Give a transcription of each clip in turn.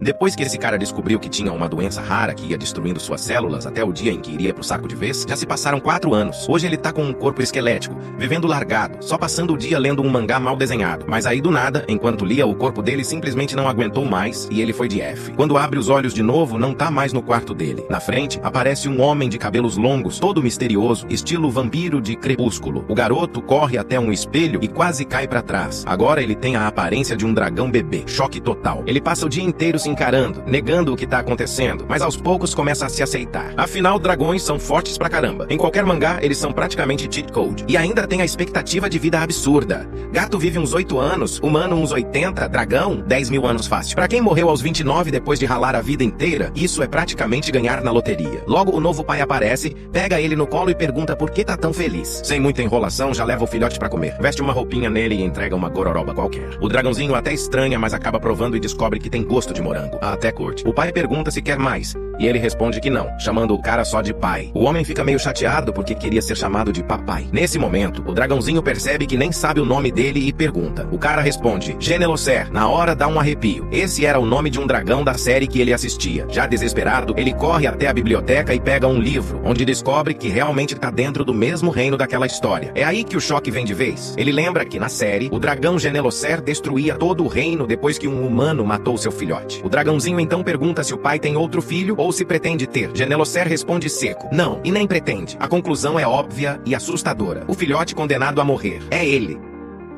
Depois que esse cara descobriu que tinha uma doença rara que ia destruindo suas células até o dia em que iria pro saco de vez, já se passaram 4 anos. Hoje ele tá com um corpo esquelético, vivendo largado, só passando o dia lendo um mangá mal desenhado. Mas aí do nada, enquanto lia, o corpo dele simplesmente não aguentou mais e ele foi de F. Quando abre os olhos de novo, não tá mais no quarto dele. Na frente, aparece um homem de cabelos longos, todo misterioso, estilo vampiro de Crepúsculo. O garoto corre até um espelho e quase cai pra trás. Agora ele tem a aparência de um dragão bebê. Choque total. Ele passa o dia inteiro se encarando, negando o que tá acontecendo, mas aos poucos começa a se aceitar. Afinal, dragões são fortes pra caramba. Em qualquer mangá, eles são praticamente cheat code. E ainda tem a expectativa de vida absurda. Gato vive uns 8 anos, humano uns 80, dragão 10 mil anos fácil. Pra quem morreu aos 29 depois de ralar a vida inteira, isso é praticamente ganhar na loteria. Logo, o novo pai aparece, pega ele no colo e pergunta por que tá tão feliz. Sem muita enrolação, já leva o filhote pra comer. Veste uma roupinha nele e entrega uma gororoba qualquer. O dragãozinho até estranha, mas acaba provando e descobre que tem gosto de morango. Até curte. O pai pergunta se quer mais, e ele responde que não, chamando o cara só de pai. O homem fica meio chateado porque queria ser chamado de papai. Nesse momento, o dragãozinho percebe que nem sabe o nome dele e pergunta. O cara responde, Genelocer. Na hora dá um arrepio. Esse era o nome de um dragão da série que ele assistia. Já desesperado, ele corre até a biblioteca e pega um livro, onde descobre que realmente tá dentro do mesmo reino daquela história. É aí que o choque vem de vez. Ele lembra que, na série, o dragão Genelocer destruía todo o reino depois que um humano matou seu filhote. O dragãozinho então pergunta se o pai tem outro filho ou se pretende ter. Genelocer responde seco, não, e nem pretende. A conclusão é óbvia e assustadora. O filhote condenado a morrer. É ele.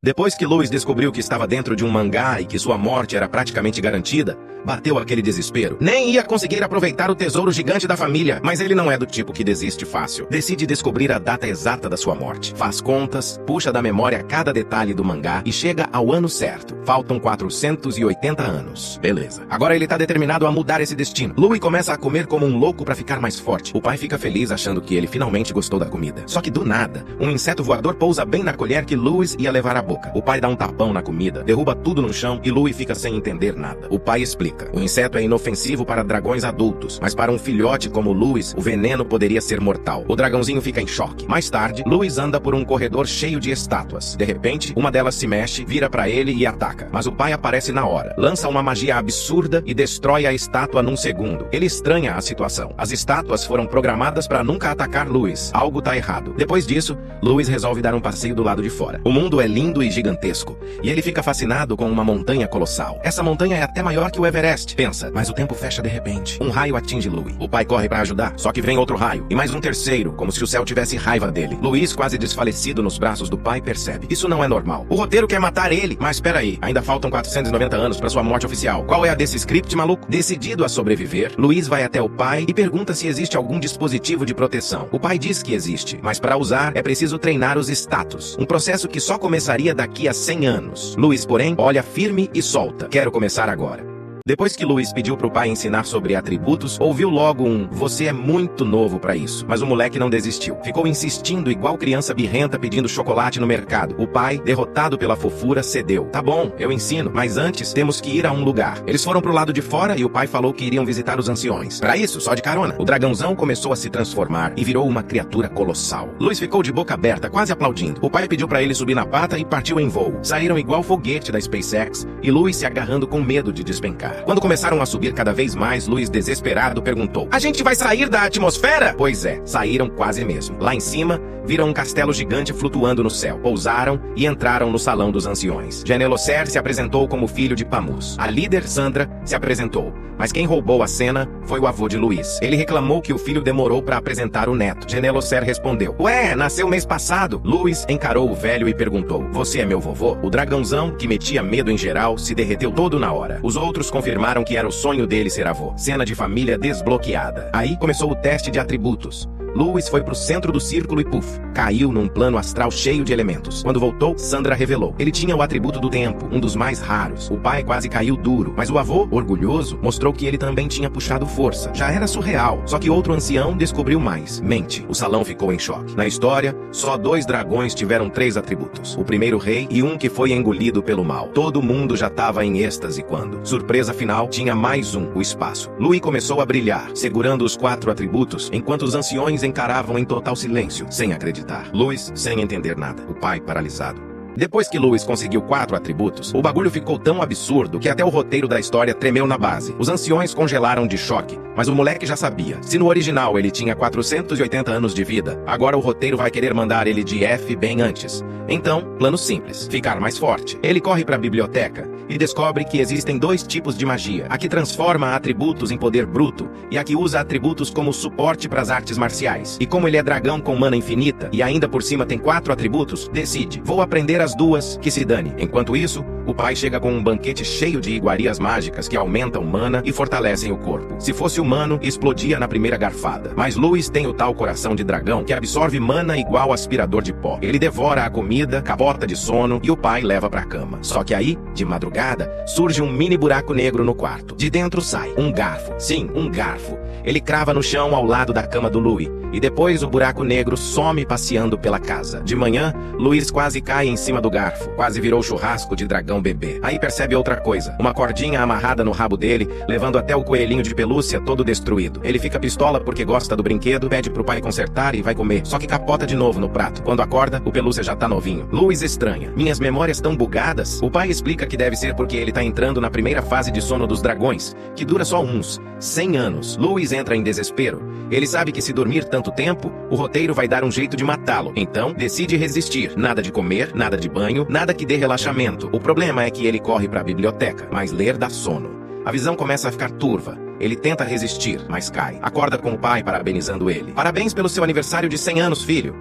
Depois que Louis descobriu que estava dentro de um mangá e que sua morte era praticamente garantida, bateu aquele desespero. Nem ia conseguir aproveitar o tesouro gigante da família, mas ele não é do tipo que desiste fácil. Decide descobrir a data exata da sua morte. Faz contas, puxa da memória cada detalhe do mangá e chega ao ano certo. Faltam 480 anos. Beleza. Agora ele tá determinado a mudar esse destino. Louis começa a comer como um louco pra ficar mais forte. O pai fica feliz achando que ele finalmente gostou da comida. Só que do nada, um inseto voador pousa bem na colher que Louis ia levar à boca. O pai dá um tapão na comida, derruba tudo no chão e Louis fica sem entender nada. O pai explica. O inseto é inofensivo para dragões adultos, mas para um filhote como Louis, o veneno poderia ser mortal. O dragãozinho fica em choque. Mais tarde, Louis anda por um corredor cheio de estátuas. De repente, uma delas se mexe, vira pra ele e ataca. Mas o pai aparece na hora, lança uma magia absurda e destrói a estátua num segundo. Ele estranha a situação. As estátuas foram programadas para nunca atacar Louis. Algo tá errado. Depois disso, Louis resolve dar um passeio do lado de fora. O mundo é lindo e gigantesco, e ele fica fascinado com uma montanha colossal. Essa montanha é até maior que o Everest. Pensa, mas o tempo fecha de repente. Um raio atinge Louis. O pai corre pra ajudar, só que vem outro raio, e mais um terceiro, como se o céu tivesse raiva dele. Louis, quase desfalecido nos braços do pai, percebe. Isso não é normal. O roteiro quer matar ele, mas peraí, ainda faltam 490 anos pra sua morte oficial. Qual é a desse script, maluco? Decidido a sobreviver, Louis vai até o pai e pergunta se existe algum dispositivo de proteção. O pai diz que existe, mas para usar é preciso treinar os status, um processo que só começaria daqui a 100 anos. Louis, porém, olha firme e solta. Quero começar agora. Depois que Louis pediu pro pai ensinar sobre atributos, ouviu logo um "você é muito novo pra isso". Mas o moleque não desistiu. Ficou insistindo igual criança birrenta pedindo chocolate no mercado. O pai, derrotado pela fofura, cedeu. Tá bom, eu ensino, mas antes temos que ir a um lugar. Eles foram pro lado de fora e o pai falou que iriam visitar os anciões. Pra isso, só de carona, o dragãozão começou a se transformar e virou uma criatura colossal. Louis ficou de boca aberta, quase aplaudindo. O pai pediu pra ele subir na pata e partiu em voo. Saíram igual foguete da SpaceX e Louis se agarrando com medo de despencar. Quando começaram a subir cada vez mais, Louis, desesperado, perguntou: "A gente vai sair da atmosfera?" Pois é, saíram quase mesmo. Lá em cima, viram um castelo gigante flutuando no céu. Pousaram e entraram no salão dos anciões. Genelocer se apresentou como filho de Pamus. A líder, Sandra, se apresentou. Mas quem roubou a cena foi o avô de Louis. Ele reclamou que o filho demorou para apresentar o neto. Genelocer respondeu: "Ué, nasceu mês passado." Louis encarou o velho e perguntou: "Você é meu vovô?" O dragãozão, que metia medo em geral, se derreteu todo na hora. Os outros confirmaram que era o sonho dele ser avô. Cena de família desbloqueada. Aí começou o teste de atributos. Louis foi pro centro do círculo e puf, caiu num plano astral cheio de elementos. Quando voltou, Sandra revelou. Ele tinha o atributo do tempo, um dos mais raros. O pai quase caiu duro, mas o avô, orgulhoso, mostrou que ele também tinha puxado força. Já era surreal, só que outro ancião descobriu mais. Mente. O salão ficou em choque. Na história, só 2 dragões tiveram 3 atributos. O primeiro rei e um que foi engolido pelo mal. Todo mundo já tava em êxtase quando, surpresa final, tinha mais um, o espaço. Louis começou a brilhar, segurando os 4 atributos, enquanto os anciões encaravam em total silêncio, sem acreditar. Louis, sem entender nada. O pai, paralisado. Depois que Louis conseguiu 4 atributos, o bagulho ficou tão absurdo que até o roteiro da história tremeu na base. Os anciões congelaram de choque, mas o moleque já sabia. Se no original ele tinha 480 anos de vida, agora o roteiro vai querer mandar ele de F bem antes. Então, plano simples, ficar mais forte. Ele corre para a biblioteca e descobre que existem 2 tipos de magia. A que transforma atributos em poder bruto e a que usa atributos como suporte para as artes marciais. E como ele é dragão com mana infinita e ainda por cima tem 4 atributos, decide, vou aprender as 2, que se dane. Enquanto isso, o pai chega com um banquete cheio de iguarias mágicas que aumentam mana e fortalecem o corpo. Se fosse humano, explodia na primeira garfada. Mas Louis tem o tal coração de dragão que absorve mana igual aspirador de pó. Ele devora a comida, capota de sono e o pai leva pra cama. Só que aí, de madrugada, surge um mini buraco negro no quarto. De dentro sai um garfo. Sim, um garfo. Ele crava no chão ao lado da cama do Louis. E depois o buraco negro some passeando pela casa. De manhã, Louis quase cai em cima do garfo. Quase virou churrasco de dragão bebê. Aí percebe outra coisa. Uma cordinha amarrada no rabo dele, levando até o coelhinho de pelúcia todo destruído. Ele fica pistola porque gosta do brinquedo, pede pro pai consertar e vai comer. Só que capota de novo no prato. Quando acorda, o pelúcia já tá novinho. Louis estranha. Minhas memórias tão bugadas? O pai explica que deve ser porque ele tá entrando na primeira fase de sono dos dragões, que dura só uns 100 anos. Louis entra em desespero. Ele sabe que se dormir tanto tempo, o roteiro vai dar um jeito de matá-lo. Então, decide resistir. Nada de comer, nada de banho, nada que dê relaxamento. O problema é que ele corre para a biblioteca, mas ler dá sono. A visão começa a ficar turva. Ele tenta resistir, mas cai. Acorda com o pai parabenizando ele. Parabéns pelo seu aniversário de 100 anos, filho.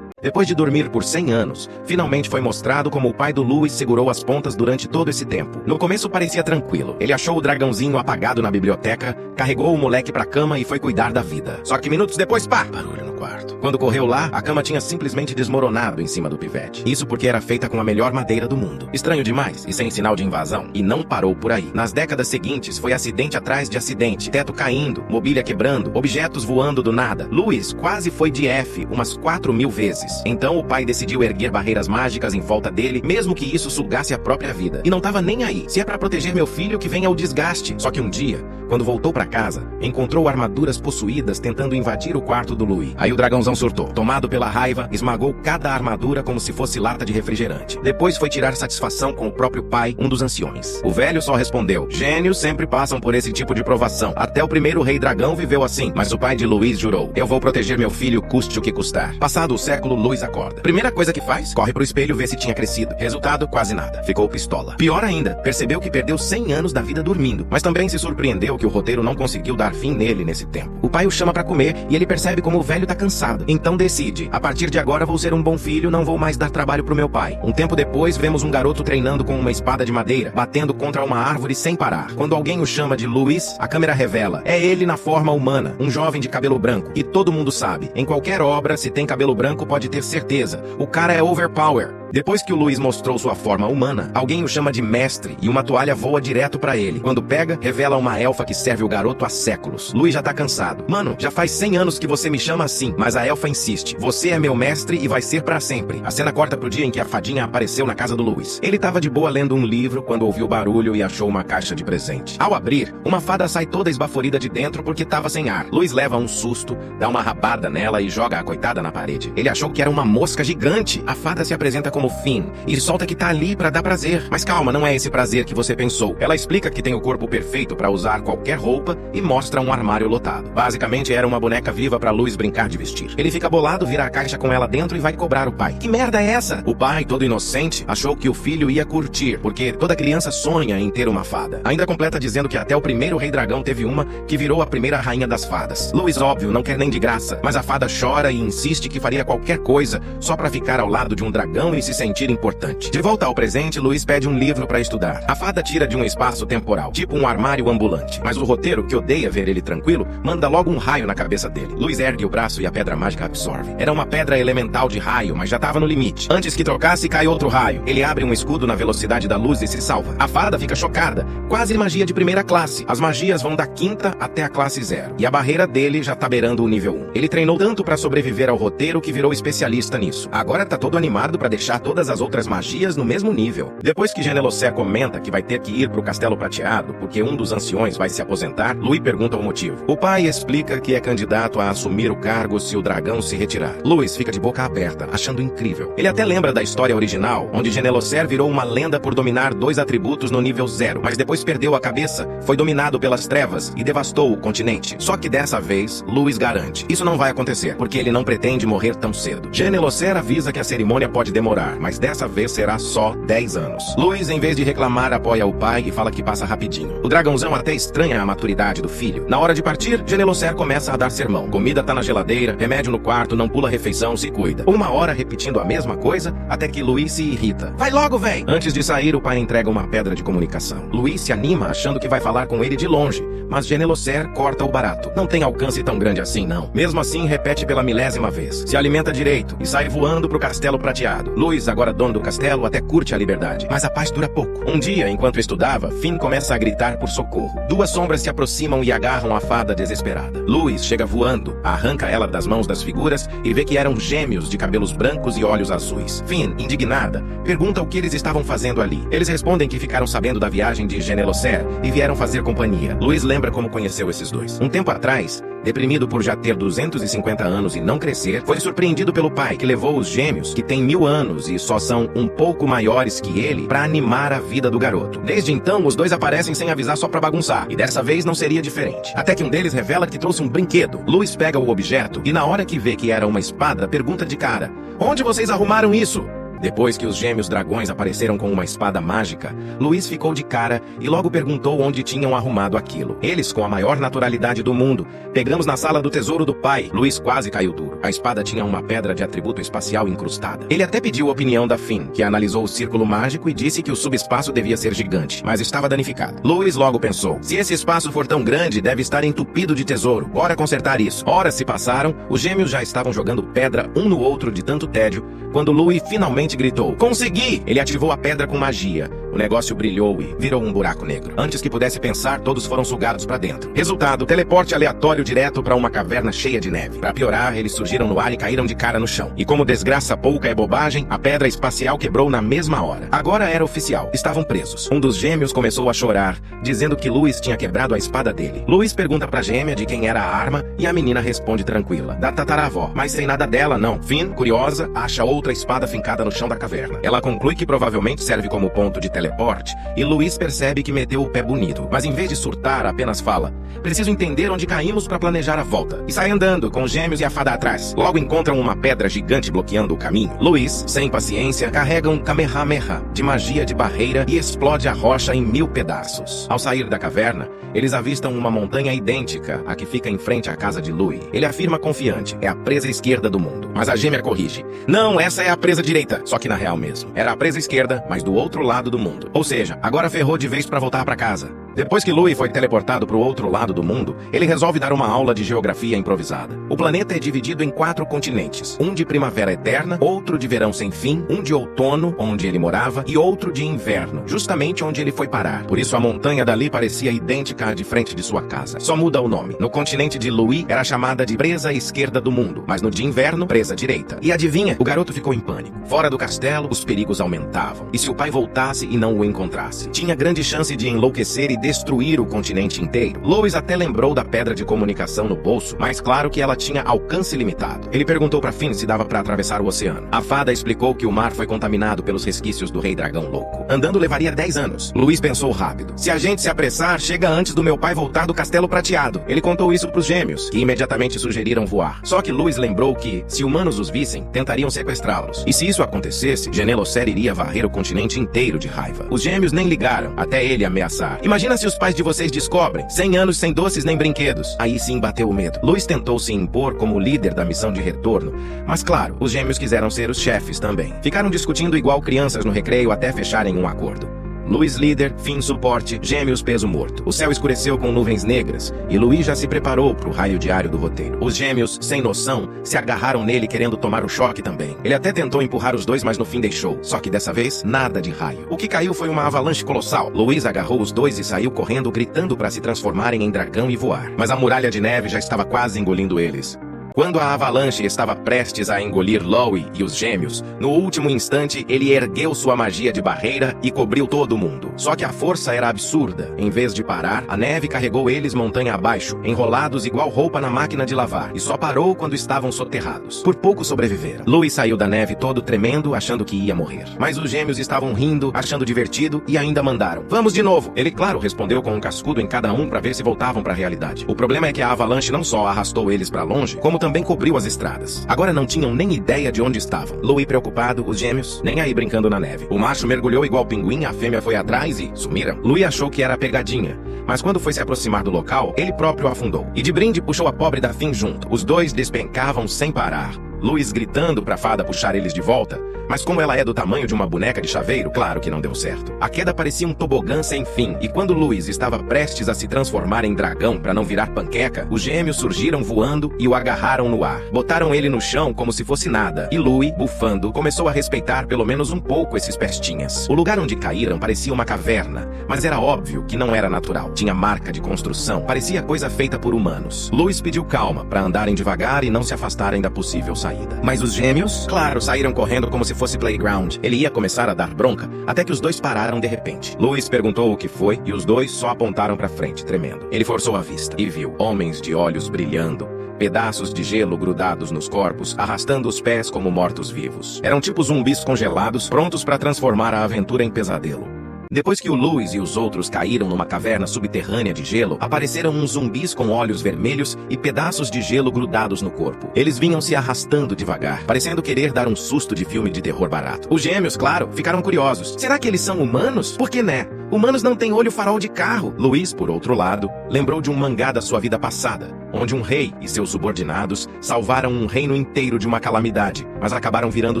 Depois de dormir por 100 anos, finalmente foi mostrado como o pai do Louis segurou as pontas durante todo esse tempo. No começo parecia tranquilo. Ele achou o dragãozinho apagado na biblioteca, carregou o moleque pra cama e foi cuidar da vida. Só que minutos depois, pá! Barulho no quarto. Quando correu lá, a cama tinha simplesmente desmoronado em cima do pivete. Isso porque era feita com a melhor madeira do mundo. Estranho demais, e sem sinal de invasão. E não parou por aí. Nas décadas seguintes, foi acidente atrás de acidente. Teto caindo, mobília quebrando, objetos voando do nada. Louis quase foi de F umas 4.000 vezes. Então o pai decidiu erguer barreiras mágicas em volta dele, mesmo que isso sugasse a própria vida. E não tava nem aí. Se é pra proteger meu filho, que venha o desgaste. Só que um dia, quando voltou pra casa, encontrou armaduras possuídas tentando invadir o quarto do Louis. Aí o dragãozão surtou. Tomado pela raiva, esmagou cada armadura como se fosse lata de refrigerante. Depois foi tirar satisfação com o próprio pai, um dos anciões. O velho só respondeu: gênios sempre passam por esse tipo de provação. Até o primeiro rei dragão viveu assim. Mas o pai de Louis jurou: eu vou proteger meu filho, custe o que custar. Passado o século, Louis acorda. Primeira coisa que faz, corre pro espelho ver se tinha crescido. Resultado, quase nada. Ficou pistola. Pior ainda, percebeu que perdeu 100 anos da vida dormindo. Mas também se surpreendeu que o roteiro não conseguiu dar fim nele nesse tempo. O pai o chama pra comer e ele percebe como o velho tá cansado. Então decide: a partir de agora vou ser um bom filho, não vou mais dar trabalho pro meu pai. Um tempo depois, vemos um garoto treinando com uma espada de madeira, batendo contra uma árvore sem parar. Quando alguém o chama de Louis, a câmera revela: é ele na forma humana, um jovem de cabelo branco. E todo mundo sabe, em qualquer obra, se tem cabelo branco pode ter certeza, o cara é overpower. Depois que o Louis mostrou sua forma humana, alguém o chama de mestre e uma toalha voa direto pra ele. Quando pega, revela uma elfa que serve o garoto há séculos. Louis já tá cansado. Mano, já faz 100 anos que você me chama assim, mas a elfa insiste. Você é meu mestre e vai ser pra sempre. A cena corta pro dia em que a fadinha apareceu na casa do Louis. Ele tava de boa lendo um livro quando ouviu barulho e achou uma caixa de presente. Ao abrir, uma fada sai toda esbaforida de dentro porque tava sem ar. Louis leva um susto, dá uma rabada nela e joga a coitada na parede. Ele achou que era uma mosca gigante. A fada se apresenta como Finn e solta que tá ali pra dar prazer. Mas calma, não é esse prazer que você pensou. Ela explica que tem o corpo perfeito pra usar qualquer roupa e mostra um armário lotado. Basicamente era uma boneca viva pra Louis brincar de vestir. Ele fica bolado, vira a caixa com ela dentro e vai cobrar o pai. Que merda é essa? O pai, todo inocente, achou que o filho ia curtir, porque toda criança sonha em ter uma fada. Ainda completa dizendo que até o primeiro rei dragão teve uma que virou a primeira rainha das fadas. Louis, óbvio, não quer nem de graça, mas a fada chora e insiste que faria qualquer coisa só pra ficar ao lado de um dragão e se sentir importante. De volta ao presente, Louis pede um livro pra estudar. A fada tira de um espaço temporal, tipo um armário ambulante. Mas o roteiro, que odeia ver ele tranquilo, manda logo um raio na cabeça dele. Louis ergue o braço e a pedra mágica absorve. Era uma pedra elemental de raio, mas já tava no limite. Antes que trocasse, cai outro raio. Ele abre um escudo na velocidade da luz e se salva. A fada fica chocada. Quase magia de primeira classe. As magias vão da 5ª até a classe 0. E a barreira dele já tá beirando o nível 1. Ele treinou tanto pra sobreviver ao roteiro que virou especialista nisso. Agora tá todo animado pra deixar todas as outras magias no mesmo nível. Depois que Genelocé comenta que vai ter que ir pro Castelo Prateado porque um dos anciões vai se aposentar, Louis pergunta o motivo. O pai explica que é candidato a assumir o cargo se o dragão se retirar. Louis fica de boca aberta, achando incrível. Ele até lembra da história original, onde Genelocé virou uma lenda por dominar 2 atributos no nível 0, mas depois perdeu a cabeça, foi dominado pelas trevas e devastou o continente. Só que dessa vez, Louis garante, isso não vai acontecer, porque ele não pretende morrer tão cedo. Genelocé avisa que a cerimônia pode demorar, mas dessa vez será só 10 anos. Louis, em vez de reclamar, apoia o pai e fala que passa rapidinho. O dragãozão até estranha a maturidade do filho. Na hora de partir, Genelocé começa a dar sermão. Comida tá na geladeira, remédio no quarto, não pula refeição, se cuida. Uma hora repetindo a mesma coisa, até que Louis se irrita. Vai logo, véi! Antes de sair, o pai entrega uma pedra de comunicação. Louis se anima, achando que vai falar com ele de longe, mas Genelocé corta o barato. Não tem alcance tão grande assim, não. Mesmo assim, repete pela milésima vez. Se alimenta direito e sai voando pro Castelo Prateado. Louis, agora dono do castelo, até curte a liberdade, mas a paz dura pouco. Um dia, enquanto estudava, Finn começa a gritar por socorro. 2 sombras se aproximam e agarram a fada desesperada. Louis chega voando, arranca ela das mãos das figuras e vê que eram gêmeos de cabelos brancos e olhos azuis. Finn, indignada, pergunta o que eles estavam fazendo ali. Eles respondem que ficaram sabendo da viagem de Genelocé e vieram fazer companhia. Louis lembra como conheceu esses dois. Um tempo atrás, deprimido por já ter 250 anos e não crescer, foi surpreendido pelo pai, que levou os gêmeos, que têm 1000 anos e só são um pouco maiores que ele, pra animar a vida do garoto. Desde então, os dois aparecem sem avisar só pra bagunçar, e dessa vez não seria diferente. Até que um deles revela que trouxe um brinquedo. Louis pega o objeto e na hora que vê que era uma espada, pergunta de cara: "Onde vocês arrumaram isso?" Depois que os gêmeos dragões apareceram com uma espada mágica, Louis ficou de cara e logo perguntou onde tinham arrumado aquilo. Eles, com a maior naturalidade do mundo: "Pegamos na sala do tesouro do pai." Louis quase caiu duro. A espada tinha uma pedra de atributo espacial incrustada. Ele até pediu a opinião da Finn, que analisou o círculo mágico e disse que o subespaço devia ser gigante, mas estava danificado. Louis logo pensou: se esse espaço for tão grande, deve estar entupido de tesouro. Bora consertar isso. Horas se passaram, os gêmeos já estavam jogando pedra um no outro de tanto tédio, quando Louis finalmente gritou: "Consegui!" Ele ativou a pedra com magia. O negócio brilhou e virou um buraco negro. Antes que pudesse pensar, todos foram sugados pra dentro. Resultado: teleporte aleatório direto pra uma caverna cheia de neve. Pra piorar, eles surgiram no ar e caíram de cara no chão. E como desgraça pouca é bobagem, a pedra espacial quebrou na mesma hora. Agora era oficial. Estavam presos. Um dos gêmeos começou a chorar, dizendo que Louis tinha quebrado a espada dele. Louis pergunta pra gêmea de quem era a arma e a menina responde tranquila: da tataravó. Mas sem nada dela, não. Finn, curiosa, acha outra espada fincada no chão da caverna. Ela conclui que provavelmente serve como ponto de teleporte, e Louis percebe que meteu o pé bonito. Mas em vez de surtar, apenas fala: "Preciso entender onde caímos pra planejar a volta." E sai andando, com os gêmeos e a fada atrás. Logo encontram uma pedra gigante bloqueando o caminho. Louis, sem paciência, carrega um Kamehameha de magia de barreira e explode a rocha em 1000 pedaços. Ao sair da caverna, eles avistam uma montanha idêntica à que fica em frente à casa de Louis. Ele afirma confiante: é a presa esquerda do mundo. Mas a gêmea corrige: "Não, essa é a presa direita." Só que na real mesmo, era a presa esquerda, mas do outro lado do mundo. Ou seja, agora ferrou de vez pra voltar pra casa. Depois que Louis foi teleportado pro outro lado do mundo, ele resolve dar uma aula de geografia improvisada. O planeta é dividido em 4 continentes. Um de primavera eterna, outro de verão sem fim, um de outono, onde ele morava, e outro de inverno, justamente onde ele foi parar. Por isso a montanha dali parecia idêntica à de frente de sua casa. Só muda o nome. No continente de Louis era chamada de presa esquerda do mundo, mas no de inverno, presa direita. E adivinha? O garoto ficou em pânico. Fora do castelo, os perigos aumentavam. E se o pai voltasse e não o encontrasse? Tinha grande chance de enlouquecer e destruir o continente inteiro. Louis até lembrou da pedra de comunicação no bolso, mas claro que ela tinha alcance limitado. Ele perguntou pra Finn se dava pra atravessar o oceano. A fada explicou que o mar foi contaminado pelos resquícios do rei dragão louco. Andando levaria 10 anos. Louis pensou rápido: se a gente se apressar, chega antes do meu pai voltar do Castelo Prateado. Ele contou isso pros gêmeos, que imediatamente sugeriram voar. Só que Louis lembrou que, se humanos os vissem, tentariam sequestrá-los. E se isso acontecesse, Genelocé iria varrer o continente inteiro de raiva. Os gêmeos nem ligaram, até ele ameaçar: "Imagina se os pais de vocês descobrem. 100 anos sem doces nem brinquedos." Aí sim bateu o medo. Louis tentou se impor como líder da missão de retorno, mas claro, os gêmeos quiseram ser os chefes também. Ficaram discutindo igual crianças no recreio até fecharem um acordo. Louis líder, Finn suporte, gêmeos peso morto. O céu escureceu com nuvens negras e Louis já se preparou pro raio diário do roteiro. Os gêmeos, sem noção, se agarraram nele querendo tomar o choque também. Ele até tentou empurrar os dois, mas no fim deixou. Só que dessa vez, nada de raio. O que caiu foi uma avalanche colossal. Louis agarrou os dois e saiu correndo, gritando para se transformarem em dragão e voar. Mas a muralha de neve já estava quase engolindo eles. Quando a avalanche estava prestes a engolir Louie e os gêmeos, no último instante ele ergueu sua magia de barreira e cobriu todo mundo. Só que a força era absurda. Em vez de parar, a neve carregou eles montanha abaixo, enrolados igual roupa na máquina de lavar, e só parou quando estavam soterrados. Por pouco sobreviveram. Louie saiu da neve todo tremendo, achando que ia morrer. Mas os gêmeos estavam rindo, achando divertido, e ainda mandaram: "Vamos de novo!" Ele, claro, respondeu com um cascudo em cada um para ver se voltavam para a realidade. O problema é que a avalanche não só arrastou eles para longe, como também cobriu as estradas. Agora não tinham nem ideia de onde estavam. Louie preocupado, os gêmeos nem aí brincando na neve. O macho mergulhou igual pinguim, a fêmea foi atrás e sumiram. Louie achou que era pegadinha, mas quando foi se aproximar do local, ele próprio afundou. E de brinde puxou a pobre da Finn junto. Os dois despencavam sem parar. Louie gritando pra fada puxar eles de volta, mas como ela é do tamanho de uma boneca de chaveiro, claro que não deu certo. A queda parecia um tobogã sem fim, e quando Louie estava prestes a se transformar em dragão pra não virar panqueca, os gêmeos surgiram voando e o agarraram no ar. Botaram ele no chão como se fosse nada, e Louie, bufando, começou a respeitar pelo menos um pouco esses pestinhas. O lugar onde caíram parecia uma caverna, mas era óbvio que não era natural. Tinha marca de construção, parecia coisa feita por humanos. Louie pediu calma pra andarem devagar e não se afastarem da possível saída. Mas os gêmeos, claro, saíram correndo como se fosse playground. Ele ia começar a dar bronca, até que os dois pararam de repente. Louie perguntou o que foi, e os dois só apontaram pra frente, tremendo. Ele forçou a vista e viu homens de olhos brilhando, pedaços de gelo grudados nos corpos, arrastando os pés como mortos-vivos. Eram tipo zumbis congelados, prontos pra transformar a aventura em pesadelo. Depois que o Louie e os outros caíram numa caverna subterrânea de gelo, apareceram uns zumbis com olhos vermelhos e pedaços de gelo grudados no corpo. Eles vinham se arrastando devagar, parecendo querer dar um susto de filme de terror barato. Os gêmeos, claro, ficaram curiosos. Será que eles são humanos? Por que né? Humanos não têm olho farol de carro. Louie, por outro lado, lembrou de um mangá da sua vida passada, onde um rei e seus subordinados salvaram um reino inteiro de uma calamidade, mas acabaram virando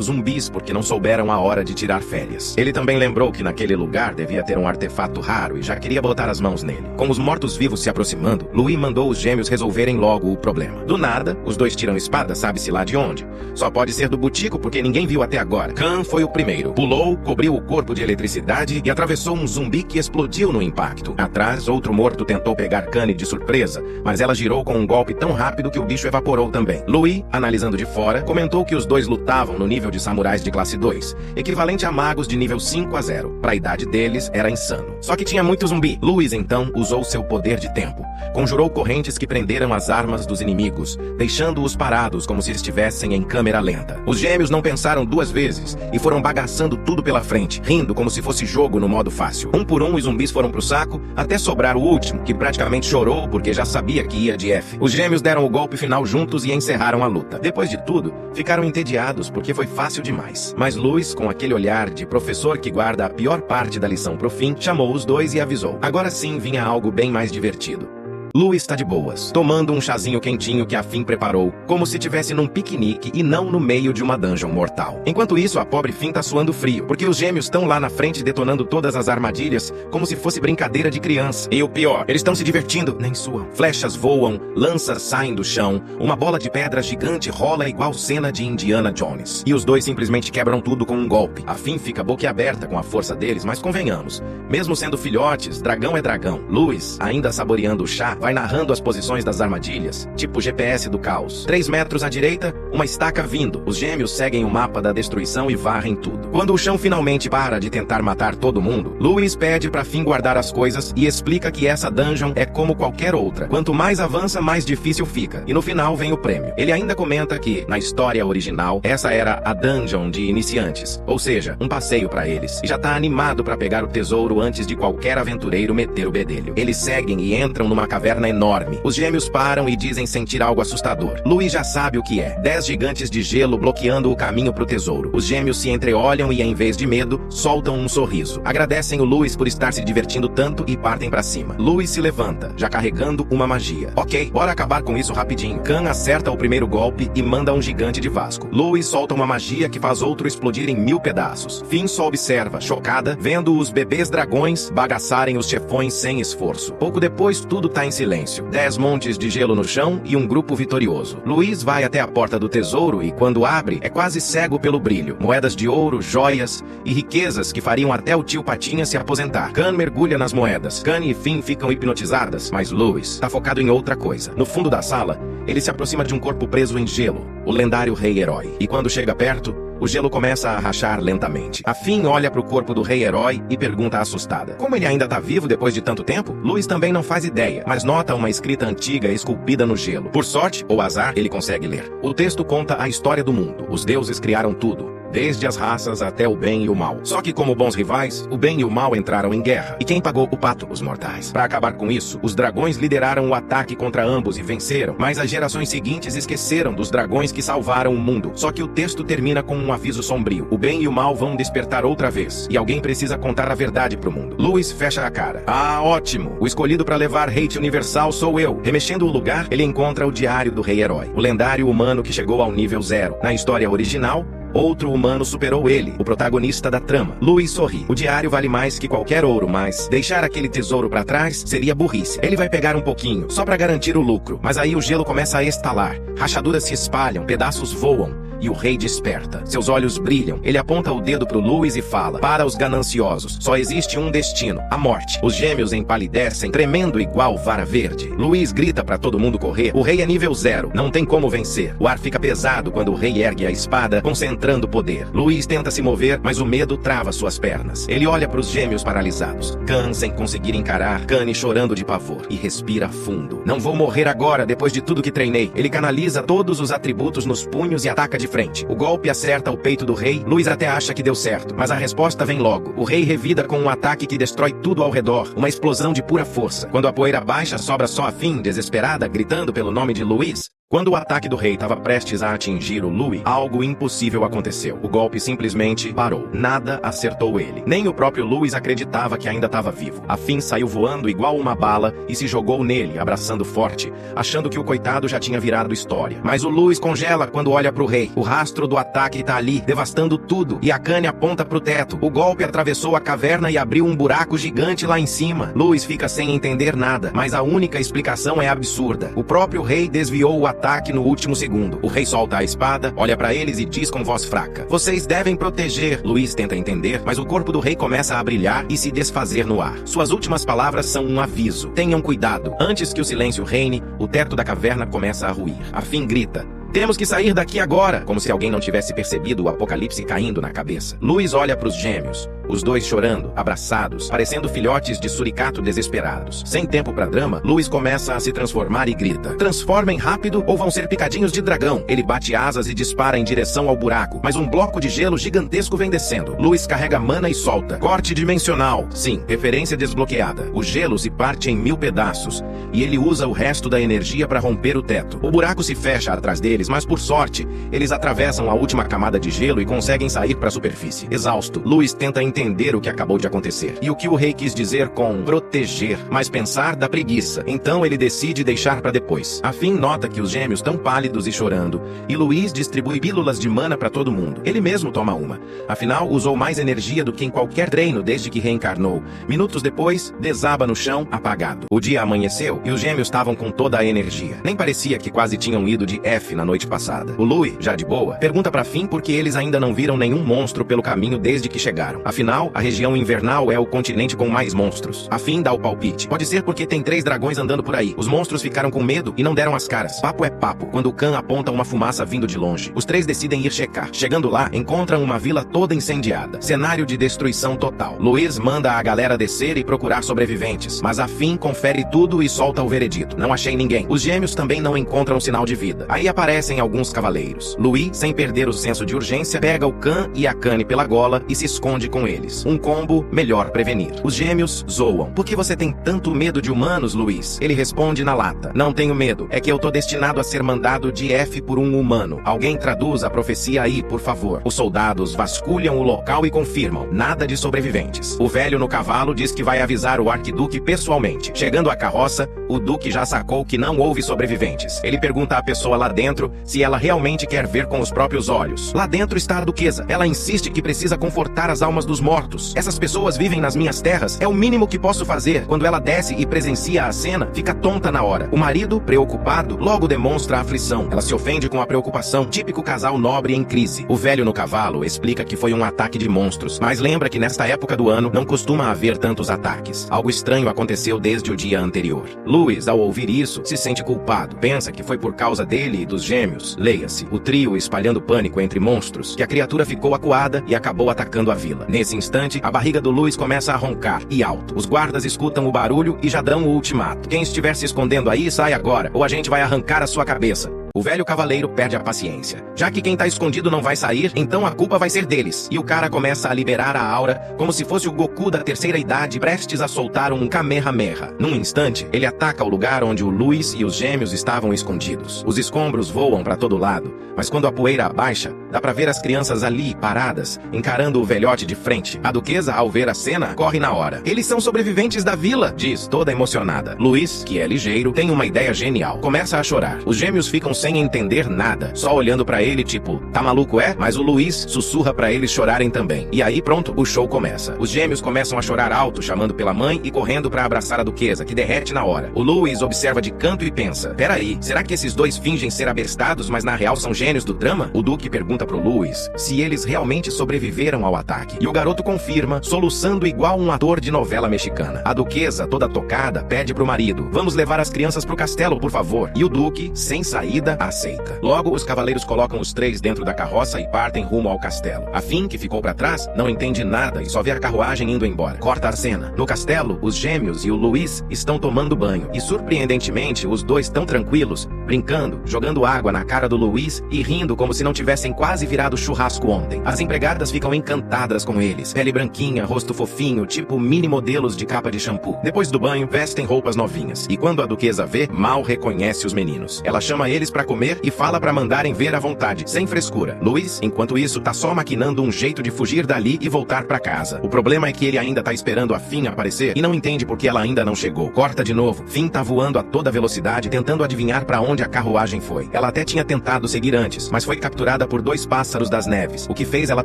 zumbis porque não souberam a hora de tirar férias. Ele também lembrou que naquele lugar devia ter um artefato raro e já queria botar as mãos nele. Com os mortos-vivos se aproximando, Louie mandou os gêmeos resolverem logo o problema. Do nada, os dois tiram espada, sabe-se lá de onde. Só pode ser do Butico porque ninguém viu até agora. Khan foi o primeiro. Pulou, cobriu o corpo de eletricidade e atravessou um zumbi que explodiu no impacto. Atrás, outro morto tentou pegar Kanye de surpresa, mas ela girou com um golpe tão rápido que o bicho evaporou também. Louie, analisando de fora, comentou que os dois lutavam no nível de samurais de classe 2, equivalente a magos de nível 5 a 0. Pra idade deles, era insano. Só que tinha muito zumbi. Louie, então, usou seu poder de tempo. Conjurou correntes que prenderam as armas dos inimigos, deixando-os parados como se estivessem em câmera lenta. Os gêmeos não pensaram duas vezes e foram bagaçando tudo pela frente, rindo como se fosse jogo no modo fácil. Um por um, os zumbis foram pro saco, até sobrar o último, que praticamente chorou porque já sabia que ia de F. Os gêmeos deram o golpe final juntos e encerraram a luta. Depois de tudo, ficaram entediados porque foi fácil demais. Mas Louie, com aquele olhar de professor que guarda a pior parte da lição pro fim, chamou os dois e avisou. Agora sim vinha algo bem mais divertido. Louie está de boas, tomando um chazinho quentinho que a Finn preparou, como se tivesse num piquenique e não no meio de uma dungeon mortal. Enquanto isso, a pobre Finn tá suando frio, porque os gêmeos estão lá na frente detonando todas as armadilhas, como se fosse brincadeira de criança. E o pior, eles estão se divertindo, nem suam. Flechas voam, lanças saem do chão, uma bola de pedra gigante rola igual cena de Indiana Jones. E os dois simplesmente quebram tudo com um golpe. A Finn fica boquiaberta com a força deles, mas convenhamos, mesmo sendo filhotes, dragão é dragão. Louie, ainda saboreando o chá, vai narrando as posições das armadilhas, tipo GPS do caos. 3 metros à direita, uma estaca vindo. Os gêmeos seguem o mapa da destruição e varrem tudo. Quando o chão finalmente para de tentar matar todo mundo, Louie pede pra Finn guardar as coisas e explica que essa dungeon é como qualquer outra. Quanto mais avança, mais difícil fica. E no final vem o prêmio. Ele ainda comenta que, na história original, essa era a dungeon de iniciantes, ou seja, um passeio pra eles. E já tá animado pra pegar o tesouro antes de qualquer aventureiro meter o bedelho. Eles seguem e entram numa caverna enorme. Os gêmeos param e dizem sentir algo assustador. Louie já sabe o que é. 10 gigantes de gelo bloqueando o caminho pro tesouro. Os gêmeos se entreolham e, em vez de medo, soltam um sorriso. Agradecem o Louie por estar se divertindo tanto e partem pra cima. Louie se levanta, já carregando uma magia. Ok, bora acabar com isso rapidinho. Khan acerta o primeiro golpe e manda um gigante de Vasco. Louie solta uma magia que faz outro explodir em 1000 pedaços. Finn só observa, chocada, vendo os bebês dragões bagaçarem os chefões sem esforço. Pouco depois, tudo tá em silêncio. 10 montes de gelo no chão e um grupo vitorioso. Louie vai até a porta do tesouro e, quando abre, é quase cego pelo brilho. Moedas de ouro, joias e riquezas que fariam até o tio Patinha se aposentar. Khan mergulha nas moedas. Kanye e Finn ficam hipnotizadas, mas Louie tá focado em outra coisa. No fundo da sala, ele se aproxima de um corpo preso em gelo, o lendário rei-herói. E quando chega perto, o gelo começa a rachar lentamente. A Finn olha para o corpo do rei-herói e pergunta assustada: como ele ainda tá vivo depois de tanto tempo? Louis também não faz ideia, mas nota uma escrita antiga esculpida no gelo. Por sorte ou azar, ele consegue ler. O texto conta a história do mundo. Os deuses criaram tudo, desde as raças até o bem e o mal. Só que como bons rivais, o bem e o mal entraram em guerra. E quem pagou o pato? Os mortais. Para acabar com isso, os dragões lideraram o ataque contra ambos e venceram. Mas as gerações seguintes esqueceram dos dragões que salvaram o mundo. Só que o texto termina com um aviso sombrio. O bem e o mal vão despertar outra vez. E alguém precisa contar a verdade pro mundo. Louis fecha a cara. Ah, ótimo! O escolhido para levar hate universal sou eu. Remexendo o lugar, ele encontra o diário do rei-herói. O lendário humano que chegou ao nível 0. Na história original, outro humano superou ele, o protagonista da trama. Louis sorri. O diário vale mais que qualquer ouro, mas deixar aquele tesouro pra trás seria burrice. Ele vai pegar um pouquinho, só pra garantir o lucro. Mas aí o gelo começa a estalar. Rachaduras se espalham, pedaços voam. E o rei desperta. Seus olhos brilham. Ele aponta o dedo pro Louis e fala: para os gananciosos, só existe um destino, a morte. Os gêmeos empalidecem, tremendo igual vara verde. Louis grita pra todo mundo correr. O rei é nível 0, não tem como vencer. O ar fica pesado quando o rei ergue a espada, concentrando poder. Louis tenta se mover, mas o medo trava suas pernas. Ele olha pros gêmeos paralisados. Khan sem conseguir encarar, Kanye chorando de pavor. E respira fundo. Não vou morrer agora, depois de tudo que treinei. Ele canaliza todos os atributos nos punhos e ataca de frente. O golpe acerta o peito do rei. Louis até acha que deu certo, mas a resposta vem logo. O rei revida com um ataque que destrói tudo ao redor. Uma explosão de pura força. Quando a poeira baixa, sobra só a Finn, desesperada, gritando pelo nome de Louis. Quando o ataque do rei estava prestes a atingir o Louis, algo impossível aconteceu. O golpe simplesmente parou. Nada acertou ele. Nem o próprio Louis acreditava que ainda estava vivo. A Finn saiu voando igual uma bala e se jogou nele, abraçando forte, achando que o coitado já tinha virado história. Mas o Louis congela quando olha pro rei. O rastro do ataque tá ali, devastando tudo, e a Kanye aponta pro teto. O golpe atravessou a caverna e abriu um buraco gigante lá em cima. Louis fica sem entender nada, mas a única explicação é absurda. O próprio rei desviou o ataque no último segundo. O rei solta a espada, olha pra eles e diz com voz fraca: vocês devem proteger. Louis tenta entender, mas o corpo do rei começa a brilhar e se desfazer no ar. Suas últimas palavras são um aviso: tenham cuidado. Antes que o silêncio reine, o teto da caverna começa a ruir. A Finn grita: temos que sair daqui agora! Como se alguém não tivesse percebido o apocalipse caindo na cabeça. Louis olha pros gêmeos. Os dois chorando, abraçados, parecendo filhotes de suricato desesperados. Sem tempo pra drama, Louis começa a se transformar e grita: transformem rápido ou vão ser picadinhos de dragão. Ele bate asas e dispara em direção ao buraco, mas um bloco de gelo gigantesco vem descendo. Louis carrega mana e solta. Corte dimensional. Sim, referência desbloqueada. O gelo se parte em 1000 pedaços, e ele usa o resto da energia pra romper o teto. O buraco se fecha atrás deles, mas por sorte, eles atravessam a última camada de gelo e conseguem sair pra superfície. Exausto, Louis tenta entender o que acabou de acontecer e o que o rei quis dizer com proteger, mas pensar dá preguiça. Então ele decide deixar pra depois. A Finn nota que os gêmeos estão pálidos e chorando, e Louis distribui pílulas de mana pra todo mundo. Ele mesmo toma uma. Afinal, usou mais energia do que em qualquer treino desde que reencarnou. Minutos depois, desaba no chão, apagado. O dia amanheceu e os gêmeos estavam com toda a energia. Nem parecia que quase tinham ido de F na noite passada. O Louis, já de boa, pergunta pra Finn por que eles ainda não viram nenhum monstro pelo caminho desde que chegaram. Afinal, a região invernal é o continente com mais monstros. A Finn dá o palpite: pode ser porque tem 3 dragões andando por aí. Os monstros ficaram com medo e não deram as caras. Papo é papo, quando o Khan aponta uma fumaça vindo de longe. Os 3 decidem ir checar. Chegando lá, encontram uma vila toda incendiada. Cenário de destruição total. Louis manda a galera descer e procurar sobreviventes, mas a Finn confere tudo e solta o veredito: não achei ninguém. Os gêmeos também não encontram sinal de vida. Aí aparecem alguns cavaleiros. Louis, sem perder o senso de urgência, pega o Khan e a Kanye pela gola e se esconde com eles. Um combo, melhor prevenir. Os gêmeos zoam: por que você tem tanto medo de humanos, Louis? Ele responde na lata: não tenho medo, é que eu tô destinado a ser mandado de F por um humano. Alguém traduz a profecia aí, por favor. Os soldados vasculham o local e confirmam: nada de sobreviventes. O velho no cavalo diz que vai avisar o arquiduque pessoalmente. Chegando à carroça, o duque já sacou que não houve sobreviventes. Ele pergunta à pessoa lá dentro se ela realmente quer ver com os próprios olhos. Lá dentro está a duquesa. Ela insiste que precisa confortar as almas dos mortos mortos. Essas pessoas vivem nas minhas terras, é o mínimo que posso fazer. Quando ela desce e presencia a cena, fica tonta na hora. O marido, preocupado, logo demonstra aflição. Ela se ofende com a preocupação, típico casal nobre em crise. O velho no cavalo explica que foi um ataque de monstros, mas lembra que nesta época do ano não costuma haver tantos ataques. Algo estranho aconteceu desde o dia anterior. Louis, ao ouvir isso, se sente culpado. Pensa que foi por causa dele e dos gêmeos. Leia-se, o trio espalhando pânico entre monstros, que a criatura ficou acuada e acabou atacando a vila. Nesse instante, a barriga do Louis começa a roncar, e alto. Os guardas escutam o barulho e já dão o ultimato. Quem estiver se escondendo aí, sai agora, ou a gente vai arrancar a sua cabeça. O velho cavaleiro perde a paciência. Já que quem tá escondido não vai sair, então a culpa vai ser deles. E o cara começa a liberar a aura, como se fosse o Goku da terceira idade prestes a soltar um Kamehameha. Num instante, ele ataca o lugar onde o Louis e os gêmeos estavam escondidos. Os escombros voam pra todo lado, mas quando a poeira abaixa, dá pra ver as crianças ali, paradas, encarando o velhote de frente. A duquesa, ao ver a cena, corre na hora. Eles são sobreviventes da vila, diz, toda emocionada. Louis, que é ligeiro, tem uma ideia genial. Começa a chorar. Os gêmeos ficam sem entender nada, só olhando pra ele tipo, tá maluco é? Mas o Louis sussurra pra eles chorarem também. E aí pronto, o show começa. Os gêmeos começam a chorar alto, chamando pela mãe e correndo pra abraçar a duquesa, que derrete na hora. O Louis observa de canto e pensa, peraí, será que esses dois fingem ser abestados, mas na real são gênios do drama? O Duque pergunta pro Louis se eles realmente sobreviveram ao ataque. E o garoto confirma, soluçando igual um ator de novela mexicana. A duquesa, toda tocada, pede pro marido, vamos levar as crianças pro castelo, por favor. E o Duque, sem saída, aceita. Logo, os cavaleiros colocam os três dentro da carroça e partem rumo ao castelo. A Finn, que ficou pra trás, não entende nada e só vê a carruagem indo embora. Corta a cena. No castelo, os gêmeos e o Louis estão tomando banho. E surpreendentemente, os dois tão tranquilos, brincando, jogando água na cara do Louis e rindo como se não tivessem quase virado churrasco ontem. As empregadas ficam encantadas com eles. Pele branquinha, rosto fofinho, tipo mini modelos de capa de shampoo. Depois do banho, vestem roupas novinhas. E quando a duquesa vê, mal reconhece os meninos. Ela chama eles pra comer e fala pra mandarem ver à vontade, sem frescura. Louis, enquanto isso, tá só maquinando um jeito de fugir dali e voltar pra casa. O problema é que ele ainda tá esperando a Finn aparecer e não entende porque ela ainda não chegou. Corta de novo. Finn tá voando a toda velocidade, tentando adivinhar pra onde a carruagem foi. Ela até tinha tentado seguir antes, mas foi capturada por dois pássaros das neves, o que fez ela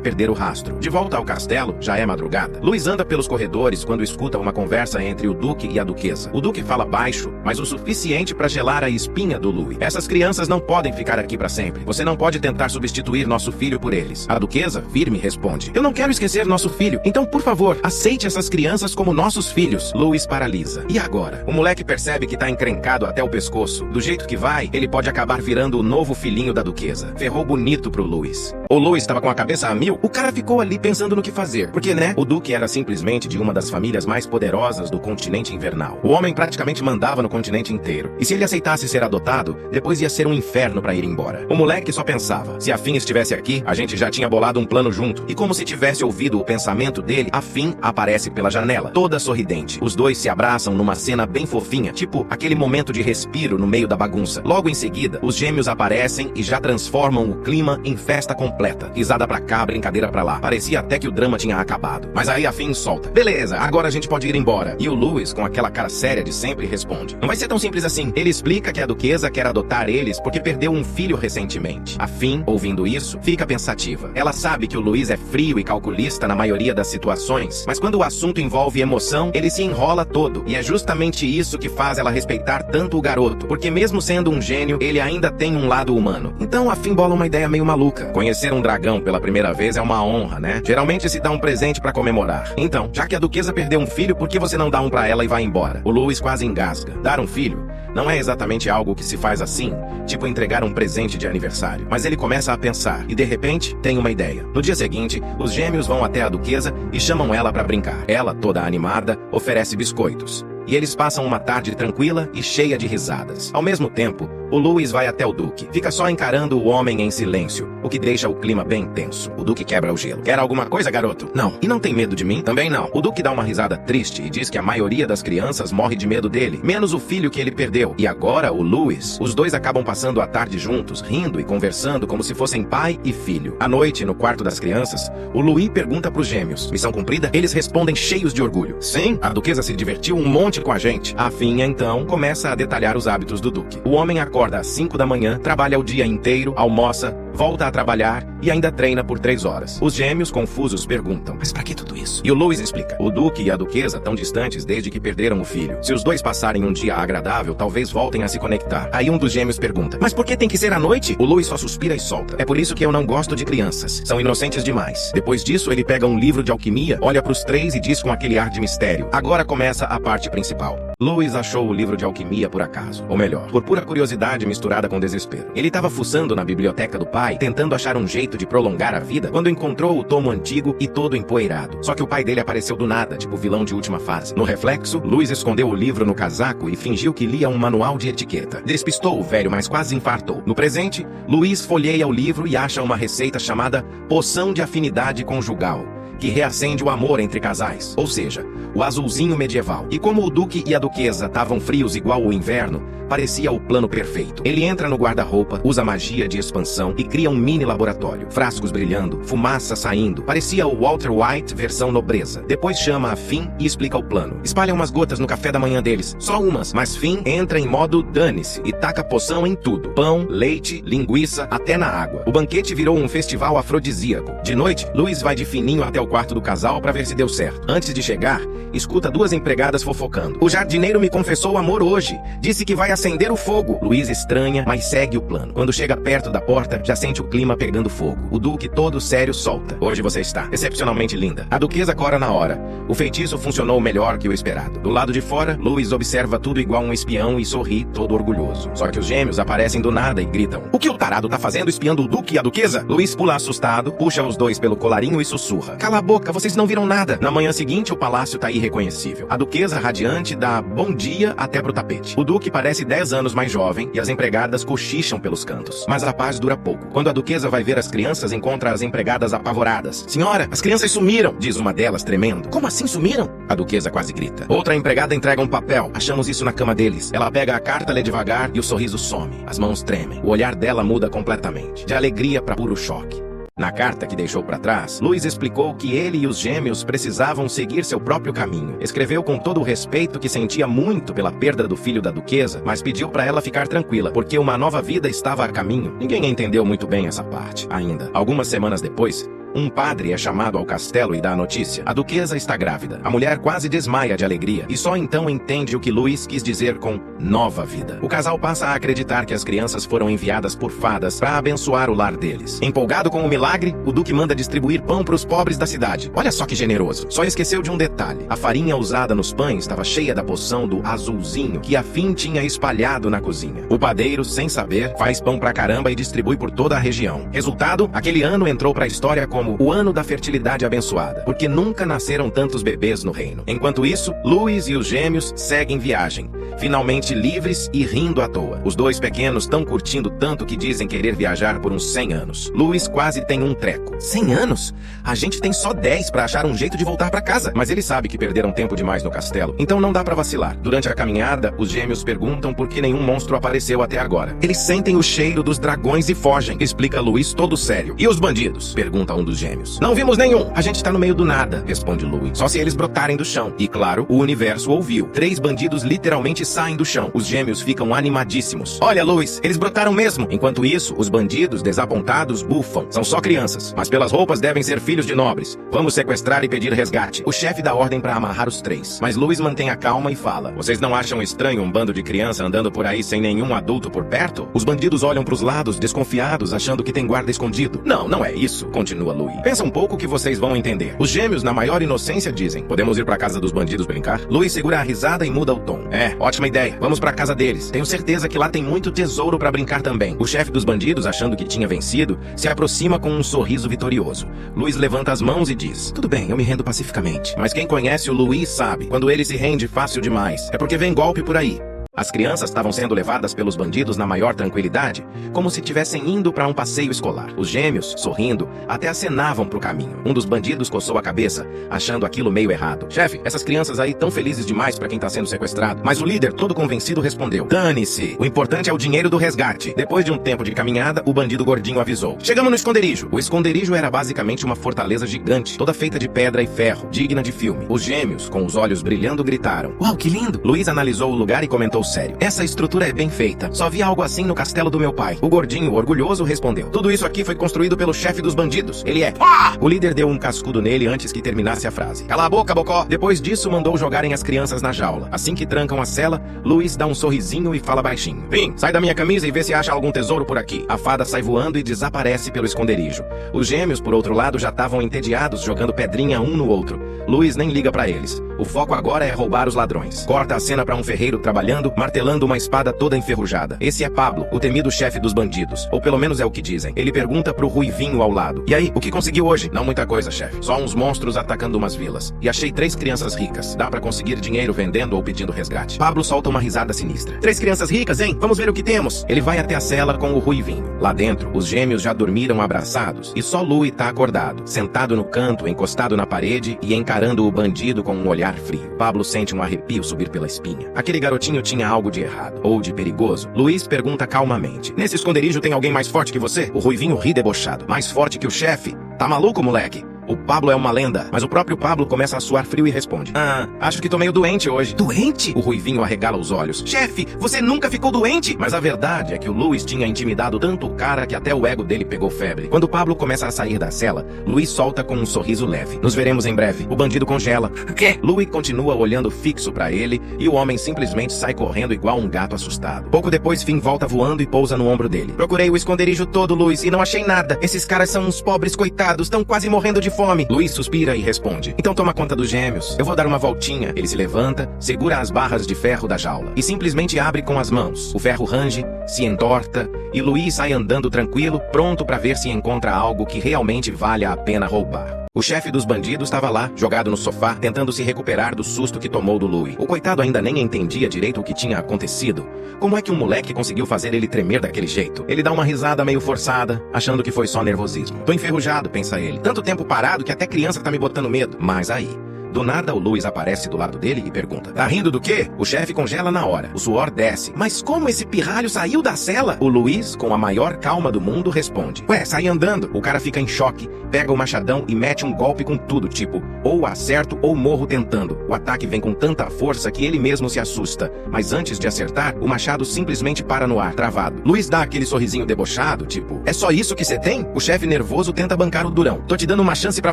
perder o rastro. De volta ao castelo, já é madrugada. Louis anda pelos corredores quando escuta uma conversa entre o Duque e a duquesa. O Duque fala baixo, mas o suficiente pra gelar a espinha do Louis. Essas crianças não podem ficar aqui pra sempre. Você não pode tentar substituir nosso filho por eles. A duquesa, firme, responde, eu não quero esquecer nosso filho, então por favor, aceite essas crianças como nossos filhos. Louis paralisa. E agora? O moleque percebe que tá encrencado até o pescoço. Do jeito que vai, ele pode acabar virando o novo filhinho da duquesa. Ferrou bonito pro Louis. O Louis estava com a cabeça a mil. O cara ficou ali pensando no que fazer. Porque, né? O Duque era simplesmente de uma das famílias mais poderosas do continente invernal. O homem praticamente mandava no continente inteiro. E se ele aceitasse ser adotado, depois ia ser um inferno pra ir embora. O moleque só pensava, se a Finn estivesse aqui, a gente já tinha bolado um plano junto. E como se tivesse ouvido o pensamento dele, a Finn aparece pela janela, toda sorridente. Os dois se abraçam numa cena bem fofinha, tipo aquele momento de respiro no meio da bagunça. Logo em seguida, os gêmeos aparecem e já transformam o clima em festa completa. Risada pra cá, brincadeira pra lá. Parecia até que o drama tinha acabado. Mas aí a Finn solta. Beleza, agora a gente pode ir embora. E o Louis, com aquela cara séria de sempre, responde. Não vai ser tão simples assim. Ele explica que a duquesa quer adotar eles porque perdeu um filho recentemente. A Finn, ouvindo isso, fica pensativa. Ela sabe que o Louis é frio e calculista na maioria das situações, mas quando o assunto envolve emoção, ele se enrola todo. E é justamente isso que faz ela respeitar tanto o garoto, porque mesmo sendo um gênio, ele ainda tem um lado humano. Então a Finn bola uma ideia meio maluca. Conhecer um dragão pela primeira vez é uma honra, né? Geralmente se dá um presente pra comemorar. Então, já que a duquesa perdeu um filho, por que você não dá um pra ela e vai embora? O Louis quase engasga. Dar um filho não é exatamente algo que se faz assim, tipo entregar um presente de aniversário. Mas ele começa a pensar e de repente tem uma ideia. No dia seguinte, os gêmeos vão até a duquesa e chamam ela pra brincar. Ela, toda animada, oferece biscoitos. E eles passam uma tarde tranquila e cheia de risadas. Ao mesmo tempo, o Louis vai até o Duque. Fica só encarando o homem em silêncio, o que deixa o clima bem tenso. O Duque quebra o gelo. Quer alguma coisa, garoto? Não. E não tem medo de mim? Também não. O Duque dá uma risada triste e diz que a maioria das crianças morre de medo dele, menos o filho que ele perdeu. E agora, o Louis. Os dois acabam passando a tarde juntos, rindo e conversando como se fossem pai e filho. À noite, no quarto das crianças, o Louis pergunta pros gêmeos. Missão cumprida? Eles respondem cheios de orgulho. Sim, a duquesa se divertiu um monte com a gente. A Finn, então, começa a detalhar os hábitos do Duque. O homem acorda às 5 da manhã, trabalha o dia inteiro, almoça, volta a trabalhar e ainda treina por 3 horas. Os gêmeos, confusos, perguntam: mas pra que tudo isso? E o Louis explica: o Duque e a Duquesa tão distantes desde que perderam o filho. Se os dois passarem um dia agradável, talvez voltem a se conectar. Aí um dos gêmeos pergunta: mas por que tem que ser à noite? O Louis só suspira e solta: é por isso que eu não gosto de crianças. São inocentes demais. Depois disso, ele pega um livro de alquimia, olha pros 3 e diz com aquele ar de mistério: agora começa a parte principal. Louis achou o livro de alquimia por acaso. Ou melhor, por pura curiosidade misturada com desespero. Ele estava fuçando na biblioteca do pai, tentando achar um jeito de prolongar a vida, quando encontrou o tomo antigo e todo empoeirado. Só que o pai dele apareceu do nada, tipo vilão de última fase. No reflexo, Louis escondeu o livro no casaco e fingiu que lia um manual de etiqueta. Despistou o velho, mas quase infartou. No presente, Louis folheia o livro e acha uma receita chamada Poção de Afinidade Conjugal, que reacende o amor entre casais, ou seja, o azulzinho medieval. E como o Duque e a Duquesa estavam frios igual o inverno, parecia o plano perfeito. Ele entra no guarda-roupa, usa magia de expansão e cria um mini laboratório. Frascos brilhando, fumaça saindo. Parecia o Walter White versão nobreza. Depois chama a Finn e explica o plano. Espalha umas gotas no café da manhã deles, só umas, mas Finn entra em modo dane-se e taca poção em tudo. Pão, leite, linguiça, até na água. O banquete virou um festival afrodisíaco. De noite, Louis vai de fininho até o quarto do casal para ver se deu certo. Antes de chegar, escuta 2 empregadas fofocando. O jardineiro me confessou amor hoje. Disse que vai acender o fogo. Louis estranha, mas segue o plano. Quando chega perto da porta, já sente o clima pegando fogo. O Duque, todo sério, solta: hoje você está excepcionalmente linda. A Duquesa cora na hora. O feitiço funcionou melhor que o esperado. Do lado de fora, Louis observa tudo igual um espião e sorri, todo orgulhoso. Só que os gêmeos aparecem do nada e gritam: o que o tarado tá fazendo espiando o Duque e a Duquesa? Louis pula assustado, puxa os dois pelo colarinho e sussurra: cala a boca, vocês não viram nada. Na manhã seguinte, o palácio tá irreconhecível. A Duquesa, radiante, dá bom dia até pro tapete. O Duque parece 10 anos mais jovem e as empregadas cochicham pelos cantos. Mas a paz dura pouco. Quando a Duquesa vai ver as crianças, encontra as empregadas apavoradas. Senhora, as crianças sumiram, diz uma delas tremendo. Como assim sumiram? A Duquesa quase grita. Outra empregada entrega um papel. Achamos isso na cama deles. Ela pega a carta, lê devagar e o sorriso some. As mãos tremem. O olhar dela muda completamente, de alegria para puro choque. Na carta que deixou para trás, Louis explicou que ele e os gêmeos precisavam seguir seu próprio caminho. Escreveu com todo o respeito que sentia muito pela perda do filho da Duquesa, mas pediu para ela ficar tranquila, porque uma nova vida estava a caminho. Ninguém entendeu muito bem essa parte ainda. Algumas semanas depois, um padre é chamado ao castelo e dá a notícia: a Duquesa está grávida. A mulher quase desmaia de alegria e só então entende o que Louis quis dizer com nova vida. O casal passa a acreditar que as crianças foram enviadas por fadas para abençoar o lar deles. Empolgado com o milagre, o Duque manda distribuir pão para os pobres da cidade. Olha só que generoso. Só esqueceu de um detalhe: a farinha usada nos pães estava cheia da poção do azulzinho que a Finn tinha espalhado na cozinha. O padeiro, sem saber, faz pão pra caramba e distribui por toda a região. Resultado, aquele ano entrou pra história como o ano da fertilidade abençoada, porque nunca nasceram tantos bebês no reino. Enquanto isso, Louis e os gêmeos seguem viagem, finalmente livres e rindo à toa. Os dois pequenos estão curtindo tanto que dizem querer viajar por uns 100 anos. Louis quase tem um treco. 100 anos? A gente tem só 10 pra achar um jeito de voltar pra casa. Mas ele sabe que perderam tempo demais no castelo, então não dá pra vacilar. Durante a caminhada, os gêmeos perguntam por que nenhum monstro apareceu até agora. Eles sentem o cheiro dos dragões e fogem, explica Louis todo sério. E os bandidos? Pergunta um dos gêmeos. Não vimos nenhum. A gente tá no meio do nada, responde Louis. Só se eles brotarem do chão. E claro, o universo ouviu. 3 bandidos literalmente saem do chão. Os gêmeos ficam animadíssimos. Olha, Louis, eles brotaram mesmo. Enquanto isso, os bandidos, desapontados, bufam. São só crianças, mas pelas roupas devem ser filhos de nobres. Vamos sequestrar e pedir resgate. O chefe dá ordem pra amarrar os 3. Mas Louis mantém a calma e fala: vocês não acham estranho um bando de criança andando por aí sem nenhum adulto por perto? Os bandidos olham pros lados, desconfiados, achando que tem guarda escondido. Não, não é isso, continua Louis. Pensa um pouco que vocês vão entender. Os gêmeos, na maior inocência, dizem: podemos ir pra casa dos bandidos brincar? Louis segura a risada e muda o tom. É, ótima ideia. Vamos pra casa deles. Tenho certeza que lá tem muito tesouro pra brincar também. O chefe dos bandidos, achando que tinha vencido, se aproxima com um sorriso vitorioso. Louis levanta as mãos e diz: tudo bem, eu me rendo pacificamente. Mas quem conhece o Louis sabe, quando ele se rende fácil demais, é porque vem golpe por aí. As crianças estavam sendo levadas pelos bandidos na maior tranquilidade, como se estivessem indo para um passeio escolar. Os gêmeos, sorrindo, até acenavam pro caminho. Um dos bandidos coçou a cabeça, achando aquilo meio errado. Chefe, essas crianças aí tão felizes demais para quem tá sendo sequestrado. Mas o líder, todo convencido, respondeu: dane-se, o importante é o dinheiro do resgate. Depois de um tempo de caminhada, o bandido gordinho avisou: chegamos no esconderijo. O esconderijo era basicamente uma fortaleza gigante, toda feita de pedra e ferro, digna de filme. Os gêmeos, com os olhos brilhando, gritaram: uau, que lindo! Louis analisou o lugar e comentou sério. Essa estrutura é bem feita. Só vi algo assim no castelo do meu pai. O gordinho, orgulhoso, respondeu. Tudo isso aqui foi construído pelo chefe dos bandidos. Ele é... O líder deu um cascudo nele antes que terminasse a frase. Cala a boca, bocó! Depois disso, mandou jogarem as crianças na jaula. Assim que trancam a cela, Luiz dá um sorrisinho e fala baixinho. Vim, sai da minha camisa e vê se acha algum tesouro por aqui. A fada sai voando e desaparece pelo esconderijo. Os gêmeos, por outro lado, já estavam entediados jogando pedrinha um no outro. Luiz nem liga pra eles. O foco agora é roubar os ladrões. Corta a cena pra um ferreiro trabalhando, martelando uma espada toda enferrujada. Esse é Pablo, o temido chefe dos bandidos. Ou pelo menos é o que dizem. Ele pergunta pro ruivinho ao lado. E aí, o que conseguiu hoje? Não muita coisa, chefe. Só uns monstros atacando umas vilas. E achei 3 crianças ricas. Dá pra conseguir dinheiro vendendo ou pedindo resgate. Pablo solta uma risada sinistra. 3 crianças ricas, hein? Vamos ver o que temos. Ele vai até a cela com o ruivinho. Lá dentro, os gêmeos já dormiram abraçados. E só Lui tá acordado, sentado no canto, encostado na parede e encarando o bandido com um olhar frio. Pablo sente um arrepio subir pela espinha. Aquele garotinho tinha algo de errado, ou de perigoso. Luiz pergunta calmamente. Nesse esconderijo tem alguém mais forte que você? O ruivinho ri debochado. Mais forte que o chefe? Tá maluco, moleque? O Pablo é uma lenda, mas o próprio Pablo começa a suar frio e responde. Acho que tô meio doente hoje. Doente? O ruivinho arregala os olhos. Chefe, você nunca ficou doente? Mas a verdade é que o Luiz tinha intimidado tanto o cara que até o ego dele pegou febre. Quando o Pablo começa a sair da cela, Luiz solta com um sorriso leve. Nos veremos em breve. O bandido congela. Quê? Luiz continua olhando fixo pra ele e o homem simplesmente sai correndo igual um gato assustado. Pouco depois, Finn volta voando e pousa no ombro dele. Procurei o esconderijo todo, Luiz, e não achei nada. Esses caras são uns pobres coitados, estão quase morrendo de fome. Luiz suspira e responde. Então toma conta dos gêmeos. Eu vou dar uma voltinha. Ele se levanta, segura as barras de ferro da jaula e simplesmente abre com as mãos. O ferro range, se entorta e Luiz sai andando tranquilo, pronto pra ver se encontra algo que realmente vale a pena roubar. O chefe dos bandidos estava lá, jogado no sofá, tentando se recuperar do susto que tomou do Louis. O coitado ainda nem entendia direito o que tinha acontecido. Como é que um moleque conseguiu fazer ele tremer daquele jeito? Ele dá uma risada meio forçada, achando que foi só nervosismo. Tô enferrujado, pensa ele. Tanto tempo parado que até criança tá me botando medo. Mas aí... Do nada, o Luiz aparece do lado dele e pergunta. Tá rindo do quê? O chefe congela na hora. O suor desce. Mas como esse pirralho saiu da cela? O Luiz, com a maior calma do mundo, responde. Ué, sai andando. O cara fica em choque, pega o machadão e mete um golpe com tudo, tipo, ou acerto ou morro tentando. O ataque vem com tanta força que ele mesmo se assusta. Mas antes de acertar, o machado simplesmente para no ar, travado. Luiz dá aquele sorrisinho debochado, tipo, é só isso que você tem? O chefe nervoso tenta bancar o durão. Tô te dando uma chance pra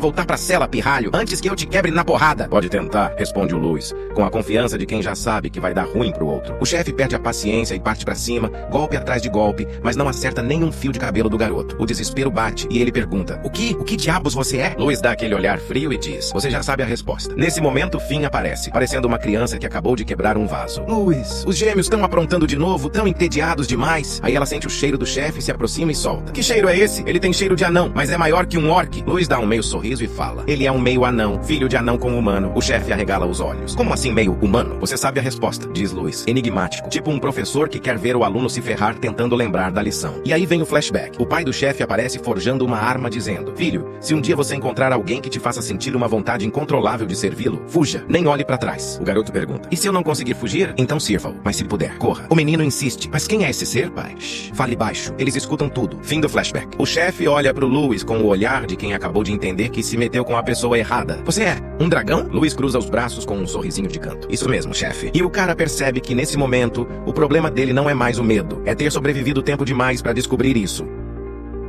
voltar pra cela, pirralho, antes que eu te quebre na porrada. Pode tentar, responde o Luiz, com a confiança de quem já sabe que vai dar ruim pro outro. O chefe perde a paciência e parte pra cima, golpe atrás de golpe, mas não acerta nenhum fio de cabelo do garoto. O desespero bate e ele pergunta, O que diabos você é? Luiz dá aquele olhar frio e diz, você já sabe a resposta. Nesse momento, Finn aparece, parecendo uma criança que acabou de quebrar um vaso. Luiz, os gêmeos estão aprontando de novo, tão entediados demais. Aí ela sente o cheiro do chefe, se aproxima e solta. Que cheiro é esse? Ele tem cheiro de anão, mas é maior que um orc. Luiz dá um meio sorriso e fala, ele é um meio anão, filho de anão com humano. O chefe arregala os olhos. Como assim meio humano? Você sabe a resposta, diz Luiz, enigmático. Tipo um professor que quer ver o aluno se ferrar tentando lembrar da lição. E aí vem o flashback. O pai do chefe aparece forjando uma arma dizendo, filho, se um dia você encontrar alguém que te faça sentir uma vontade incontrolável de servi-lo, fuja, nem olhe pra trás. O garoto pergunta, e se eu não conseguir fugir? Então sirva-o, mas se puder, corra. O menino insiste, mas quem é esse ser, pai? Shhh, fale baixo. Eles escutam tudo. Fim do flashback. O chefe olha pro Luiz com o olhar de quem acabou de entender que se meteu com a pessoa errada. Você é um dragão? Luiz cruza os braços com um sorrisinho de canto. Isso mesmo, chefe. E o cara percebe que nesse momento, o problema dele não é mais o medo, é ter sobrevivido tempo demais pra descobrir isso.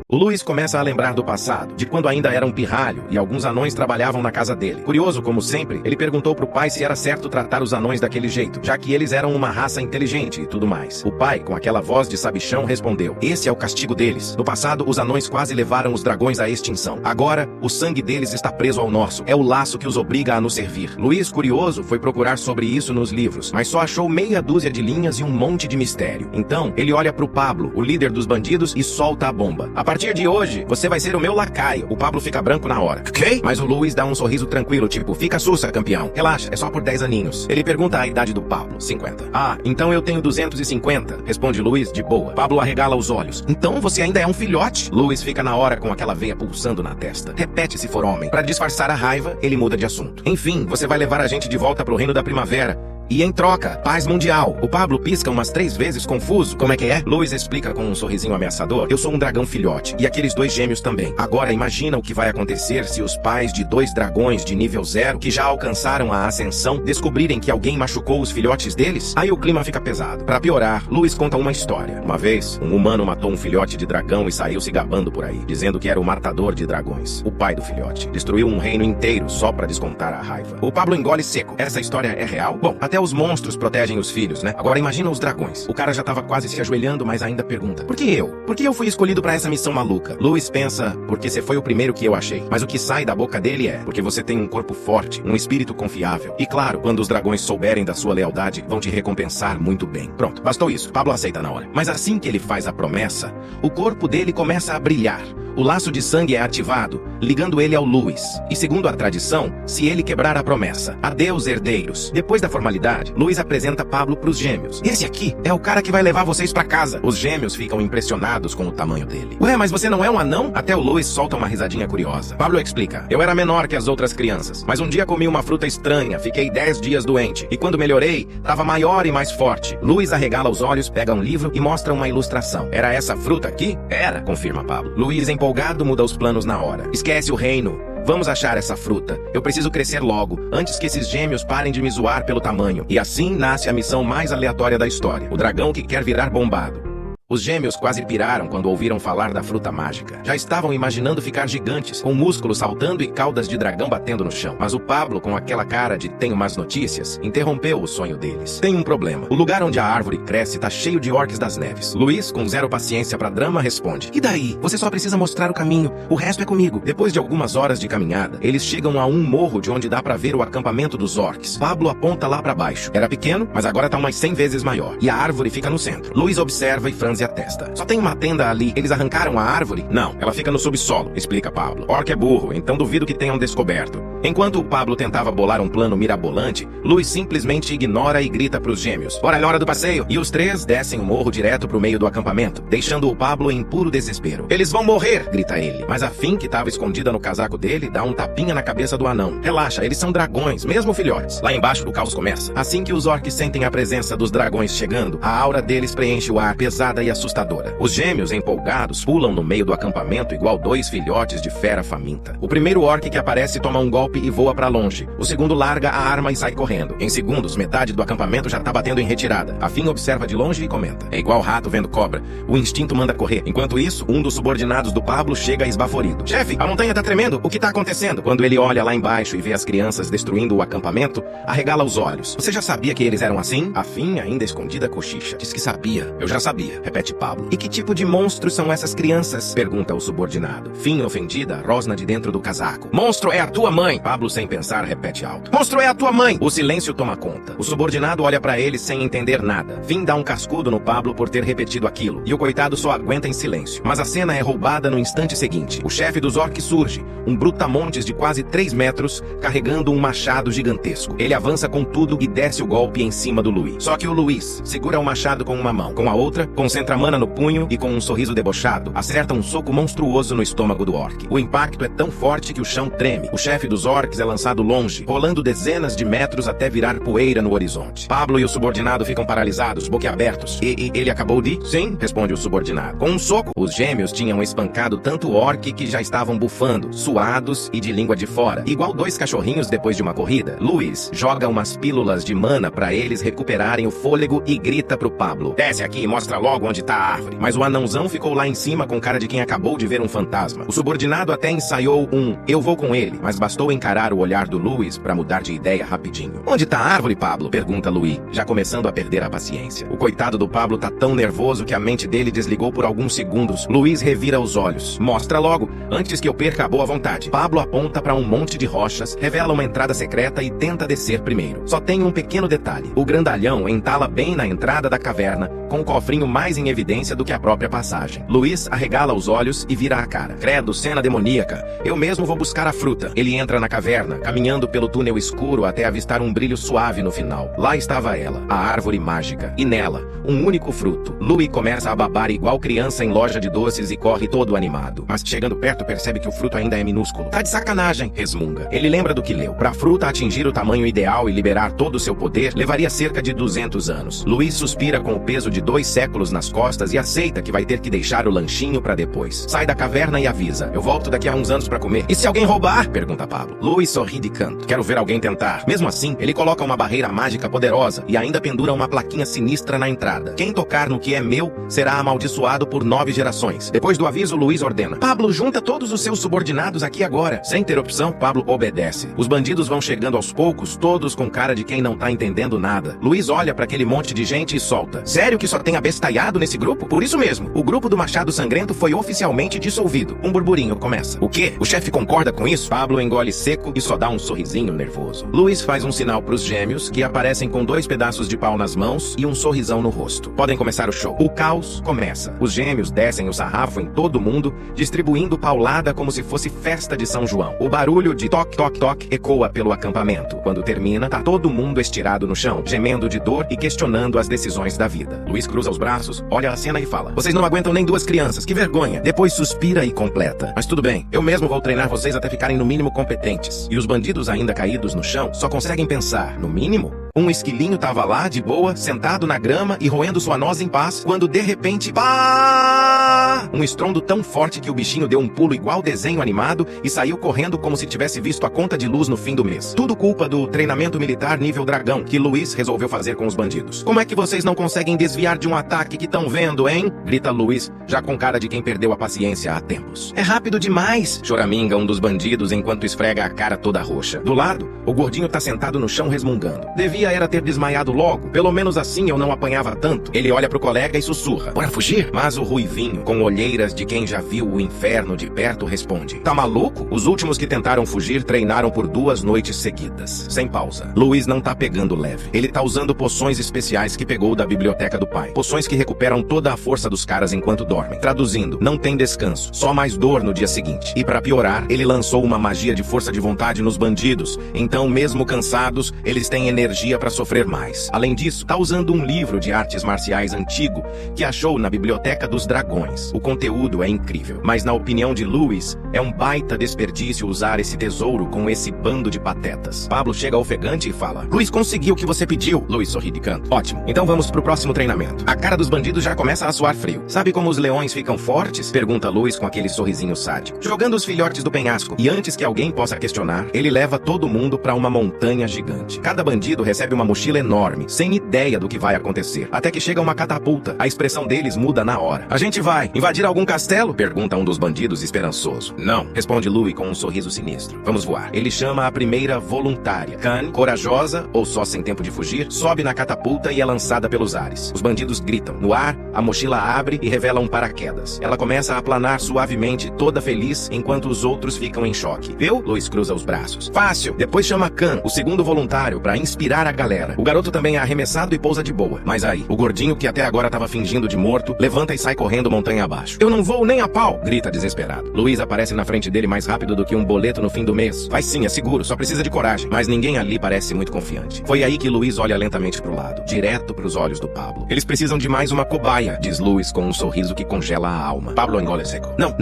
O Luiz começa a lembrar do passado, de quando ainda era um pirralho e alguns anões trabalhavam na casa dele. Curioso como sempre, ele perguntou pro pai se era certo tratar os anões daquele jeito, já que eles eram uma raça inteligente e tudo mais. O pai, com aquela voz de sabichão, respondeu, esse é o castigo deles. No passado, os anões quase levaram os dragões à extinção. Agora, o sangue deles está preso ao nosso. É o laço que os obriga a nos servir. Luiz, curioso, foi procurar sobre isso nos livros, mas só achou meia dúzia de linhas e um monte de mistério. Então, ele olha pro Pablo, o líder dos bandidos, e solta a bomba. A partir de hoje, você vai ser o meu lacaio. O Pablo fica branco na hora. Que? Mas o Luiz dá um sorriso tranquilo, tipo, fica sussa, campeão. Relaxa, é só por 10 aninhos. Ele pergunta a idade do Pablo, 50. Ah, então eu tenho 250, responde Luiz de boa. Pablo arregala os olhos. Então você ainda é um filhote? Luiz fica na hora com aquela veia pulsando na testa. Repete se for homem. Pra disfarçar a raiva, ele muda de assunto. Enfim, você vai levar a gente de volta pro reino da primavera. E em troca, paz mundial. O Pablo pisca umas 3 vezes confuso. Como é que é? Luiz explica com um sorrisinho ameaçador. Eu sou um dragão filhote. E aqueles 2 gêmeos também. Agora imagina o que vai acontecer se os pais de 2 dragões de nível 0, que já alcançaram a ascensão, descobrirem que alguém machucou os filhotes deles? Aí o clima fica pesado. Pra piorar, Luiz conta uma história. Uma vez, um humano matou um filhote de dragão e saiu se gabando por aí, dizendo que era o matador de dragões. O pai do filhote destruiu um reino inteiro só pra descontar a raiva. O Pablo engole seco. Essa história é real? Bom, até os monstros protegem os filhos, né? Agora imagina os dragões. O cara já tava quase se ajoelhando, mas ainda pergunta: por que eu? Por que eu fui escolhido pra essa missão maluca? Luiz pensa: porque você foi o primeiro que eu achei. Mas o que sai da boca dele é: porque você tem um corpo forte, um espírito confiável. E claro, quando os dragões souberem da sua lealdade, vão te recompensar muito bem. Pronto, bastou isso. Pablo aceita na hora. Mas assim que ele faz a promessa, o corpo dele começa a brilhar. O laço de sangue é ativado, ligando ele ao Luiz. E segundo a tradição, se ele quebrar a promessa, adeus herdeiros. Depois da formalidade, Luiz apresenta Pablo pros gêmeos. Esse aqui é o cara que vai levar vocês pra casa. Os gêmeos ficam impressionados com o tamanho dele. Ué, mas você não é um anão? Até o Luiz solta uma risadinha curiosa. Pablo explica: eu era menor que as outras crianças, mas um dia comi uma fruta estranha, fiquei 10 dias doente. E quando melhorei, tava maior e mais forte. Luiz arregala os olhos, pega um livro e mostra uma ilustração. Era essa fruta aqui? Era, confirma Pablo. Luiz, empolgado, muda os planos na hora. Esquece o reino. Vamos achar essa fruta. Eu preciso crescer logo, antes que esses gêmeos parem de me zoar pelo tamanho. E assim nasce a missão mais aleatória da história. O dragão que quer virar bombado. Os gêmeos quase piraram quando ouviram falar da fruta mágica. Já estavam imaginando ficar gigantes, com músculos saltando e caudas de dragão batendo no chão. Mas o Pablo, com aquela cara de tenho más notícias, interrompeu o sonho deles. Tem um problema. O lugar onde a árvore cresce tá cheio de orques das neves. Luiz, com zero paciência pra drama, responde: e daí? Você só precisa mostrar o caminho. O resto é comigo. Depois de algumas horas de caminhada, eles chegam a um morro de onde dá pra ver o acampamento dos orques. Pablo aponta lá pra baixo. Era pequeno, mas agora tá umas 100 vezes maior. E a árvore fica no centro. Luiz observa e franze a testa. Só tem uma tenda ali. Eles arrancaram a árvore? Não, ela fica no subsolo, explica Pablo. Orc é burro, então duvido que tenham descoberto. Enquanto o Pablo tentava bolar um plano mirabolante, Luiz simplesmente ignora e grita pros gêmeos: bora, é hora do passeio! E os 3 descem o morro direto pro meio do acampamento, deixando o Pablo em puro desespero. Eles vão morrer! Grita ele. Mas a Finn, que tava escondida no casaco dele, dá um tapinha na cabeça do anão. Relaxa, eles são dragões, mesmo filhotes. Lá embaixo o caos começa. Assim que os orcs sentem a presença dos dragões chegando, a aura deles preenche o ar, pesada e assustadora. Os gêmeos, empolgados, pulam no meio do acampamento igual 2 filhotes de fera faminta. O primeiro orc que aparece toma um golpe e voa pra longe. O segundo larga a arma e sai correndo. Em segundos, metade do acampamento já tá batendo em retirada. A Finn observa de longe e comenta: é igual rato vendo cobra. O instinto manda correr. Enquanto isso, um dos subordinados do Pablo chega esbaforido. Chefe, a montanha tá tremendo. O que tá acontecendo? Quando ele olha lá embaixo e vê as crianças destruindo o acampamento, arregala os olhos. Você já sabia que eles eram assim? A Finn, ainda escondida, cochicha. Diz que sabia. Eu já sabia, repete Pablo. E que tipo de monstros são essas crianças? Pergunta o subordinado. Finn, ofendida, rosna de dentro do casaco. Monstro é a tua mãe! Pablo, sem pensar, repete alto. Monstro é a tua mãe! O silêncio toma conta. O subordinado olha pra ele sem entender nada. Finn dá um cascudo no Pablo por ter repetido aquilo. E o coitado só aguenta em silêncio. Mas a cena é roubada no instante seguinte. O chefe dos orcs surge. Um brutamontes de quase 3 metros, carregando um machado gigantesco. Ele avança com tudo e desce o golpe em cima do Luiz. Só que o Luiz segura o machado com uma mão. Com a outra, concentra a mana no punho e com um sorriso debochado, acerta um soco monstruoso no estômago do orc. O impacto é tão forte que o chão treme. O chefe dos orcs é lançado longe, rolando dezenas de metros até virar poeira no horizonte. Pablo e o subordinado ficam paralisados, boquiabertos. E ele acabou de? Sim, responde o subordinado. Com um soco, os gêmeos tinham espancado tanto o orc que já estavam bufando, suados e de língua de fora, igual 2 cachorrinhos depois de uma corrida. Luiz joga umas pílulas de mana pra eles recuperarem o fôlego e grita pro Pablo: desce aqui e mostra logo onde tá a árvore. Mas o anãozão ficou lá em cima com cara de quem acabou de ver um fantasma. O subordinado até ensaiou um eu vou com ele, mas bastou encarar o olhar do Luiz pra mudar de ideia rapidinho. Onde tá a árvore, Pablo? Pergunta Luiz, já começando a perder a paciência. O coitado do Pablo tá tão nervoso que a mente dele desligou por alguns segundos. Luiz revira os olhos. Mostra logo, antes que eu perca a boa vontade. Pablo aponta pra um monte de rochas, revela uma entrada secreta e tenta descer primeiro. Só tem um pequeno detalhe. O grandalhão entala bem na entrada da caverna, com o cofrinho mais em evidência do que a própria passagem. Luiz arregala os olhos e vira a cara. Credo, cena demoníaca. Eu mesmo vou buscar a fruta. Ele entra na caverna, caminhando pelo túnel escuro até avistar um brilho suave no final. Lá estava ela, a árvore mágica. E nela, um único fruto. Louis começa a babar igual criança em loja de doces e corre todo animado. Mas chegando perto percebe que o fruto ainda é minúsculo. Tá de sacanagem, resmunga. Ele lembra do que leu. Pra fruta atingir o tamanho ideal e liberar todo o seu poder, levaria cerca de 200 anos. Louis suspira com o peso de 2 séculos nas costas e aceita que vai ter que deixar o lanchinho pra depois. Sai da caverna e avisa. Eu volto daqui a uns anos pra comer. E se alguém roubar? Pergunta Pablo. Louis sorri de canto. Quero ver alguém tentar. Mesmo assim, ele coloca uma barreira mágica poderosa e ainda pendura uma plaquinha sinistra na entrada. Quem tocar no que é meu será amaldiçoado por 9 gerações. Depois do aviso, Louis ordena. Pablo, junta todos os seus subordinados aqui agora. Sem ter opção, Pablo obedece. Os bandidos vão chegando aos poucos, todos com cara de quem não tá entendendo nada. Louis olha pra aquele monte de gente e solta. Sério que só tem abestalhado nesse grupo? Por isso mesmo, o grupo do Machado Sangrento foi oficialmente dissolvido. Um burburinho começa. O quê? O chefe concorda com isso? Pablo engole seco e só dá um sorrisinho nervoso. Louis faz um sinal pros gêmeos, que aparecem com 2 pedaços de pau nas mãos e um sorrisão no rosto. Podem começar o show. O caos começa. Os gêmeos descem o sarrafo em todo mundo, distribuindo paulada como se fosse festa de São João. O barulho de toque, toque, toque ecoa pelo acampamento. Quando termina, tá todo mundo estirado no chão, gemendo de dor e questionando as decisões da vida. Louis cruza os braços, olha a cena e fala. Vocês não aguentam nem 2 crianças, que vergonha. Depois suspira e completa. Mas tudo bem, eu mesmo vou treinar vocês até ficarem no mínimo competentes. E os bandidos ainda caídos no chão só conseguem pensar, no mínimo? Um esquilinho tava lá, de boa, sentado na grama e roendo sua noz em paz, quando de repente, pá! Um estrondo tão forte que o bichinho deu um pulo igual desenho animado e saiu correndo como se tivesse visto a conta de luz no fim do mês. Tudo culpa do treinamento militar nível dragão que Louis resolveu fazer com os bandidos. Como é que vocês não conseguem desviar de um ataque que tão vendo, hein? Grita Louis, já com cara de quem perdeu a paciência há tempos. É rápido demais, choraminga um dos bandidos enquanto esfrega a cara toda roxa. Do lado, o gordinho tá sentado no chão resmungando. Devia era ter desmaiado logo, pelo menos assim eu não apanhava tanto. Ele olha pro colega e sussurra. Bora fugir? Mas o ruivinho, com olheiras de quem já viu o inferno de perto, responde. Tá maluco? Os últimos que tentaram fugir treinaram por 2 noites seguidas, sem pausa. Louis não tá pegando leve. Ele tá usando poções especiais que pegou da biblioteca do pai. Poções que recuperam toda a força dos caras enquanto dormem. Traduzindo, não tem descanso, só mais dor no dia seguinte. E pra piorar, ele lançou uma magia de força de vontade nos bandidos. Então, mesmo cansados, eles têm energia pra sofrer mais. Além disso, tá usando um livro de artes marciais antigo que achou na biblioteca dos dragões. O conteúdo é incrível, mas na opinião de Louis, é um baita desperdício usar esse tesouro com esse bando de patetas. Pablo chega ofegante e fala. Louis conseguiu o que você pediu. Louis sorri de canto. Ótimo, então vamos pro próximo treinamento. A cara dos bandidos já começa a suar frio. Sabe como os leões ficam fortes? Pergunta Louis com aquele sorrisinho sádico. Jogando os filhotes do penhasco. E antes que alguém possa questionar, ele leva todo mundo pra uma montanha gigante. Cada bandido recebe uma mochila enorme, sem ideia do que vai acontecer. Até que chega uma catapulta. A expressão deles muda na hora. A gente vai invadir algum castelo? Pergunta um dos bandidos esperançoso. Não, responde Louis com um sorriso sinistro. Vamos voar. Ele chama a primeira voluntária. Khan, corajosa ou só sem tempo de fugir, sobe na catapulta e é lançada pelos ares. Os bandidos gritam. No ar, a mochila abre e revela um paraquedas. Ela começa a planar suavemente, toda feliz, enquanto os outros ficam em choque. Viu? Louis cruza os braços. Fácil. Depois chama Khan, o segundo voluntário, pra inspirar a galera. O garoto também é arremessado e pousa de boa. Mas aí, o gordinho que até agora tava fingindo de morto, levanta e sai correndo montanha abaixo. Eu não vou nem a pau! Grita desesperado. Louis aparece na frente dele mais rápido do que um boleto no fim do mês. Vai sim, é seguro, só precisa de coragem. Mas ninguém ali parece muito confiante. Foi aí que Louis olha lentamente pro lado, direto pros olhos do Pablo. Eles precisam de mais uma cobaia, diz Louis com um sorriso que congela a alma. Pablo engole seco. Não.